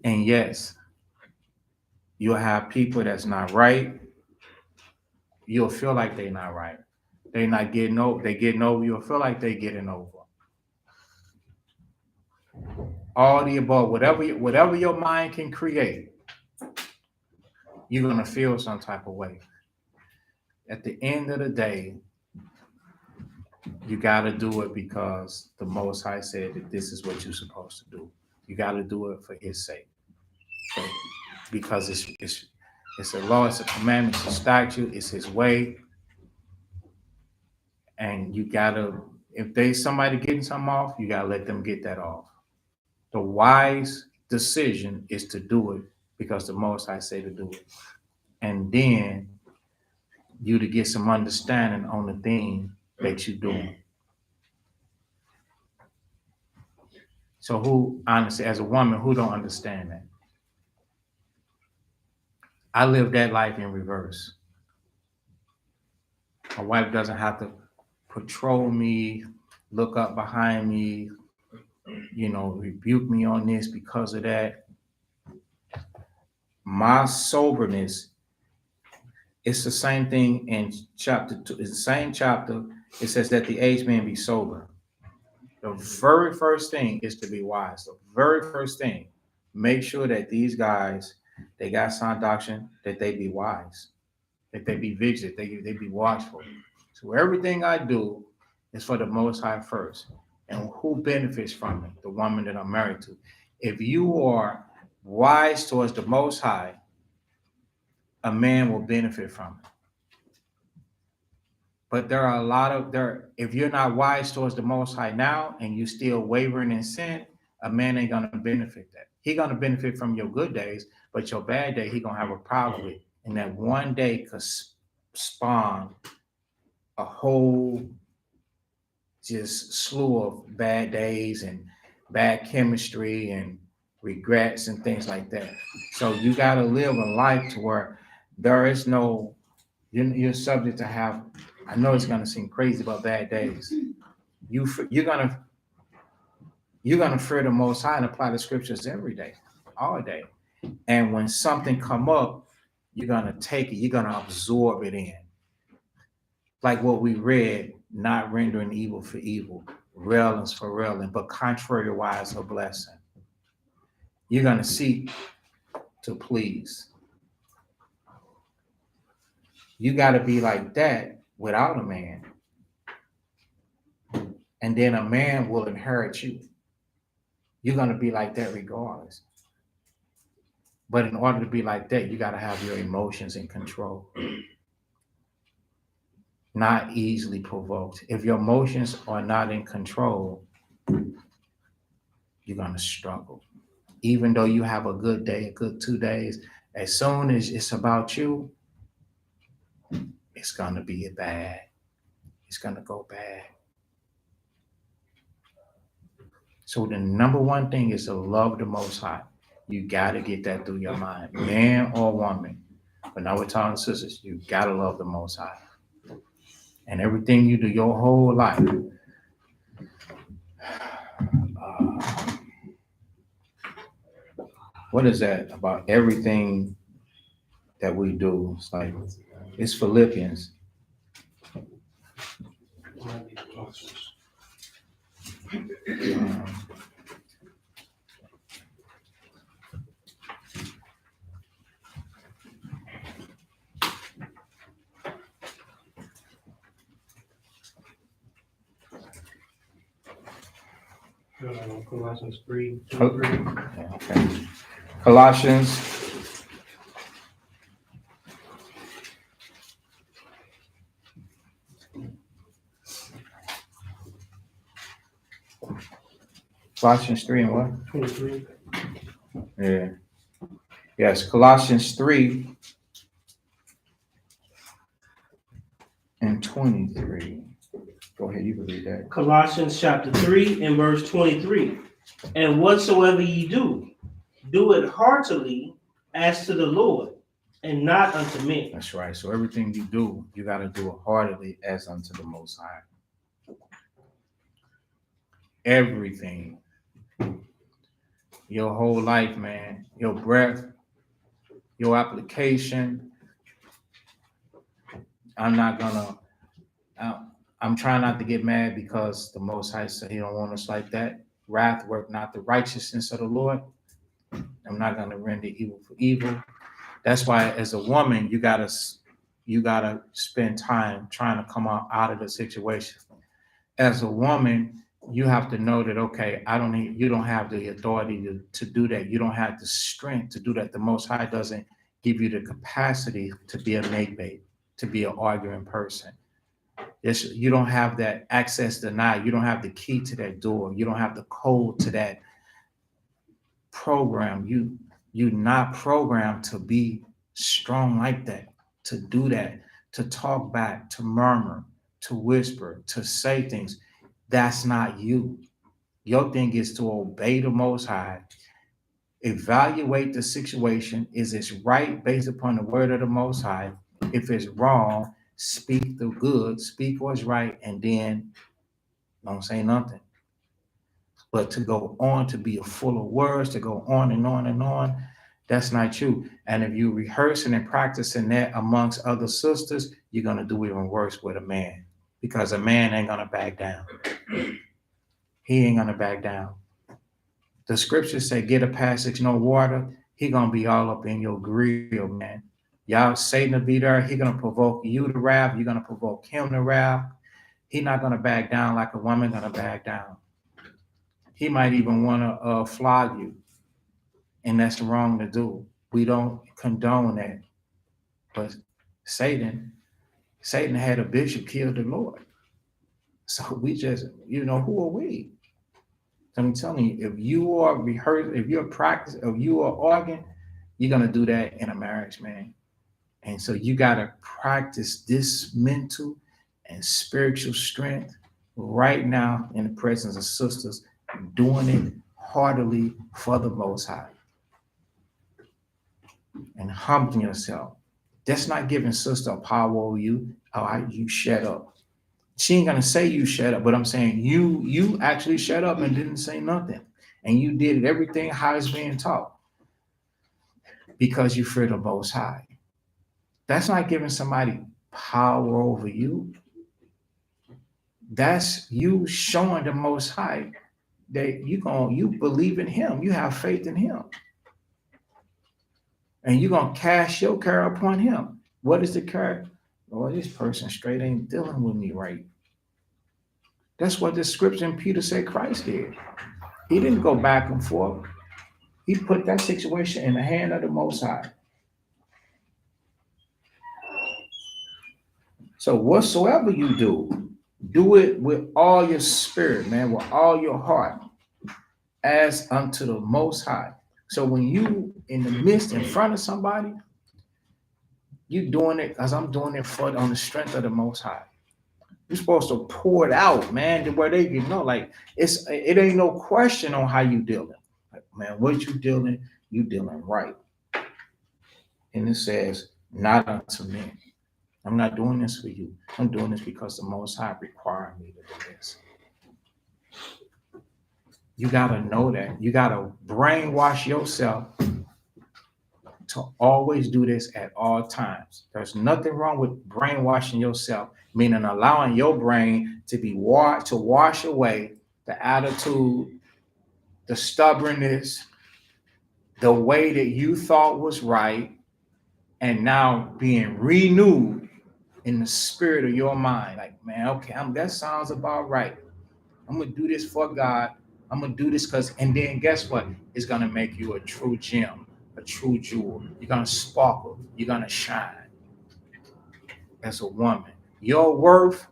And yes, you'll have people that's not right. You'll feel like they're not right. They're not getting over, they're getting over. You'll feel like they're getting over. All the above, whatever your mind can create, you're gonna feel some type of way. At the end of the day, you gotta do it because the Most High said that this is what you're supposed to do. You gotta do it for his sake. So, because it's a law, it's a commandment, it's a statute, it's his way. And you gotta, if there's somebody getting something off, you gotta let them get that off. The wise decision is to do it because the Most High say to do it. And then you to get some understanding on the thing that you're doing. So who, honestly, as a woman, who don't understand that? I live that life in reverse. My wife doesn't have to patrol me, look up behind me, rebuke me on this because of that. My soberness, it's the same thing in chapter 2. It's the same chapter. It says that the aged man be sober. The very first thing is to be wise. The very first thing, make sure that these guys, they got sound doctrine, that they be wise, that they be vigilant, they be watchful. So everything I do is for the Most High first. And who benefits from it? The woman that I'm married to. If you are wise towards the Most High, a man will benefit from it. But there are if you're not wise towards the Most High now and you still wavering in sin, a man ain't gonna benefit that. He gonna benefit from your good days, but your bad day, he gonna have a problem with. And that one day could spawn a whole just slew of bad days and bad chemistry and regrets and things like that. So you gotta live a life to where there is no, you're subject to have, I know it's gonna seem crazy about bad days. You're gonna fear the Most High and apply the scriptures every day, all day. And when something come up, you're gonna take it, you're gonna absorb it in. Like what we read, not rendering evil for evil, railings for railing, but contrariwise a blessing. You're gonna seek to please. You gotta be like that without a man. And then a man will inherit you. You're gonna be like that regardless. But in order to be like that, you gotta have your emotions in control. Not easily provoked. If your emotions are not in control, you're gonna struggle. Even though you have a good day, a good 2 days, as soon as it's about you, it's gonna be bad. It's gonna go bad. So the number one thing is to love the Most High. You gotta get that through your mind, man or woman. But now we're talking sisters, you gotta love the Most High. And everything you do your whole life. What is that about everything that we do? It's like, it's Philippians. Colossians 3. Okay. Colossians. Colossians 3 and what? 23. Yeah. Yes, Colossians 3 and 23. Go ahead, you can read that. Colossians chapter 3 and verse 23. And whatsoever ye do, do it heartily as to the Lord, and not unto men. That's right. So everything you do, you got to do it heartily as unto the Most High. Everything. Your whole life, man. Your breath, your application. I'm trying not to get mad because the Most High said he don't want us like that. Wrath work not the righteousness of the Lord. I'm not going to render evil for evil. That's why as a woman, you gotta spend time trying to come out of the situation. As a woman, you have to know that, okay, you don't have the authority to do that. You don't have the strength to do that. The Most High doesn't give you the capacity to be a make-bait, to be an arguing person. You don't have that access denied. You don't have the key to that door. You don't have the code to that program. You're not programmed to be strong like that, to do that, to talk back, to murmur, to whisper, to say things. That's not you. Your thing is to obey the Most High, evaluate the situation. Is it right based upon the word of the Most High? If it's wrong, speak the good, speak what's right, and then don't say nothing. But to go on to be full of words, to go on and on and on, that's not you. And if you rehearsing and practicing that amongst other sisters, you're going to do even worse with a man, because a man ain't going to back down. He ain't going to back down. The scriptures say, get a passage, no water. He going to be all up in your grill, man. Y'all, Satan will be there. He going to provoke you to wrath. You're going to provoke him to wrath. He not going to back down like a woman going to back down. He might even want to flog you, and that's wrong to do. We don't condone that. But Satan had a bishop kill the Lord. So we just, who are we? I'm telling you, if you are rehearsed, if you're practicing, if you are arguing, you're gonna do that in a marriage, man. And so you gotta practice this mental and spiritual strength right now in the presence of sisters, doing it heartily for the Most High and humbling yourself. That's not giving sister power over you. Oh, you shut up. She ain't gonna say you shut up, but I'm saying you actually shut up and didn't say nothing, and you did everything how it's being taught because you fear the Most High. That's not giving somebody power over you. That's you showing the Most High that you believe in Him, you have faith in Him, and you're gonna cast your care upon Him. What is the care? Oh, this person straight ain't dealing with me right. That's what the scripture in Peter said Christ did. He didn't go back and forth. He put that situation in the hand of the Most High. So whatsoever you do it with all your spirit, man, with all your heart, as unto the Most High. So when you in the midst, in front of somebody, you doing it as I'm doing it on the strength of the Most High. You're supposed to pour it out, man, to where they can know. Like it ain't no question on how you dealing. Like, man, what you dealing right. And it says, not unto men. I'm not doing this for you. I'm doing this because the Most High required me to do this. You gotta know that. You gotta brainwash yourself to always do this at all times. There's nothing wrong with brainwashing yourself, meaning allowing your brain to be to wash away the attitude, the stubbornness, the way that you thought was right, and now being renewed in the spirit of your mind. Like, man, okay, that sounds about right. I'm gonna do this for God. I'm gonna do this and then guess what? It's gonna make you a true gem, a true jewel. You're gonna sparkle. You're gonna shine as a woman. Your worth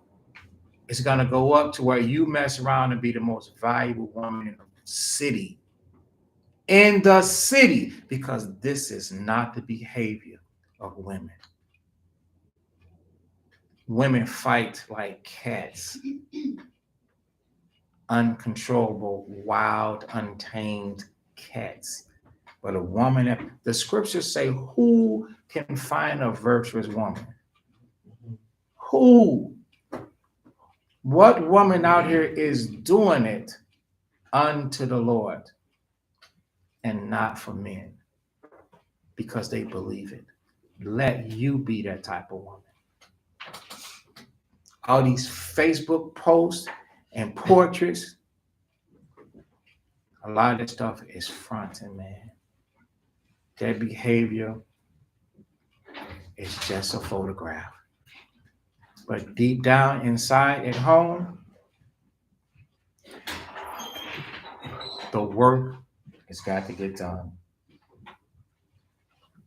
is gonna go up to where you mess around and be the most valuable woman in the city. in the city, because this is not the behavior of women. Women fight like cats, uncontrollable, wild, untamed cats. But a woman, the scriptures say, who can find a virtuous woman? Who? What woman out here is doing it unto the Lord and not for men? Because they believe it. Let you be that type of woman. All these Facebook posts and portraits, a lot of this stuff is fronting, man. Their behavior is just a photograph. But deep down inside at home, the work has got to get done.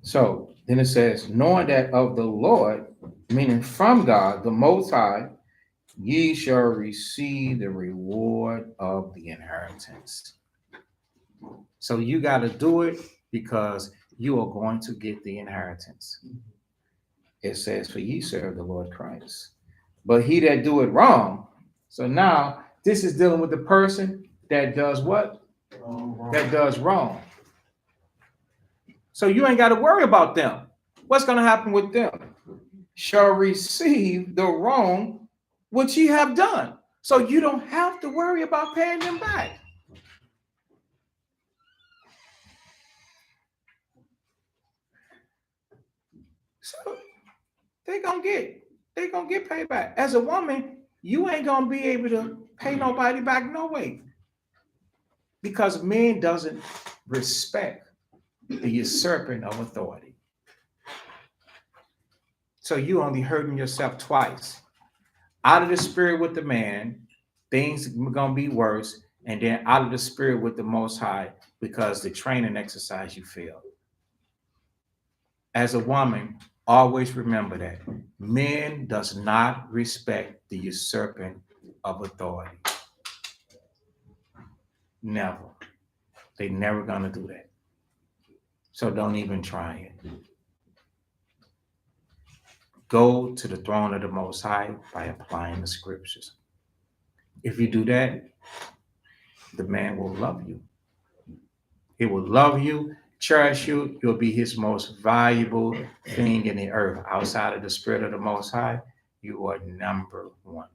So then it says, knowing that of the Lord, meaning from God, the Most High, ye shall receive the reward of the inheritance. So you got to do it because you are going to get the inheritance. It says, for ye serve the Lord Christ. But he that do it wrong. So now this is dealing with the person that does what? That does wrong. So you ain't got to worry about them. What's going to happen with them? Shall receive the wrong which ye have done. So you don't have to worry about paying them back. So they're gonna get paid back. As a woman, you ain't gonna be able to pay nobody back no way. Because men doesn't respect the usurping of authority. So you only hurting yourself twice. Out of the spirit with the man, things are gonna be worse, and then out of the spirit with the Most High, because the training exercise you failed. As a woman, always remember that men does not respect the usurping of authority. Never. They never gonna do that. So don't even try it. Go to the throne of the Most High by applying the scriptures. If you do that, the man will love you. He will love you, cherish you. You'll be his most valuable thing in the earth. Outside of the spirit of the Most High, you are number one.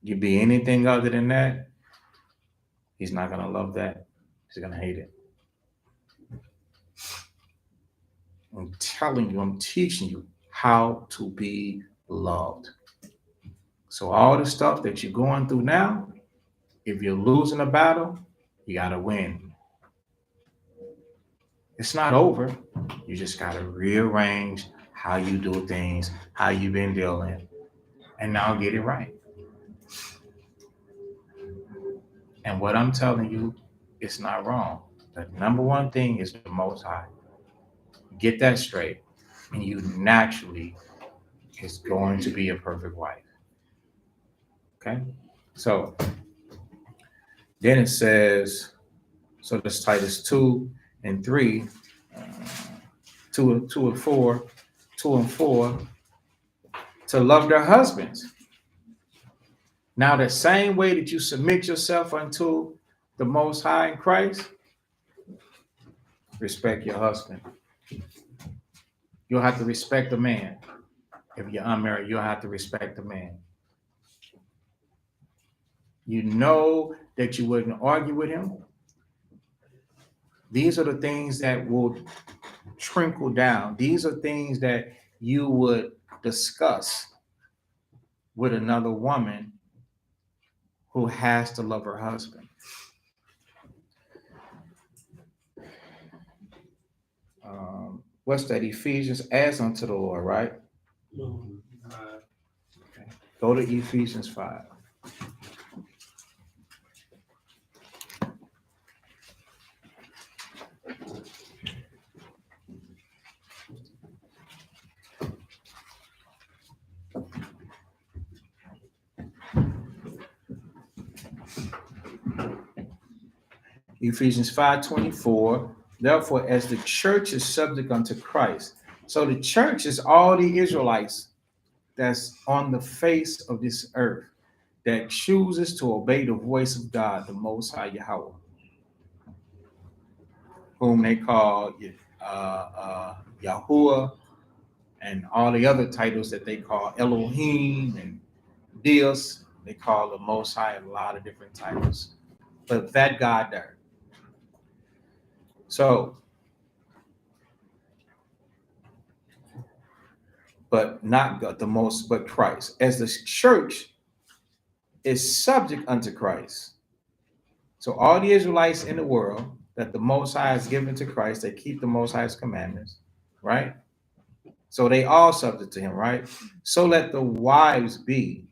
You be anything other than that, he's not going to love that. He's going to hate it. I'm telling you, I'm teaching you how to be loved. So all the stuff that you're going through now, if you're losing a battle, you got to win. It's not over. You just got to rearrange how you do things, how you've been dealing, and now get it right. And what I'm telling you, it's not wrong. The number one thing is the Most High. Get that straight, and you naturally is going to be a perfect wife. Okay? So then it says, so that's Titus 2 and 3, 2 and 4, to love their husbands. Now, the same way that you submit yourself unto the Most High in Christ, respect your husband. You'll have to respect the man. If you're unmarried, you'll have to respect the man. You know that you wouldn't argue with him. These are the things that will trickle down. These are things that you would discuss with another woman who has to love her husband. What's that? Ephesians, as unto the Lord, right? Okay. Go to Ephesians 5. Ephesians 5:24. Therefore, as the church is subject unto Christ. So the church is all the Israelites that's on the face of this earth that chooses to obey the voice of God, the Most High Yahweh, whom they call Yahuwah, and all the other titles that they call Elohim and Deus. They call the Most High a lot of different titles, but that God there. So, but not God, the most, but Christ. As the church is subject unto Christ. So all the Israelites in the world that the Most High has given to Christ, they keep the Most High's commandments, right? So they all subject to him, right? So let the wives be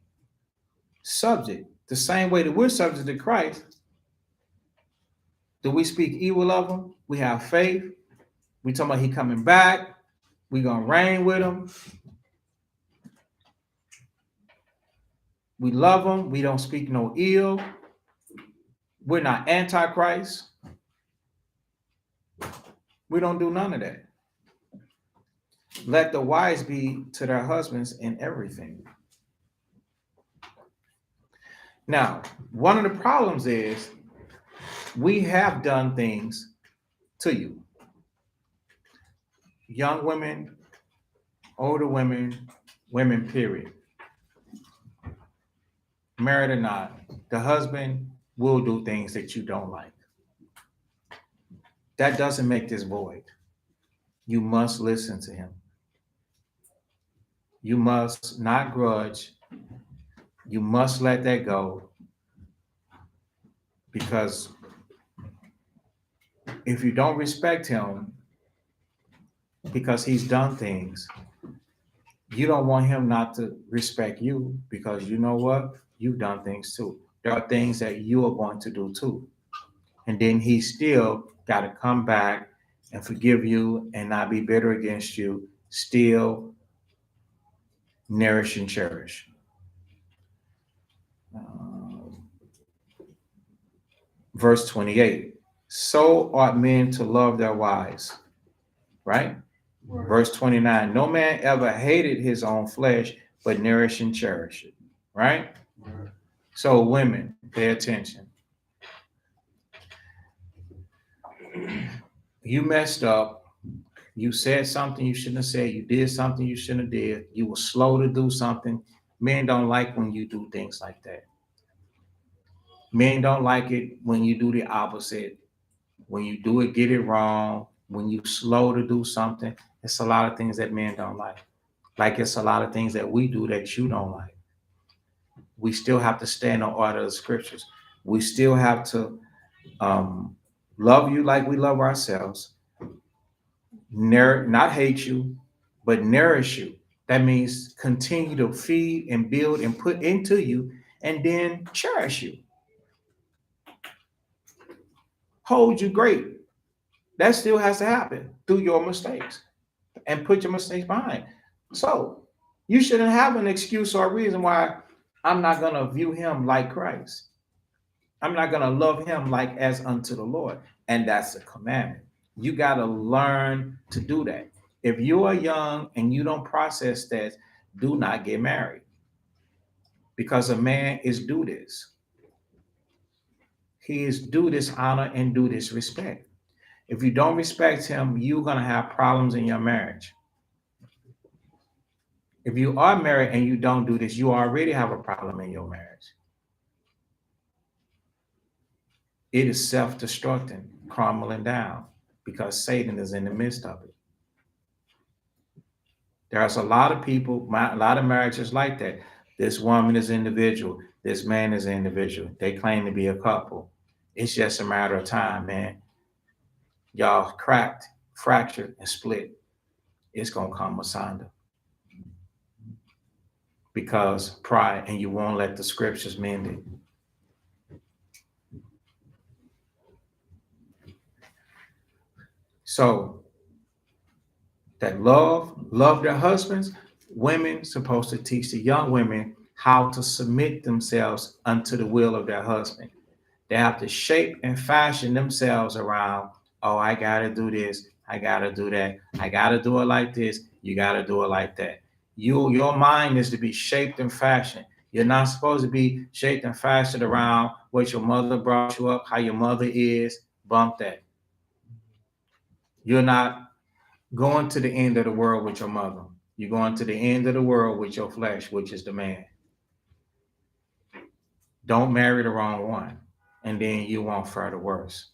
subject the same way that we're subject to Christ. Do we speak evil of him? We have faith. We talking about he coming back. We gonna reign with him. We love him. We don't speak no ill. We're not antichrist. We don't do none of that. Let the wives be to their husbands in everything. Now, one of the problems is we have done things to you. Young women, older women, women, period. Married or not, the husband will do things that you don't like. That doesn't make this void. You must listen to him. You must not grudge. You must let that go. Because if you don't respect him because he's done things, you don't want him not to respect you, because you know what? You've done things too. There are things that you are going to do too. And then he still got to come back and forgive you and not be bitter against you, still nourish and cherish. Verse 28, so ought men to love their wives, right? Verse 29, no man ever hated his own flesh, but nourish and cherish it, right? So women, pay attention. You messed up. You said something you shouldn't have said. You did something you shouldn't have did. You were slow to do something. Men don't like when you do things like that. Men don't like it when you do the opposite. When you do it, get it wrong. When you slow to do something, it's a lot of things that men don't like. Like it's a lot of things that we do that you don't like. We still have to stand on order of the scriptures. We still have to love you like we love ourselves. Not hate you, but nourish you. That means continue to feed and build and put into you, and then cherish you. Hold you great. That still has to happen through your mistakes, and put your mistakes behind. So you shouldn't have an excuse or a reason why I'm not going to view him like Christ. I'm not going to love him like as unto the Lord. And that's a commandment. You got to learn to do that. If you are young and you don't process that, do not get married. Because a man is due this. He is due this honor and due this respect. If you don't respect him, you're going to have problems in your marriage. If you are married and you don't do this, you already have a problem in your marriage. It is self-destructing, crumbling down, because Satan is in the midst of it. There's a lot of people, a lot of marriages like that. This woman is individual. This man is individual. They claim to be a couple. It's just a matter of time, man. Y'all cracked, fractured, and split. It's going to come asunder. Because pride, and you won't let the scriptures mend it. So that love their husbands. Women supposed to teach the young women how to submit themselves unto the will of their husband. They have to shape and fashion themselves around, oh, I gotta do this, I gotta do that, I gotta do it like this, you gotta do it like that. Your mind is to be shaped and fashioned. You're not supposed to be shaped and fashioned around what your mother brought you up, how your mother is. Bump that. You're not going to the end of the world with your mother. You're going to the end of the world with your flesh, which is the man. Don't marry the wrong one, and then you won't fare the worse.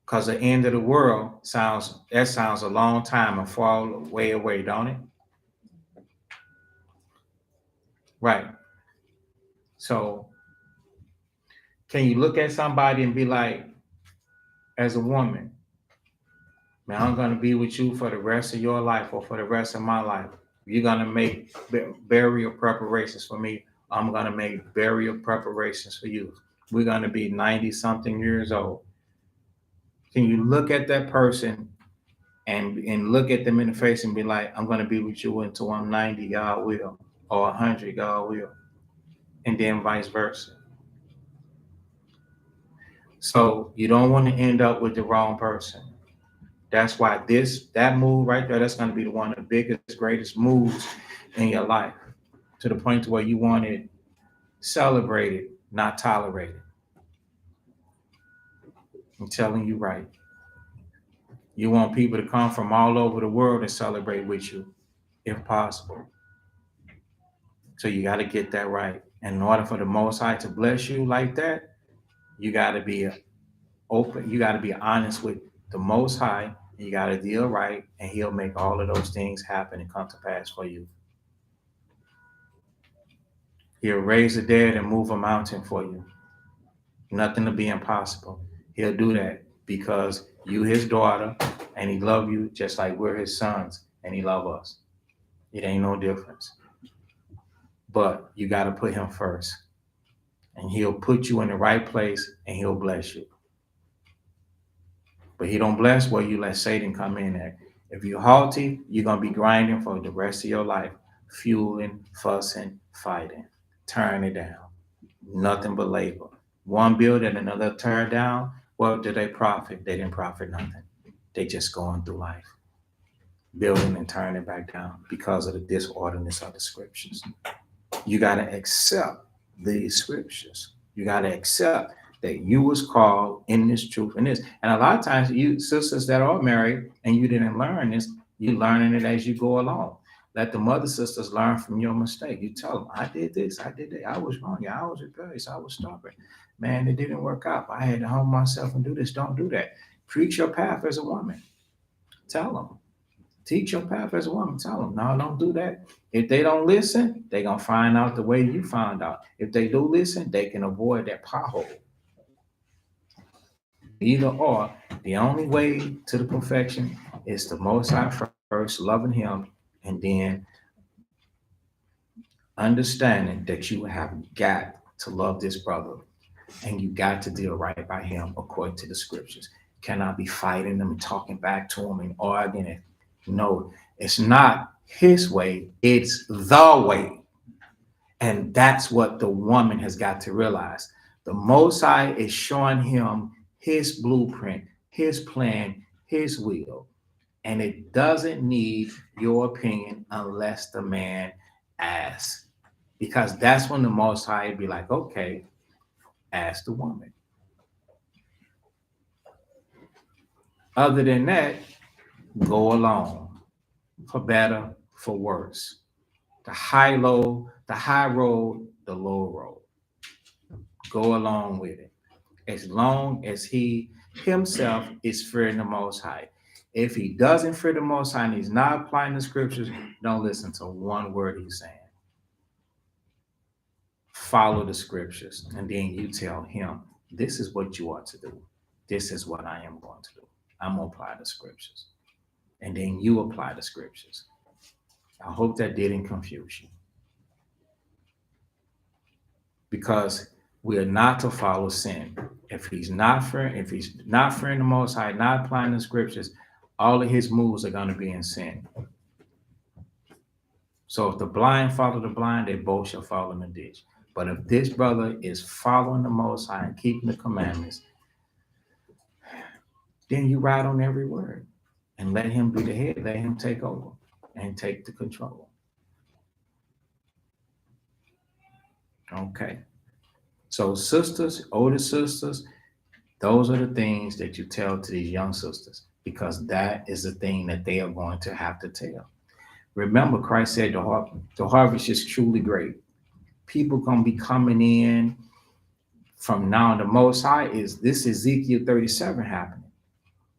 Because the end of the world sounds a long time and far way away, don't it? Right. So can you look at somebody and be like, as a woman, man, I'm gonna be with you for the rest of your life or for the rest of my life. You're gonna make burial preparations for me. I'm gonna make burial preparations for you. We're gonna be 90 something years old. Can you look at that person and look at them in the face and be like, I'm gonna be with you until I'm 90, God will, or 100, God will, and then vice versa. So you don't want to end up with the wrong person. That's why that move right there, that's going to be one of the biggest, greatest moves in your life, to the point to where you want it celebrated, not tolerated. I'm telling you right. You want people to come from all over the world and celebrate with you, if possible. So you got to get that right. And in order for the Most High to bless you like that, you got to be open. You got to be honest with the Most High. You got to deal right, and He'll make all of those things happen and come to pass for you. He'll raise the dead and move a mountain for you. Nothing to be impossible. He'll do that because you His daughter, and He love you just like we're His sons, and He love us. It ain't no difference. But you got to put Him first, and He'll put you in the right place, and He'll bless you. But He don't bless where you let Satan come in at. If you're haughty, you're going to be grinding for the rest of your life, fueling, fussing, fighting. Turn it down. Nothing but labor. One build and another tear down. What did they profit? They didn't profit nothing. They just going through life, building and turning it back down because of the disorderliness of the scriptures. You got to accept these scriptures. You got to accept that you was called in this truth and this. And a lot of times you sisters that are married and you didn't learn this, you learning it as you go along. Let the mother sisters learn from your mistake. You tell them, I did this, I did that, I was wrong, yeah, I was rebellious, I was stubborn. Man, it didn't work out. I had to humble myself and do this. Don't do that. Preach your path as a woman. Tell them. Teach your path as a woman. Tell them, no, don't do that. If they don't listen, they're going to find out the way you found out. If they do listen, they can avoid that pothole. Either or, the only way to the perfection is the Most High first, loving Him, and then understanding that you have got to love this brother and you got to deal right by him according to the scriptures. Cannot be fighting them and talking back to him and arguing it. No, it's not his way, it's the way. And that's what the woman has got to realize. The Most High is showing him His blueprint, His plan, His will. And it doesn't need your opinion unless the man asks. Because that's when the Most High would be like, okay, ask the woman. Other than that, go along, for better, for worse. The high road, the low road. Go along with it. As long as he himself is fearing the Most High. If he doesn't fear the Most High and he's not applying the scriptures, don't listen to one word he's saying. Follow the scriptures, and then you tell him, this is what you ought to do. This is what I am going to do. I'm going to apply the scriptures. And then you apply the scriptures. I hope that didn't confuse you. Because we are not to follow sin. If he's not fearing the Most High, not applying the scriptures, all of his moves are going to be in sin. So if the blind follow the blind, they both shall fall in the ditch. But if this brother is following the Most High and keeping the commandments, then you ride on every word and let him be the head, let him take over and take the control. Okay. So sisters, older sisters, those are the things that you tell to these young sisters, because that is the thing that they are going to have to tell. Remember, Christ said the harvest is truly great. People gonna be coming in from now. The Most High is this Ezekiel 37 happening.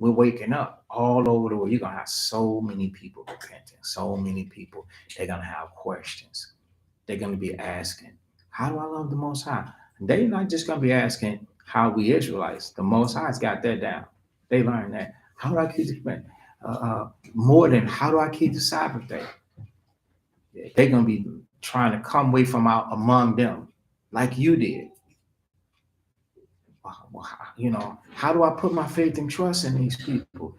We're waking up all over the world. You're gonna have so many people repenting, so many people. They're gonna have questions. They're gonna be asking, how do I love the Most High? They're not just gonna be asking how we Israelites. The Most High's got that down. They learned that. How do I keep the commandment? More than how do I keep the Sabbath day? They're gonna be trying to come away from out among them, like you did. You know, how do I put my faith and trust in these people?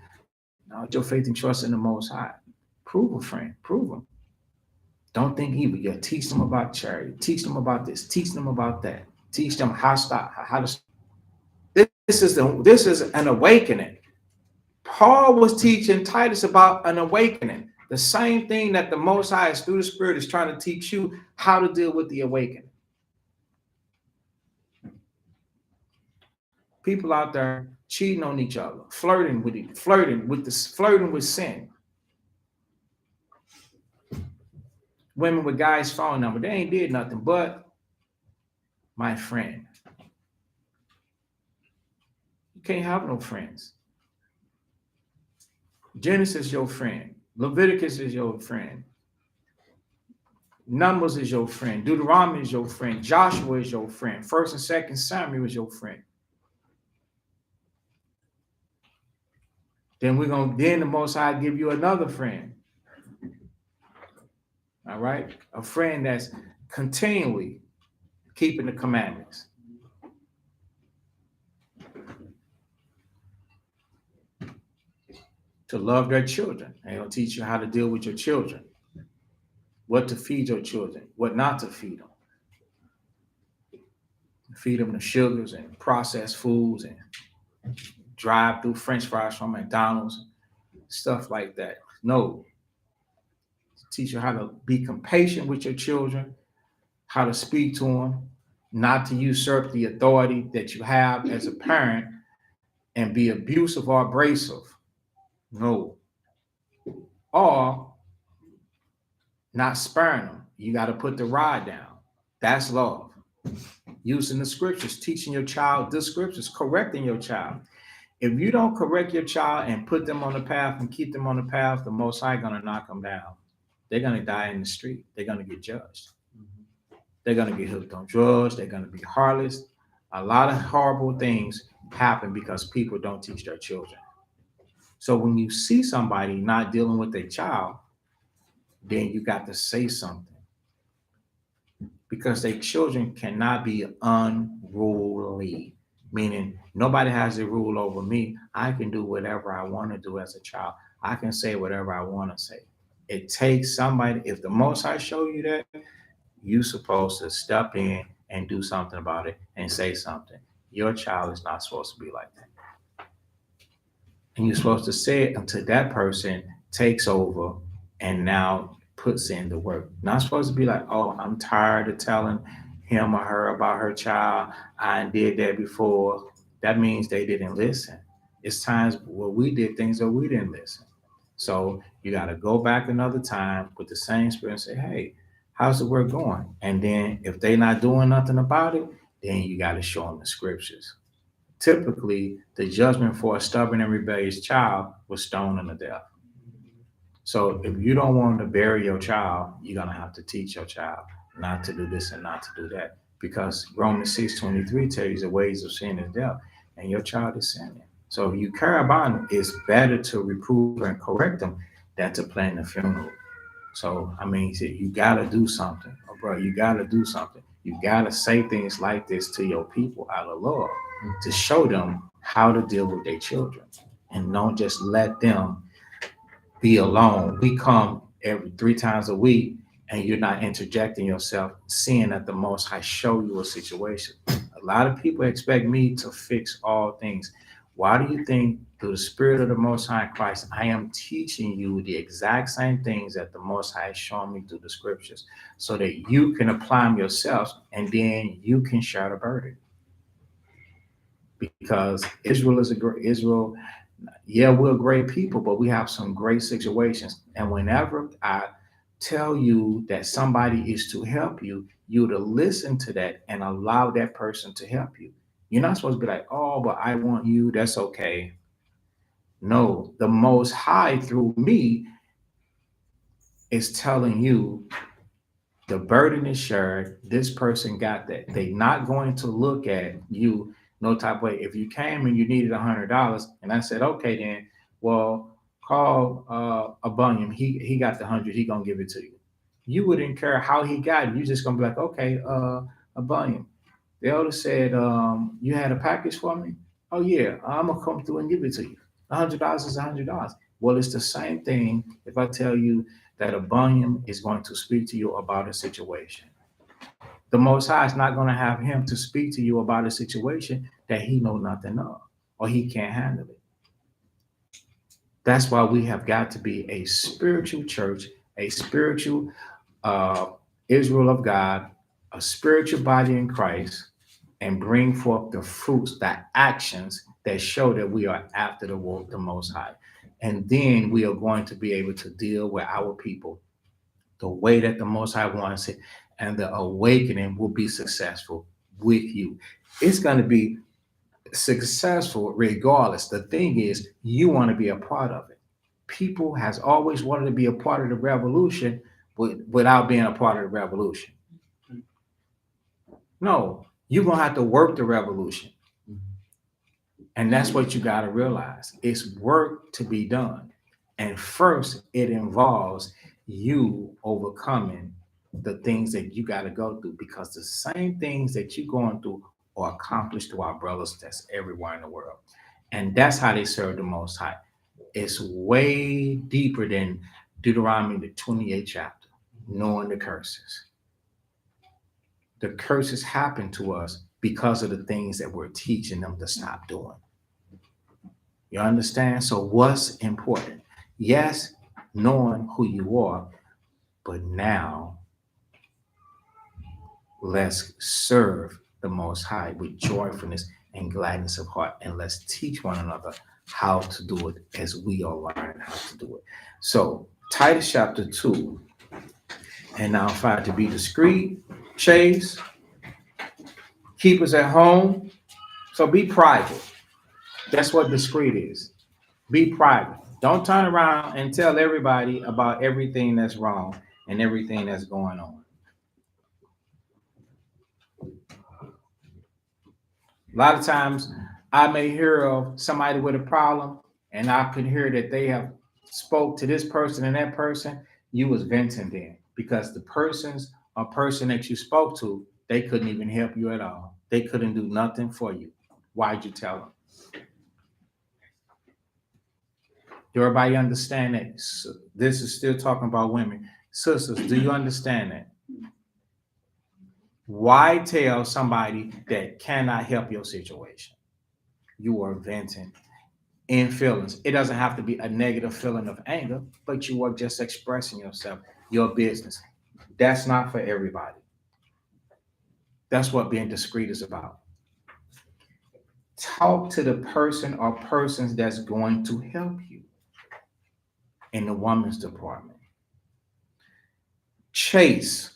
Now, your faith and trust in the Most High. Prove a friend. Prove them. Don't think evil. You teach them about charity. Teach them about this. Teach them about that. Teach them how to. This is an awakening. Paul was teaching Titus about an awakening. The same thing that the Most High is through the Spirit is trying to teach you how to deal with the awakening. People out there cheating on each other, flirting with sin. Women with guys' phone number, they ain't did nothing but, my friend. You can't have no friends. Genesis is your friend. Leviticus is your friend. Numbers is your friend. Deuteronomy is your friend. Joshua is your friend. 1st and 2nd Samuel is your friend. Then the Most High give you another friend. All right? A friend that's continually keeping the commandments. To love their children. And he'll teach you how to deal with your children. What to feed your children. What not to feed them. Feed them the sugars and processed foods and drive through French fries from McDonald's. Stuff like that. No. Teach you how to be compassionate with your children. How to speak to them. Not to usurp the authority that you have as a parent and be abusive or abrasive. No. Or not sparing them. You got to put the rod down. That's love. Using the scriptures, teaching your child the scriptures, correcting your child. If you don't correct your child and put them on the path and keep them on the path, the Most High going to knock them down. They're going to die in the street. They're going to get judged. They're going to get hooked on drugs. They're going to be heartless. A lot of horrible things happen because people don't teach their children. So when you see somebody not dealing with their child, then you got to say something. Because their children cannot be unruly, meaning nobody has a rule over me. I can do whatever I want to do as a child. I can say whatever I want to say. It takes somebody, if the Most High show you that, you're supposed to step in and do something about it and say something. Your child is not supposed to be like that. And you're supposed to say it until that person takes over and now puts in the work. Not supposed to be like, oh, I'm tired of telling him or her about her child. I did that before. That means they didn't listen. It's times where we did things that we didn't listen. So you got to go back another time with the same spirit and say, hey, how's the work going? And then if they're not doing nothing about it, then you got to show them the scriptures. Typically, the judgment for a stubborn and rebellious child was stoning to death. So if you don't want to bury your child, you're going to have to teach your child not to do this and not to do that. Because Romans 6:23 tells you the ways of sin is death, and your child is sinning. So if you care about them, it's better to reprove and correct them than to plan the funeral. So, I mean, you got to do something. Oh, bro, you got to do something. You got to say things like this to your people out of love to show them how to deal with their children. And don't just let them be alone. We come every 3 times a week and you're not interjecting yourself, seeing that the Most High show you a situation. A lot of people expect me to fix all things. Why do you think through the Spirit of the Most High Christ, I am teaching you the exact same things that the Most High has shown me through the scriptures so that you can apply them yourselves and then you can share the burden? Because Israel is a great Israel. Yeah, we're great people, but we have some great situations. And whenever I tell you that somebody is to help you, you to listen to that and allow that person to help you. You're not supposed to be like, oh, but I want you. That's okay. No, the Most High through me is telling you the burden is shared. This person got that. They're not going to look at you no type of way. If you came and you needed $100, and I said, okay, then, well, call a Bunyan. He got the 100. He gonna give it to you. You wouldn't care how he got it. You just gonna be like, okay, a Bunyan. The elder said, you had a package for me. Oh yeah, I'm gonna come through and give it to you. $100 is $100. Well, it's the same thing if I tell you that a Bunyan is going to speak to you about a situation. The Most High is not going to have him to speak to you about a situation that he know nothing of or he can't handle it. That's why we have got to be a spiritual church, a spiritual Israel of God, a spiritual body in Christ, and bring forth the fruits, the actions that show that we are after the will of the Most High. And then we are going to be able to deal with our people the way that the Most High wants it, and the awakening will be successful with you. It's going to be successful regardless. The thing is, you want to be a part of it. People has always wanted to be a part of the revolution, but without being a part of the revolution. No, you're going to have to work the revolution. And that's what you got to realize. It's work to be done. And first, it involves you overcoming the things that you got to go through, because the same things that you're going through are accomplished to our brothers that's everywhere in the world. And that's how they serve the Most High. It's way deeper than Deuteronomy, the 28th chapter, knowing the curses. The curses happen to us because of the things that we're teaching them to stop doing. You understand? So what's important? Yes, knowing who you are, but now let's serve the Most High with joyfulness and gladness of heart, and let's teach one another how to do it as we are learning how to do it. So Titus chapter 2, and now 5, to be discreet, chaste, keep us at home. So be private. That's what discreet is. Be private. Don't turn around and tell everybody about everything that's wrong and everything that's going on. A lot of times I may hear of somebody with a problem and I could hear that they have spoke to this person and that person. You was venting then, because the person that you spoke to, they couldn't even help you at all. They couldn't do nothing for you. Why'd you tell them? Do everybody understand that? This is still talking about women. Sisters, do you understand that? Why tell somebody that cannot help your situation? You are venting in feelings. It doesn't have to be a negative feeling of anger, but you are just expressing yourself, your business. That's not for everybody. That's what being discreet is about. Talk to the person or persons that's going to help you in the woman's department. Chase.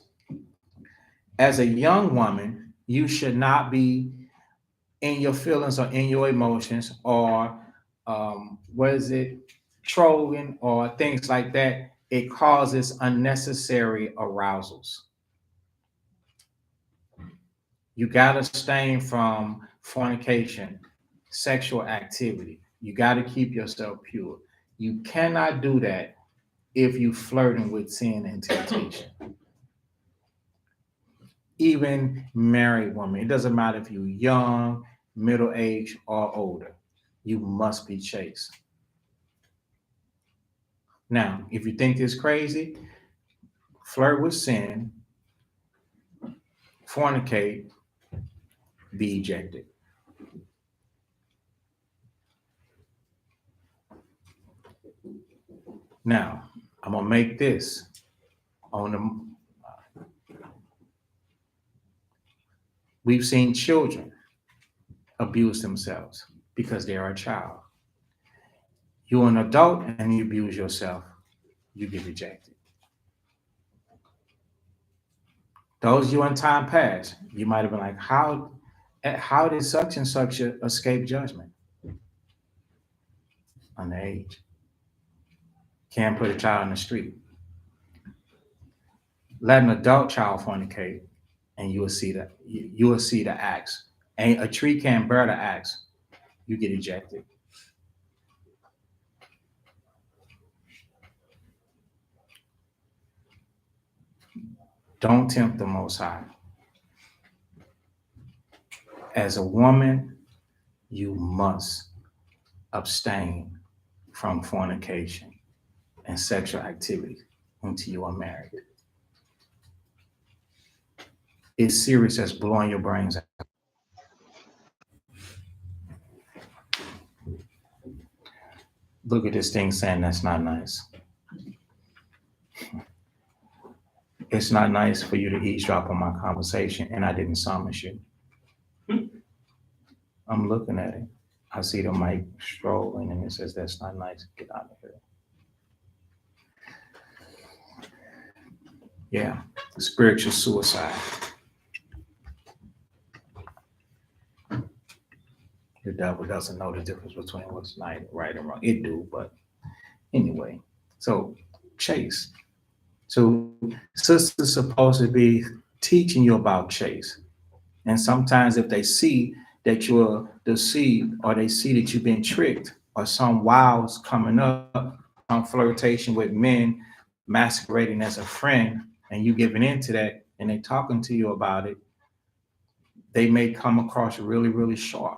As a young woman, you should not be in your feelings or in your emotions or trolling or things like that. It causes unnecessary arousals. You got to abstain from fornication, sexual activity. You got to keep yourself pure. You cannot do that if you flirting with sin and temptation. Even married women, it doesn't matter if you're young, middle-aged, or older, you must be chaste. Now, if you think it's crazy, flirt with sin, fornicate, be ejected. Now, I'm gonna make this on the. We've seen children abuse themselves because they are a child. You're an adult and you abuse yourself, you get rejected. Those you in time past, you might have been like, how did such and such escape judgment? Underage. Can't put a child in the street. Let an adult child fornicate, and you will see the acts. And a tree can't bear the acts, you get ejected. Don't tempt the Most High. As a woman, you must abstain from fornication and sexual activity until you are married. It's serious as blowing your brains out. Look at this thing saying that's not nice. It's not nice for you to eavesdrop on my conversation, and I didn't summons you. I'm looking at it. I see the mic strolling, and it says that's not nice. Get out of here. Yeah, spiritual suicide. The devil doesn't know the difference between what's right and wrong. It do, but anyway. So chase. So sisters supposed to be teaching you about chase. And sometimes if they see that you're deceived or they see that you've been tricked or some wiles coming up, some flirtation with men masquerading as a friend and you giving into that and they talking to you about it, they may come across really, really sharp.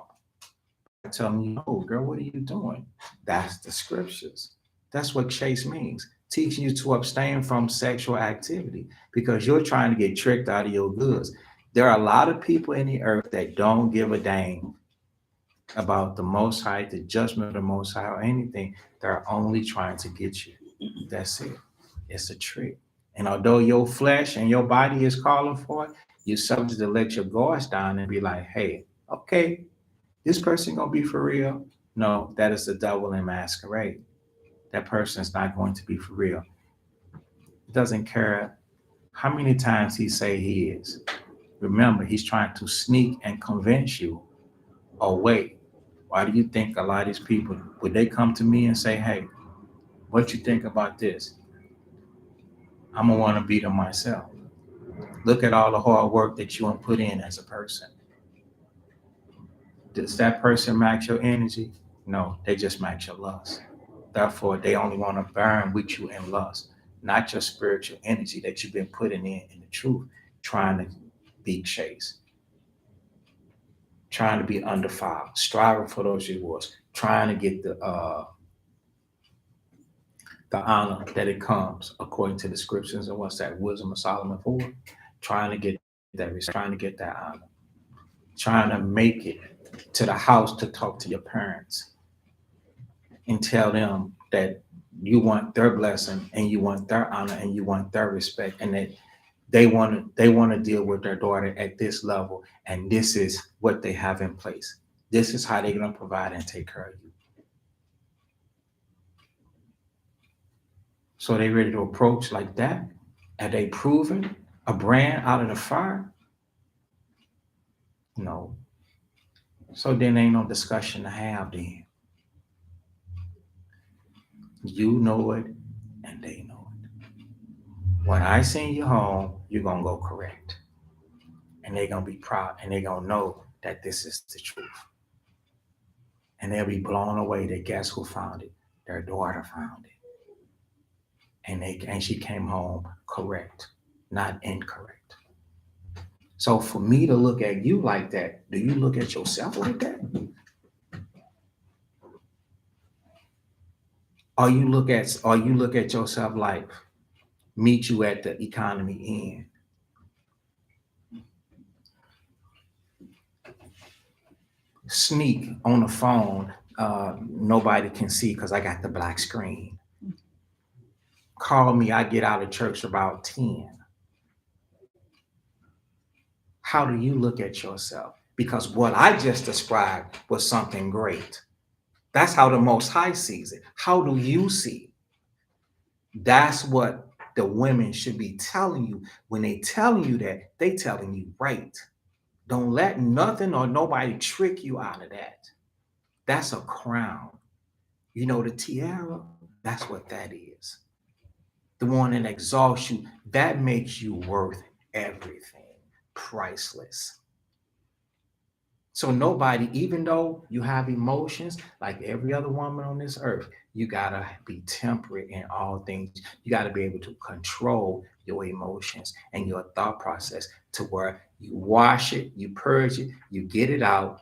Telling you, oh girl, what are you doing? That's the scriptures. That's what chase means. Teaching you to abstain from sexual activity because you're trying to get tricked out of your goods. There are a lot of people in the earth that don't give a dang about the Most High, the judgment of the Most High, or anything. They're only trying to get you. That's it. It's a trick. And although your flesh and your body is calling for it, you're subject to let your guards down and be like, hey, okay, this person gonna be for real? No, that is the devil in masquerade. That person is not going to be for real. It doesn't care how many times he say he is. Remember, he's trying to sneak and convince you. Oh wait, why do you think a lot of these people, would they come to me and say, hey, what you think about this? I'm gonna want to beat them myself. Look at all the hard work that you want to put in as a person. Does that person match your energy? No, they just match your lust. Therefore, they only want to burn with you in lust, not your spiritual energy that you've been putting in the truth, trying to be chaste, trying to be undefiled, striving for those rewards, trying to get the honor that it comes according to the scriptures and what's that wisdom of Solomon for, trying to get trying to get that honor, trying to make it to the house to talk to your parents and tell them that you want their blessing and you want their honor and you want their respect and that they want to deal with their daughter at this level and this is what they have in place. This is how they're going to provide and take care of you. So they ready to approach like that? Are they proving a brand out of the fire? No. So then ain't no discussion to have then. You know it and they know it. When I send you home, you're going to go correct. And they're going to be proud and they're going to know that this is the truth. And they'll be blown away that guess who found it? Their daughter found it. And she came home correct, not incorrect. So for me to look at you like that, do you look at yourself like that? Or you look at yourself like, meet you at the economy end. Sneak on the phone, nobody can see because I got the black screen. Call me, I get out of church about 10. How do you look at yourself? Because what I just described was something great. That's how the Most High sees it. How do you see it? That's what the women should be telling you. When they telling you that, they telling you right. Don't let nothing or nobody trick you out of that. That's a crown. You know, the tiara, that's what that is. The one that exalts you, that makes you worth everything. Priceless. So nobody, even though you have emotions like every other woman on this earth, you gotta be temperate in all things. You gotta be able to control your emotions and your thought process to where you wash it, you purge it, you get it out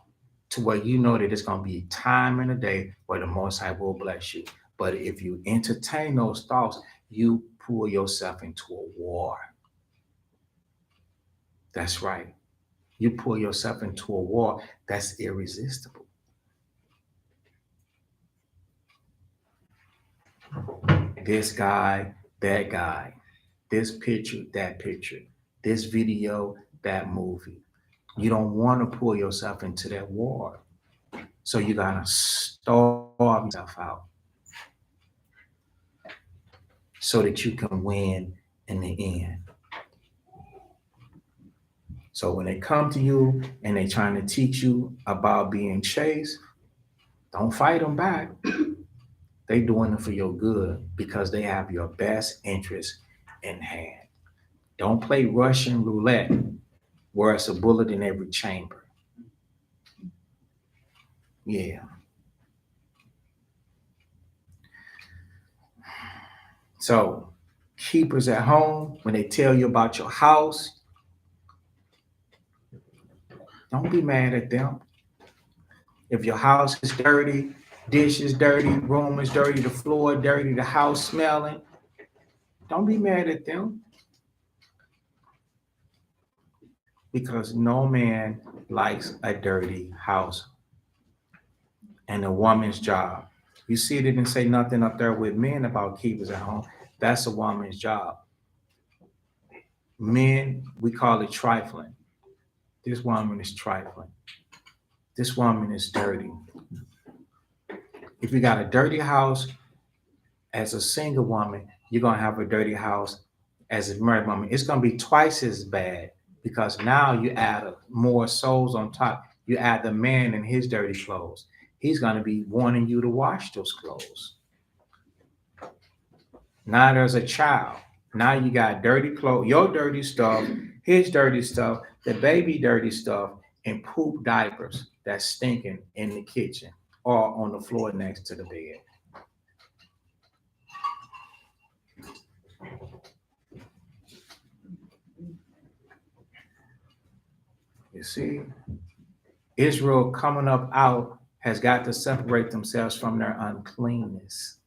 to where you know that it's gonna be time in a day where the Most High will bless you. But if you entertain those thoughts, you pull yourself into a war. That's right. You pull yourself into a war that's irresistible. This guy, that guy, this picture, that picture, this video, that movie. You don't want to pull yourself into that war. So you gotta starve yourself out so that you can win in the end. So when they come to you and they trying to teach you about being chaste, don't fight them back. They doing it for your good because they have your best interest in hand. Don't play Russian roulette where it's a bullet in every chamber. Yeah. So keepers at home, when they tell you about your house, don't be mad at them. If your house is dirty, dishes dirty, room is dirty, the floor dirty, the house smelling, don't be mad at them because no man likes a dirty house. And a woman's job. You see, it didn't say nothing up there with men about keepers at home. That's a woman's job. Men, we call it trifling. This woman is trifling. This woman is dirty. If you got a dirty house as a single woman, you're going to have a dirty house as a married woman. It's going to be twice as bad because now you add more souls on top. You add the man in his dirty clothes. He's going to be wanting you to wash those clothes. Now there's a child. Now you got dirty clothes, your dirty stuff, his dirty stuff, the baby dirty stuff, and poop diapers that's stinking in the kitchen or on the floor next to the bed. You see, Israel coming up out has got to separate themselves from their uncleanness.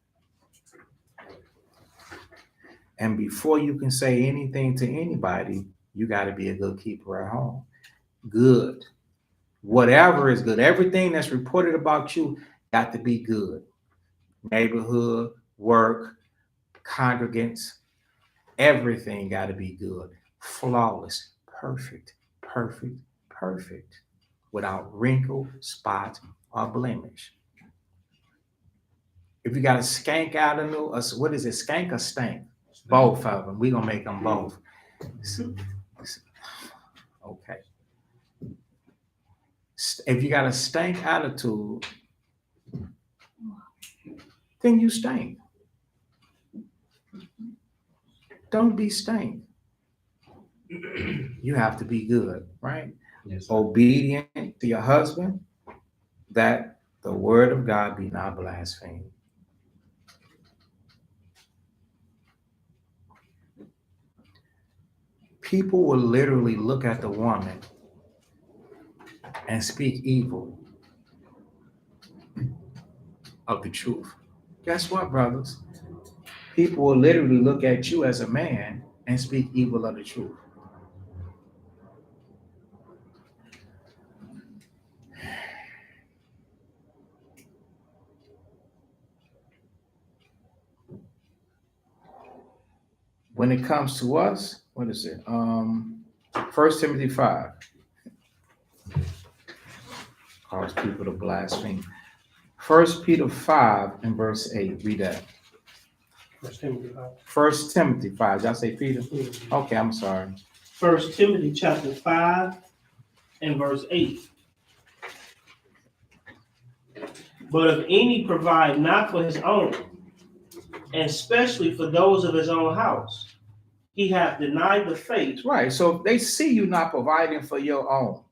And before you can say anything to anybody, you got to be a good keeper at home. Good. Whatever is good. Everything that's reported about you got to be good. Neighborhood, work, congregants, everything got to be good. Flawless, perfect, perfect, perfect. Without wrinkle, spot, or blemish. If you got a skank out of new, what is it, skank or stank? Both of them. We're going to make them both. Okay. If you got a stank attitude, then you stink. Don't be stank. You have to be good, right? Yes. Obedient to your husband, that the word of God be not blasphemed. People will literally look at the woman and speak evil of the truth. Guess what, brothers? People will literally look at you as a man and speak evil of the truth. When it comes to us, what is it? 1 Timothy 5 cause people to blaspheme. 1 Peter 5 and verse 8. Read that. 1 Timothy 5. Did I say Peter? Okay, I'm sorry. 1 Timothy chapter 5 and verse 8. But if any provide not for his own, and especially for those of his own house, he hath denied the faith. Right. So if they see you not providing for your own,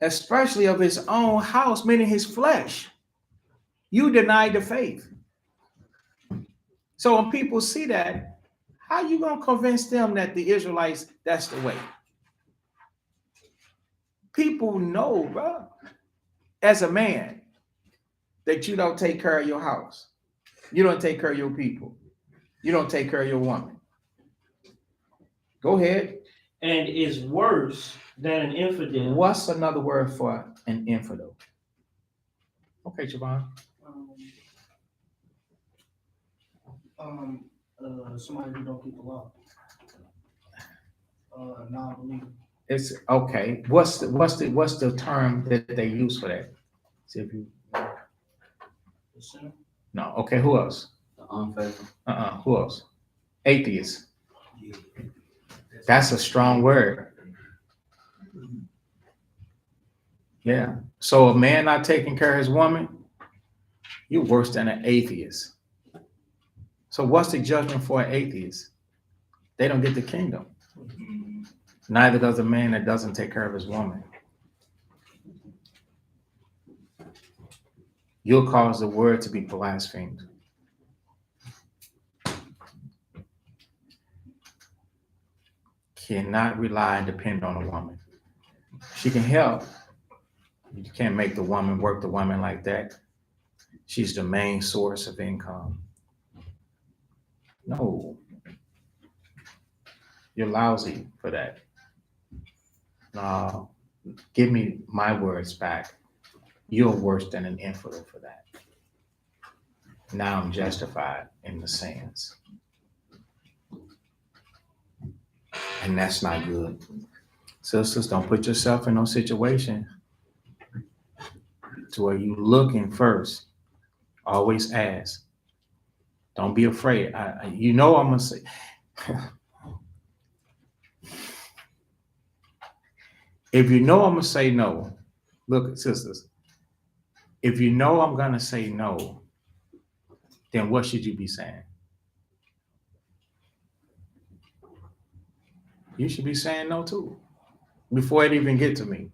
especially of his own house, meaning his flesh, you deny the faith. So when people see that, how you gonna convince them that the Israelites, that's the way? People know, bro, as a man, that you don't take care of your house. You don't take care of your people. You don't take care of your woman. Go ahead. And is worse than an infidel. What's another word for an infidel? Okay, Javon. Somebody who don't keep the law. Non-believer. It's okay. What's the term that they use for that? See if you. The sinner. No. Okay. Who else? The unfaithful. Who else? Atheist. That's a strong word. Yeah. So a man not taking care of his woman, you're worse than an atheist. So what's the judgment for an atheist? They don't get the kingdom. Neither does a man that doesn't take care of his woman. You'll cause the word to be blasphemed. Cannot rely and depend on a woman. She can help. You can't make the woman work the woman like that. She's the main source of income. No. You're lousy for that. No. Give me my words back. You're worse than an infidel for that. Now I'm justified in the sins. And that's not good. Sisters, don't put yourself in no situation to where you looking first. Always ask. Don't be afraid. You know I'm gonna say. If you know I'm gonna say no, look, sisters. If you know I'm gonna say no, then what should you be saying? You should be saying no too, before it even get to me.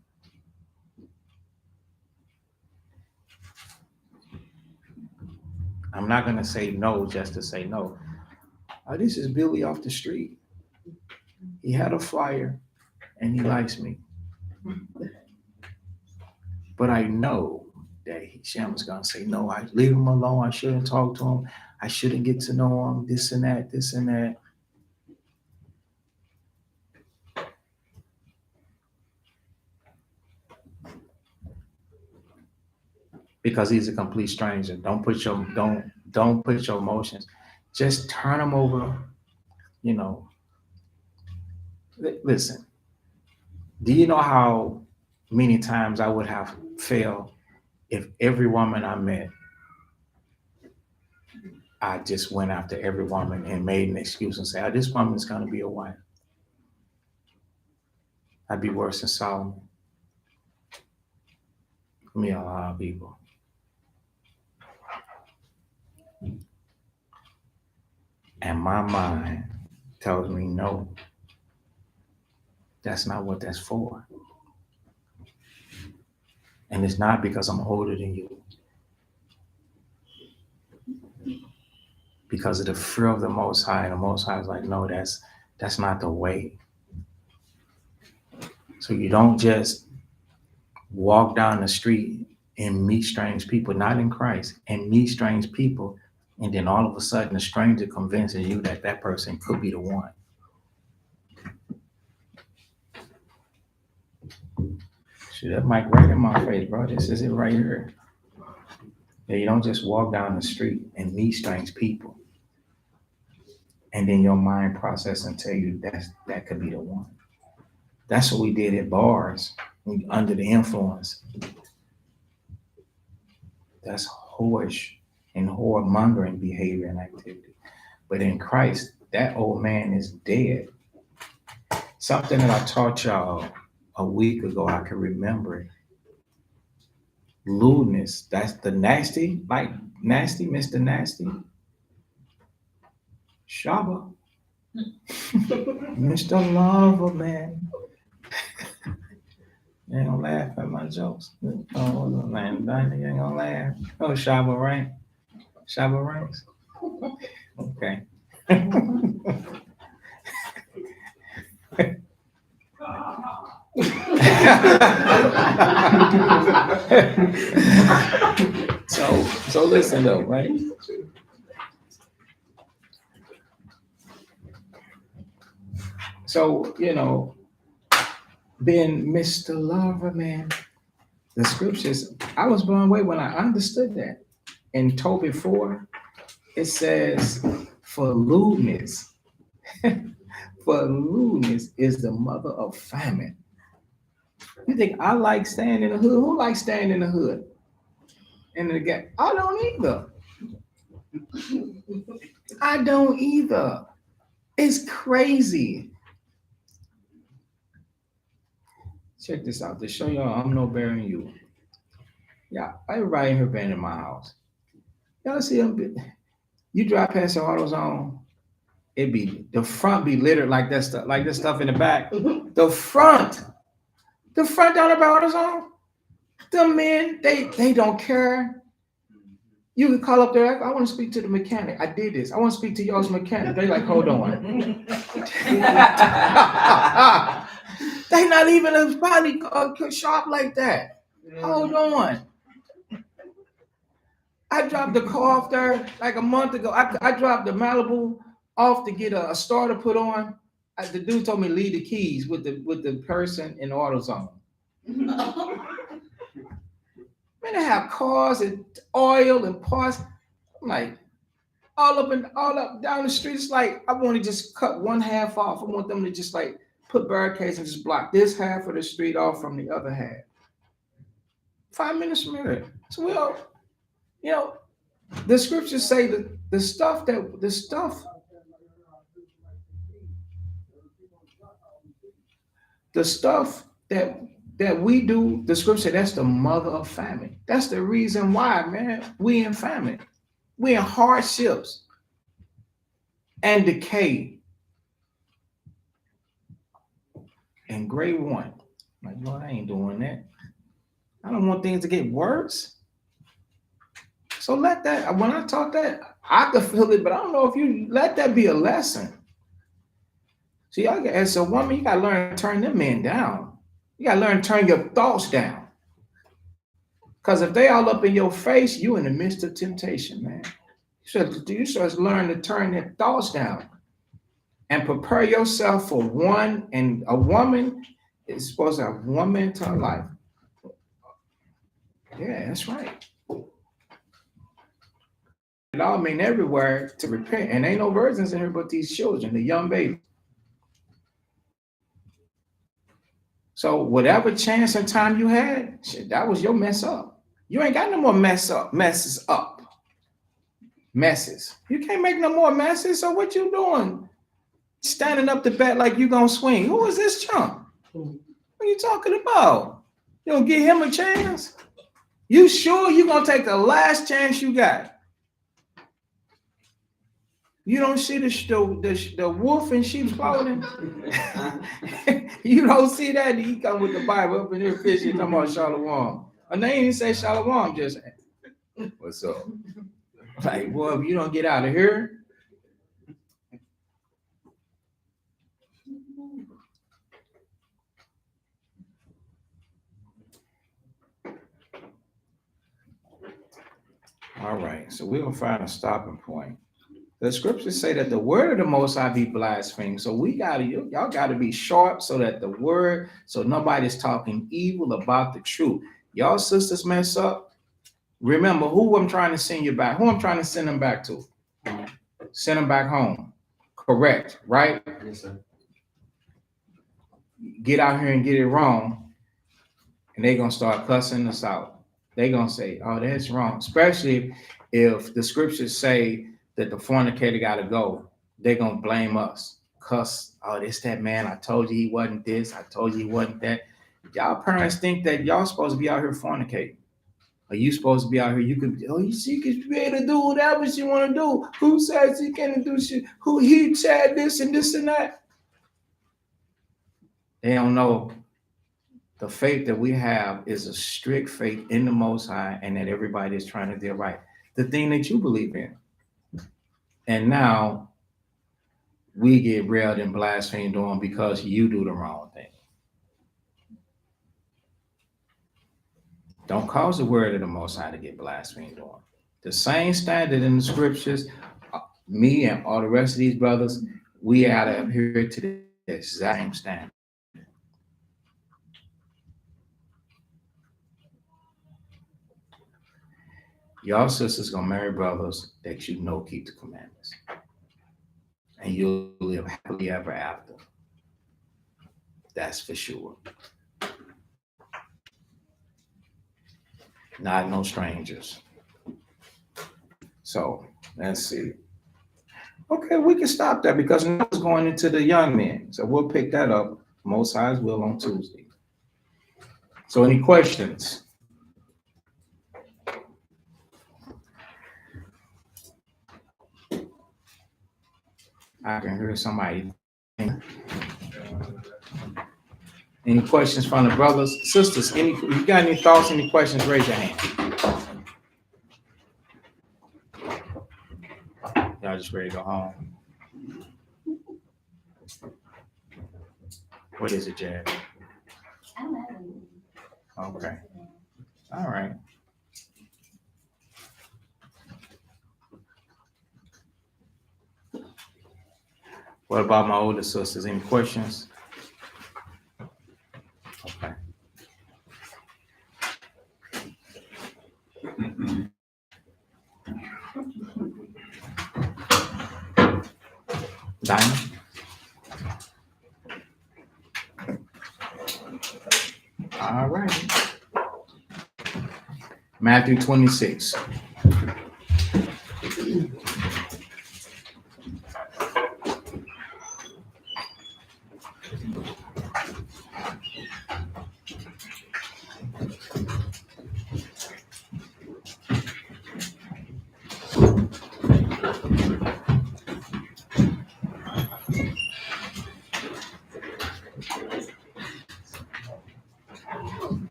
I'm not gonna say no just to say no. This is Billy off the street. He had a flyer and he likes me. But I know that Shem is gonna say no, I leave him alone, I shouldn't talk to him, I shouldn't get to know him, this and that, this and that. Because he's a complete stranger. Don't put your emotions. Just turn him over. You know. Listen. Do you know how many times I would have failed if every woman I met, I just went after every woman and made an excuse and said, this woman is going to be a wife. I'd be worse than Solomon. Me, a lot of people. And my mind tells me, no, that's not what that's for. And it's not because I'm older than you. Because of the fear of the Most High. And the Most High is like, no, that's not the way. So you don't just walk down the street and meet strange people, not in Christ, and meet strange people And then all of a sudden, a stranger convinces you that that person could be the one. See that mic right in my face, bro. This is it right here. Yeah, you don't just walk down the street and meet strange people, and then your mind process and tell you that could be the one. That's what we did at bars under the influence. That's whorish and whoremongering behavior and activity. But in Christ, that old man is dead. Something that I taught y'all a week ago, I can remember it. Lewdness, that's the nasty, like nasty, Mr. Nasty. Shaba. Mr. Lover, man. You ain't gonna laugh at my jokes. Oh, man, you ain't gonna laugh. Oh, Shaba, right? Shaba ranks. Okay. so listen though, right? So, being Mr. Lover, man, the scriptures, I was blown away when I understood that. In Tobit 4, it says, for lewdness is the mother of famine. You think I like staying in the hood? Who likes staying in the hood? And again, I don't either. I don't either. It's crazy. Check this out to show y'all I'm no better than you. Yeah, everybody in here been in my house. Y'all see them? You drive past the AutoZone, it be the front be littered like that stuff, like this stuff in the back. The front down about AutoZone. The men, they don't care. You can call up there. I want to speak to the mechanic. I did this. I want to speak to y'all's mechanic. They like, hold on. They not even a body shop like that. Hold on. I dropped the car off there like a month ago. I dropped the Malibu off to get a starter put on. The dude told me to leave the keys with the person in AutoZone. Man, they have cars and oil and parts. I'm like, all up down the street. It's like I want to just cut one half off. I want them to just like put barricades and just block this half of the street off from the other half. 5 minutes from here. So we all, the scriptures say that the stuff that we do, the scripture, that's the mother of famine. That's the reason why, man, we in famine. We in hardships and decay. And grade 1. Like, no, I ain't doing that. I don't want things to get worse. So let that, when I taught that, I could feel it, but I don't know if you let that be a lesson. See, as a woman, you got to learn to turn them men down. You got to learn to turn your thoughts down. Because if they all up in your face, you in the midst of temptation, man. You should learn to turn their thoughts down and prepare yourself for one. And a woman is supposed to have one man to her life. Yeah, that's right. It all mean everywhere to repent. And ain't no virgins in here but these children, the young babies. So whatever chance and time you had, shit, that was your mess up. You ain't got no more messes. You can't make no more messes. So what you doing? Standing up to bat like you gonna swing. Who is this chump? What are you talking about? You don't give him a chance? You sure you gonna take the last chance you got? You don't see the wolf in sheep's clothing? You don't see that? He come with the Bible up in there fishing, talking about Shalom. And they ain't say Shalom, just what's up? Like, well, if you don't get out of here. All right, so we're gonna find a stopping point. The scriptures say that the word of the Most High be blasphemed. So y'all gotta be sharp so that the word, so nobody's talking evil about the truth. Y'all sisters mess up. Remember who I'm trying to send you back. Who I'm trying to send them back to. Send them back home. Correct, right? Yes, sir. Get out here and get it wrong, and they're gonna start cussing us out. They're gonna say, "Oh, that's wrong," especially if the scriptures say that the fornicator gotta go. They're gonna blame us. Cuss, oh, this that man. I told you he wasn't this. I told you he wasn't that. Y'all parents think that y'all supposed to be out here fornicating. Are you supposed to be out here? You can, oh, you see, can be able to do whatever you want to do. Who says he can't do shit? Who he said this and this and that? They don't know the faith that we have is a strict faith in the Most High, and that everybody is trying to do right. The thing that you believe in. And now we get railed and blasphemed on because you do the wrong thing. Don't cause the word of the Most High to get blasphemed on. The same standard in the scriptures, me and all the rest of these brothers, we ought to adhere to the same standard. Y'all sisters gonna marry brothers that you know keep the commandments. And you'll live happily ever after. That's for sure. Not no strangers. So let's see. Okay, we can stop that because now it's going into the young men. So we'll pick that up, Most High's will, on Tuesday. So any questions? I can hear somebody. Any questions from the brothers, sisters? If you got any thoughts, any questions, raise your hand. Y'all just ready to go home? What is it, Jad? Okay. All right. What about my older sisters? Any questions? Okay. Dinah? All right. Matthew 26.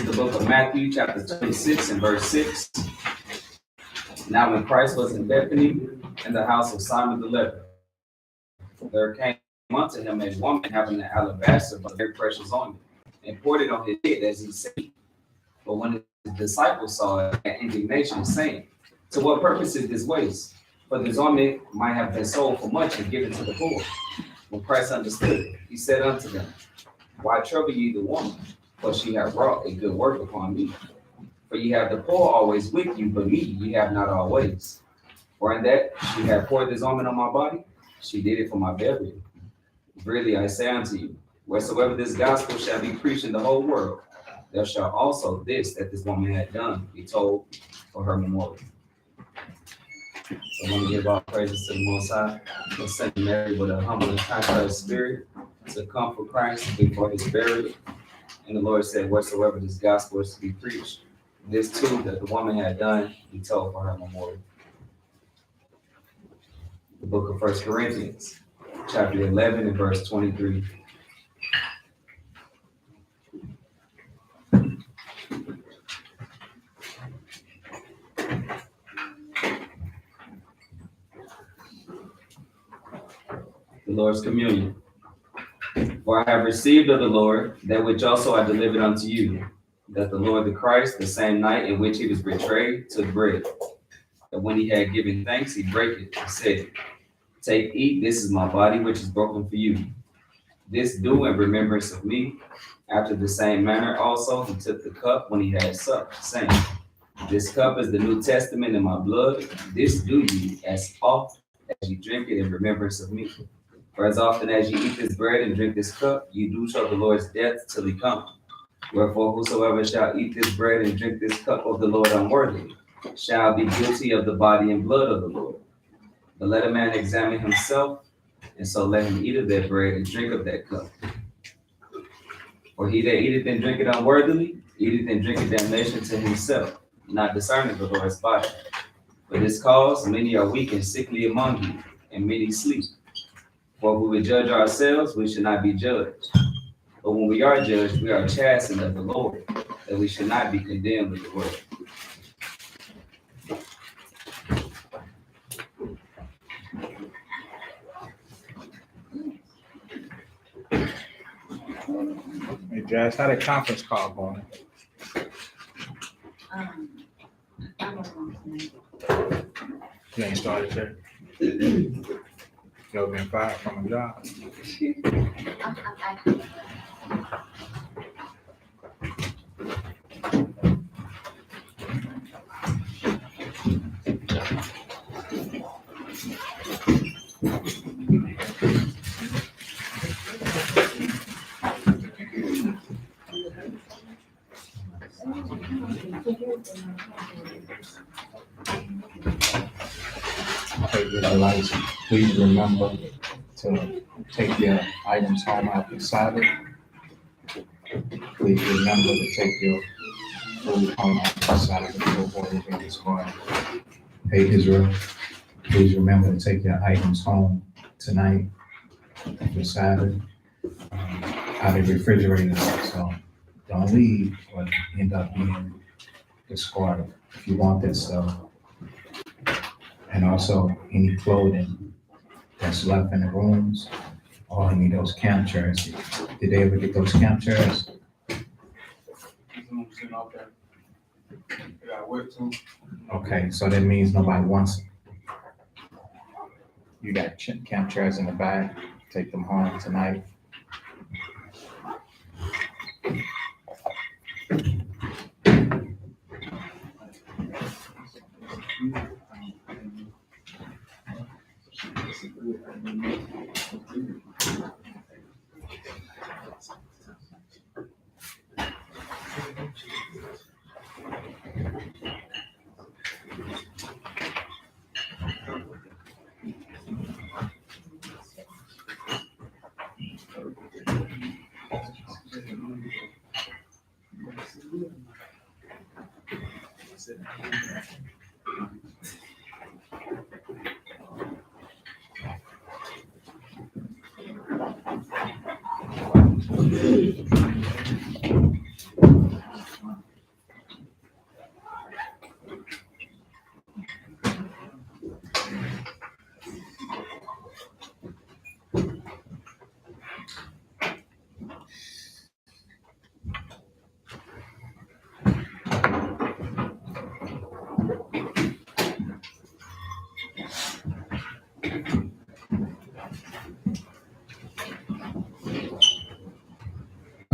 The book of Matthew, chapter 26, and verse 6. Now, when Christ was in Bethany, in the house of Simon the leper, there came unto him a woman having an alabaster but very precious ointment, and poured it on his head as he said. But when his disciples saw it, had indignation, saying, to what purpose is this waste? For this ointment might have been sold for much and given to the poor. When Christ understood it, he said unto them, why trouble ye the woman? For she hath wrought a good work upon me. For ye have the poor always with you, but me ye have not always. For in that she hath poured this ointment on my body, she did it for my burial. Verily I say unto you, wheresoever this gospel shall be preached in the whole world, there shall also this that this woman had done be told for her memorial. So I want to give all praises to the Most High, and send Mary with a humble and contrite spirit to comfort Christ before his burial. And the Lord said, whatsoever this gospel is to be preached, this too that the woman had done, be told for her memorial. The book of 1 Corinthians, chapter 11 and verse 23. The Lord's communion. For I have received of the Lord that which also I delivered unto you, that the Lord the Christ, the same night in which he was betrayed, took bread. And when he had given thanks, he brake it and said, Take, eat, this is my body which is broken for you. This do in remembrance of me. After the same manner also he took the cup when he had supped, saying, This cup is the New Testament in my blood. This do ye as oft as you drink it in remembrance of me. For as often as you eat this bread and drink this cup, you do show the Lord's death till he come. Wherefore whosoever shall eat this bread and drink this cup of the Lord unworthily shall be guilty of the body and blood of the Lord. But let a man examine himself, and so let him eat of that bread and drink of that cup. For he that eateth and drinketh unworthily, eateth and drinketh damnation to himself, not discerning the Lord's body. For this cause many are weak and sickly among you, and many sleep. For if we would judge ourselves, we should not be judged. But when we are judged, we are chastened of the Lord, that we should not be condemned with the world. Hey, Jazz, how the conference call going? I'm alone tonight. You ain't started yet? Y'all been fired from a job? Okay, Israelites, please remember to take your items home after Sabbath. Please remember to take your food home after Sabbath before everything is going. Hey, Israel, please remember to take your items home tonight after Sabbath out of the refrigerator. So don't leave or end up being discarded if you want this stuff. And also any clothing that's left in the rooms or any of those camp chairs. Did they ever get those camp chairs? Okay, so that means nobody wants them. You got camp chairs in the back, take them home tonight.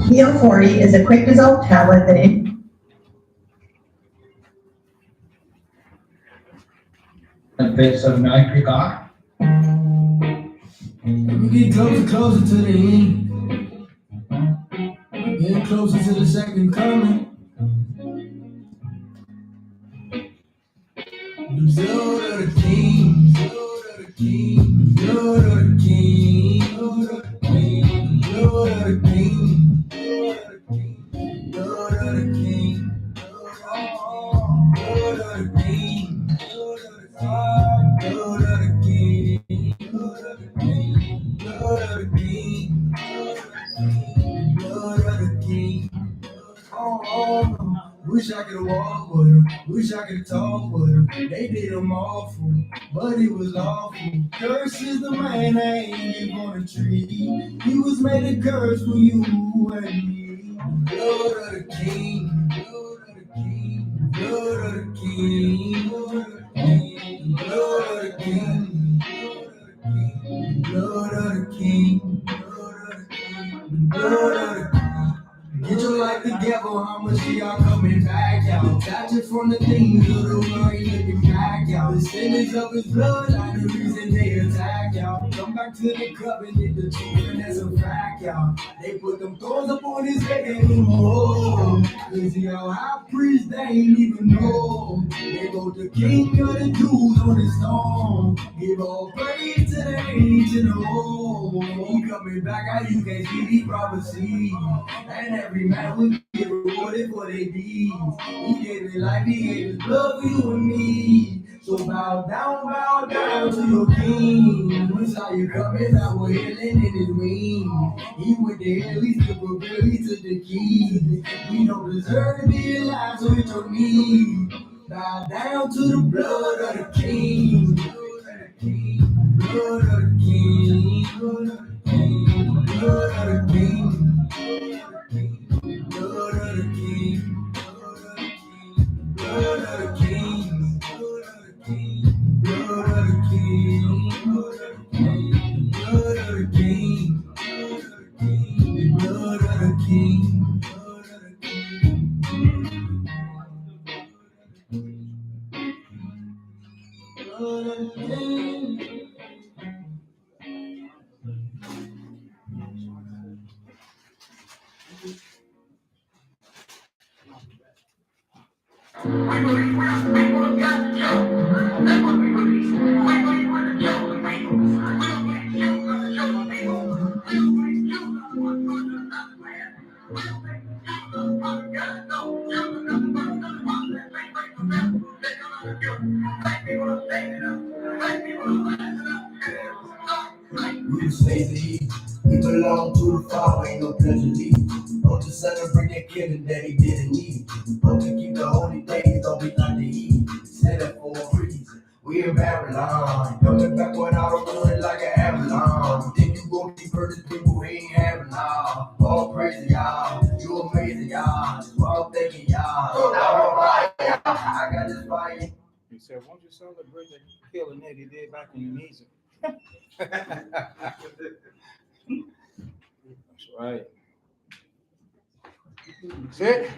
Heal 40 is a quick dissolve tablet that Benefits of nitric oxide. We get closer, closer to the end. Get closer to the second coming. The blood of the king, blood of the king, blood of the king, blood of the king, blood of the king, blood of the king, blood of the king, blood of the king, blood of the king, blood of the king, blood of the king. Wish I could walk with him, wish I could talk with him. They did him awful, but it was awful. Curse is the man that ain't on a tree. He was made a curse for you and me. Blood of the king, king, blood of the king, blood of the king, blood of the king. Get your life together, how much y'all coming back out? Got you from the things of the world, ain't looking back out. The sinners of his blood are the reason they attack y'all. Come back to the covenant, the truth, and that's a fact, y'all. They put them thorns up on his head and him home. Cause y'all high priest, they ain't even know. They wrote the king of the Jews on his stone. Give all praise to the ancient of old. He coming back out, you can't see the prophecy. And every man will get rewarded for their deeds. He gave his life, he gave his blood for you and me. So bow down to your king. We saw you coming, I was healing in his wings. He went to hell, he still prevailed, he took the keys. We don't deserve to be alive, so it's on me. Bow down to the blood of the king. Blood of the king. Blood of the king. Blood of the king. Blood of the king. Blood of the king. Blood of the king. Blood of the king. Blood of the king. Blood of the king. Blood of the king. We say that we belong to the Father, ain't no pleasure leave. Don't just celebrate that killing that he didn't need. Don't to keep the holy days, don't be like the heat. Said that for a reason. We in Babylon, coming back without a warning like an avalanche. Think you gon' keep hurting people who ain't having all. All praise to y'all, you amazing y'all. That's why I'm thanking y'all. I got this fire. He said, won't you celebrate the killing that he did back in Egypt? That's right. That's it.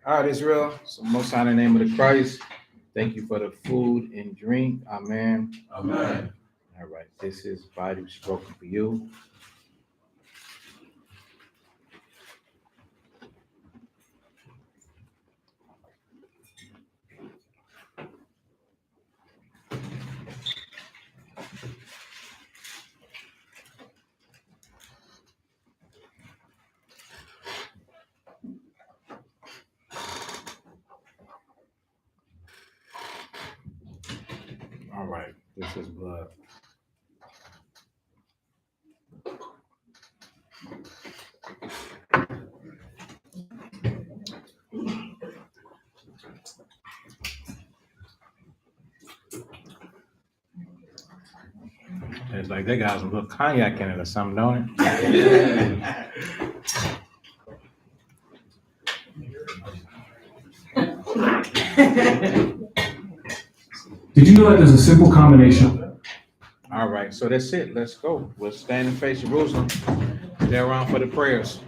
All right, Israel. So most high in the name of the Christ. Thank you for the food and drink. Amen. Amen. All right. This is body spoken for you. All right. This is blood. It's like they got some little cognac in it or something, don't it? Did you know that there's a simple combination? All right, so that's it. Let's go. We'll stand and face Jerusalem. They're around for the prayers.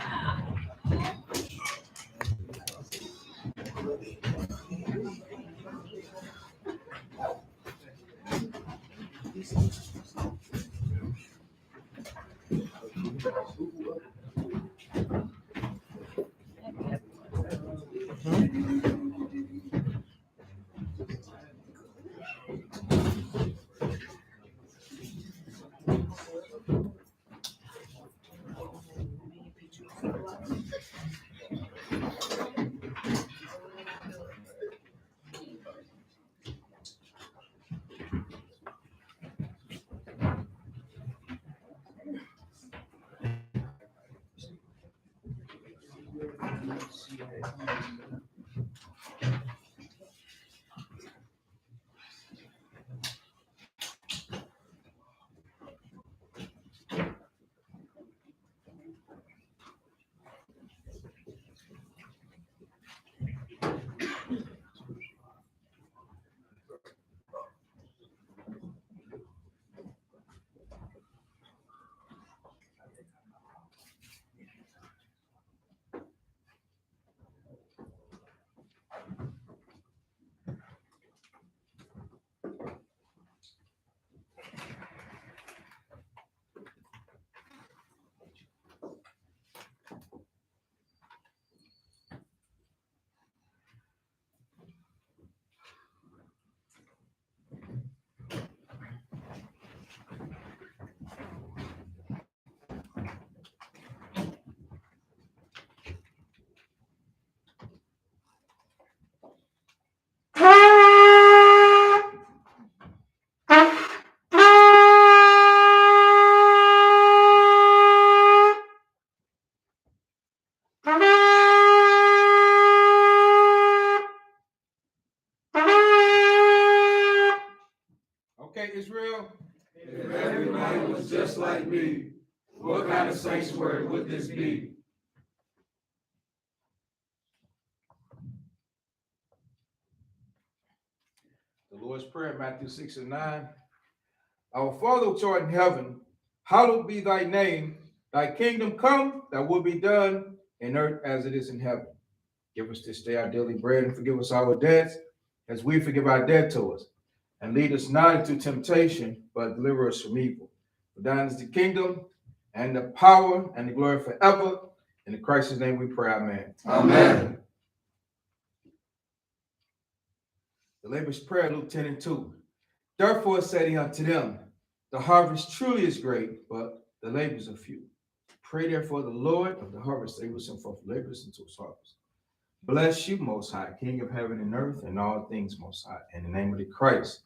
Okay, Israel. If every man was just like me, what kind of sanctuary would this be? The Lord's Prayer, Matthew 6 and 9. Our Father which art in heaven, hallowed be thy name. Thy kingdom come, thy will be done in earth as it is in heaven. Give us this day our daily bread, and forgive us our debts, as we forgive our debtors. And lead us not into temptation, but deliver us from evil. For thine is the kingdom, and the power, and the glory forever. In Christ's name we pray, amen. Amen. The labor's prayer, Luke 10 and 2. Therefore said he unto them, the harvest truly is great, but the labors are few. Pray therefore the Lord of the harvest, that he will send forth laborers into his harvest. Bless you, Most High, King of heaven and earth, and all things, Most High, in the name of the Christ.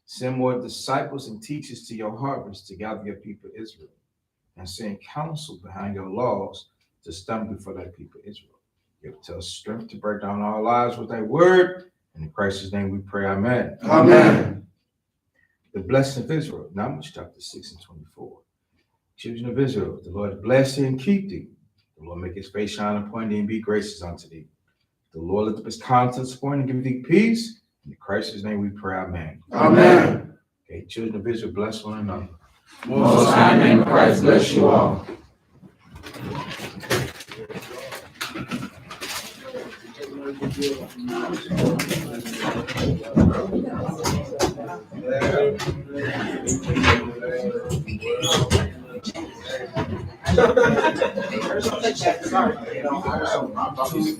Send more disciples and teachers to your harvest to gather your people Israel, and send counsel behind your laws to stand before thy people Israel. Give to us strength to break down our lives with thy word. In Christ's name we pray, amen. Amen. The blessing of Israel, Numbers chapter 6 and 24. Children of Israel, the Lord bless thee and keep thee. The Lord make his face shine upon thee and be gracious unto thee. The Lord lift up his countenance upon thee and give thee peace. In Christ's name we pray, amen. Amen. Okay, children of Israel, bless one another. Most High name of Christ bless you all.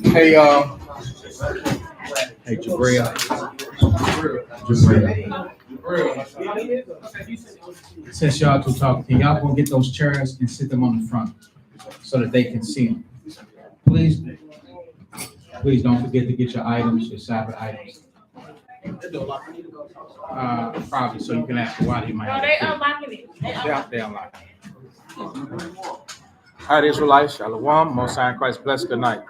Hey, hey, Jabril. Since y'all two talking, can y'all go get those chairs and sit them on the front so that they can see them? Please don't forget to get your items, your Sabbath items. Probably, so you can ask why they might. No, they unlocking it. They unlock it. All right, Israelites, Shalom, Most High in Christ, bless, good night.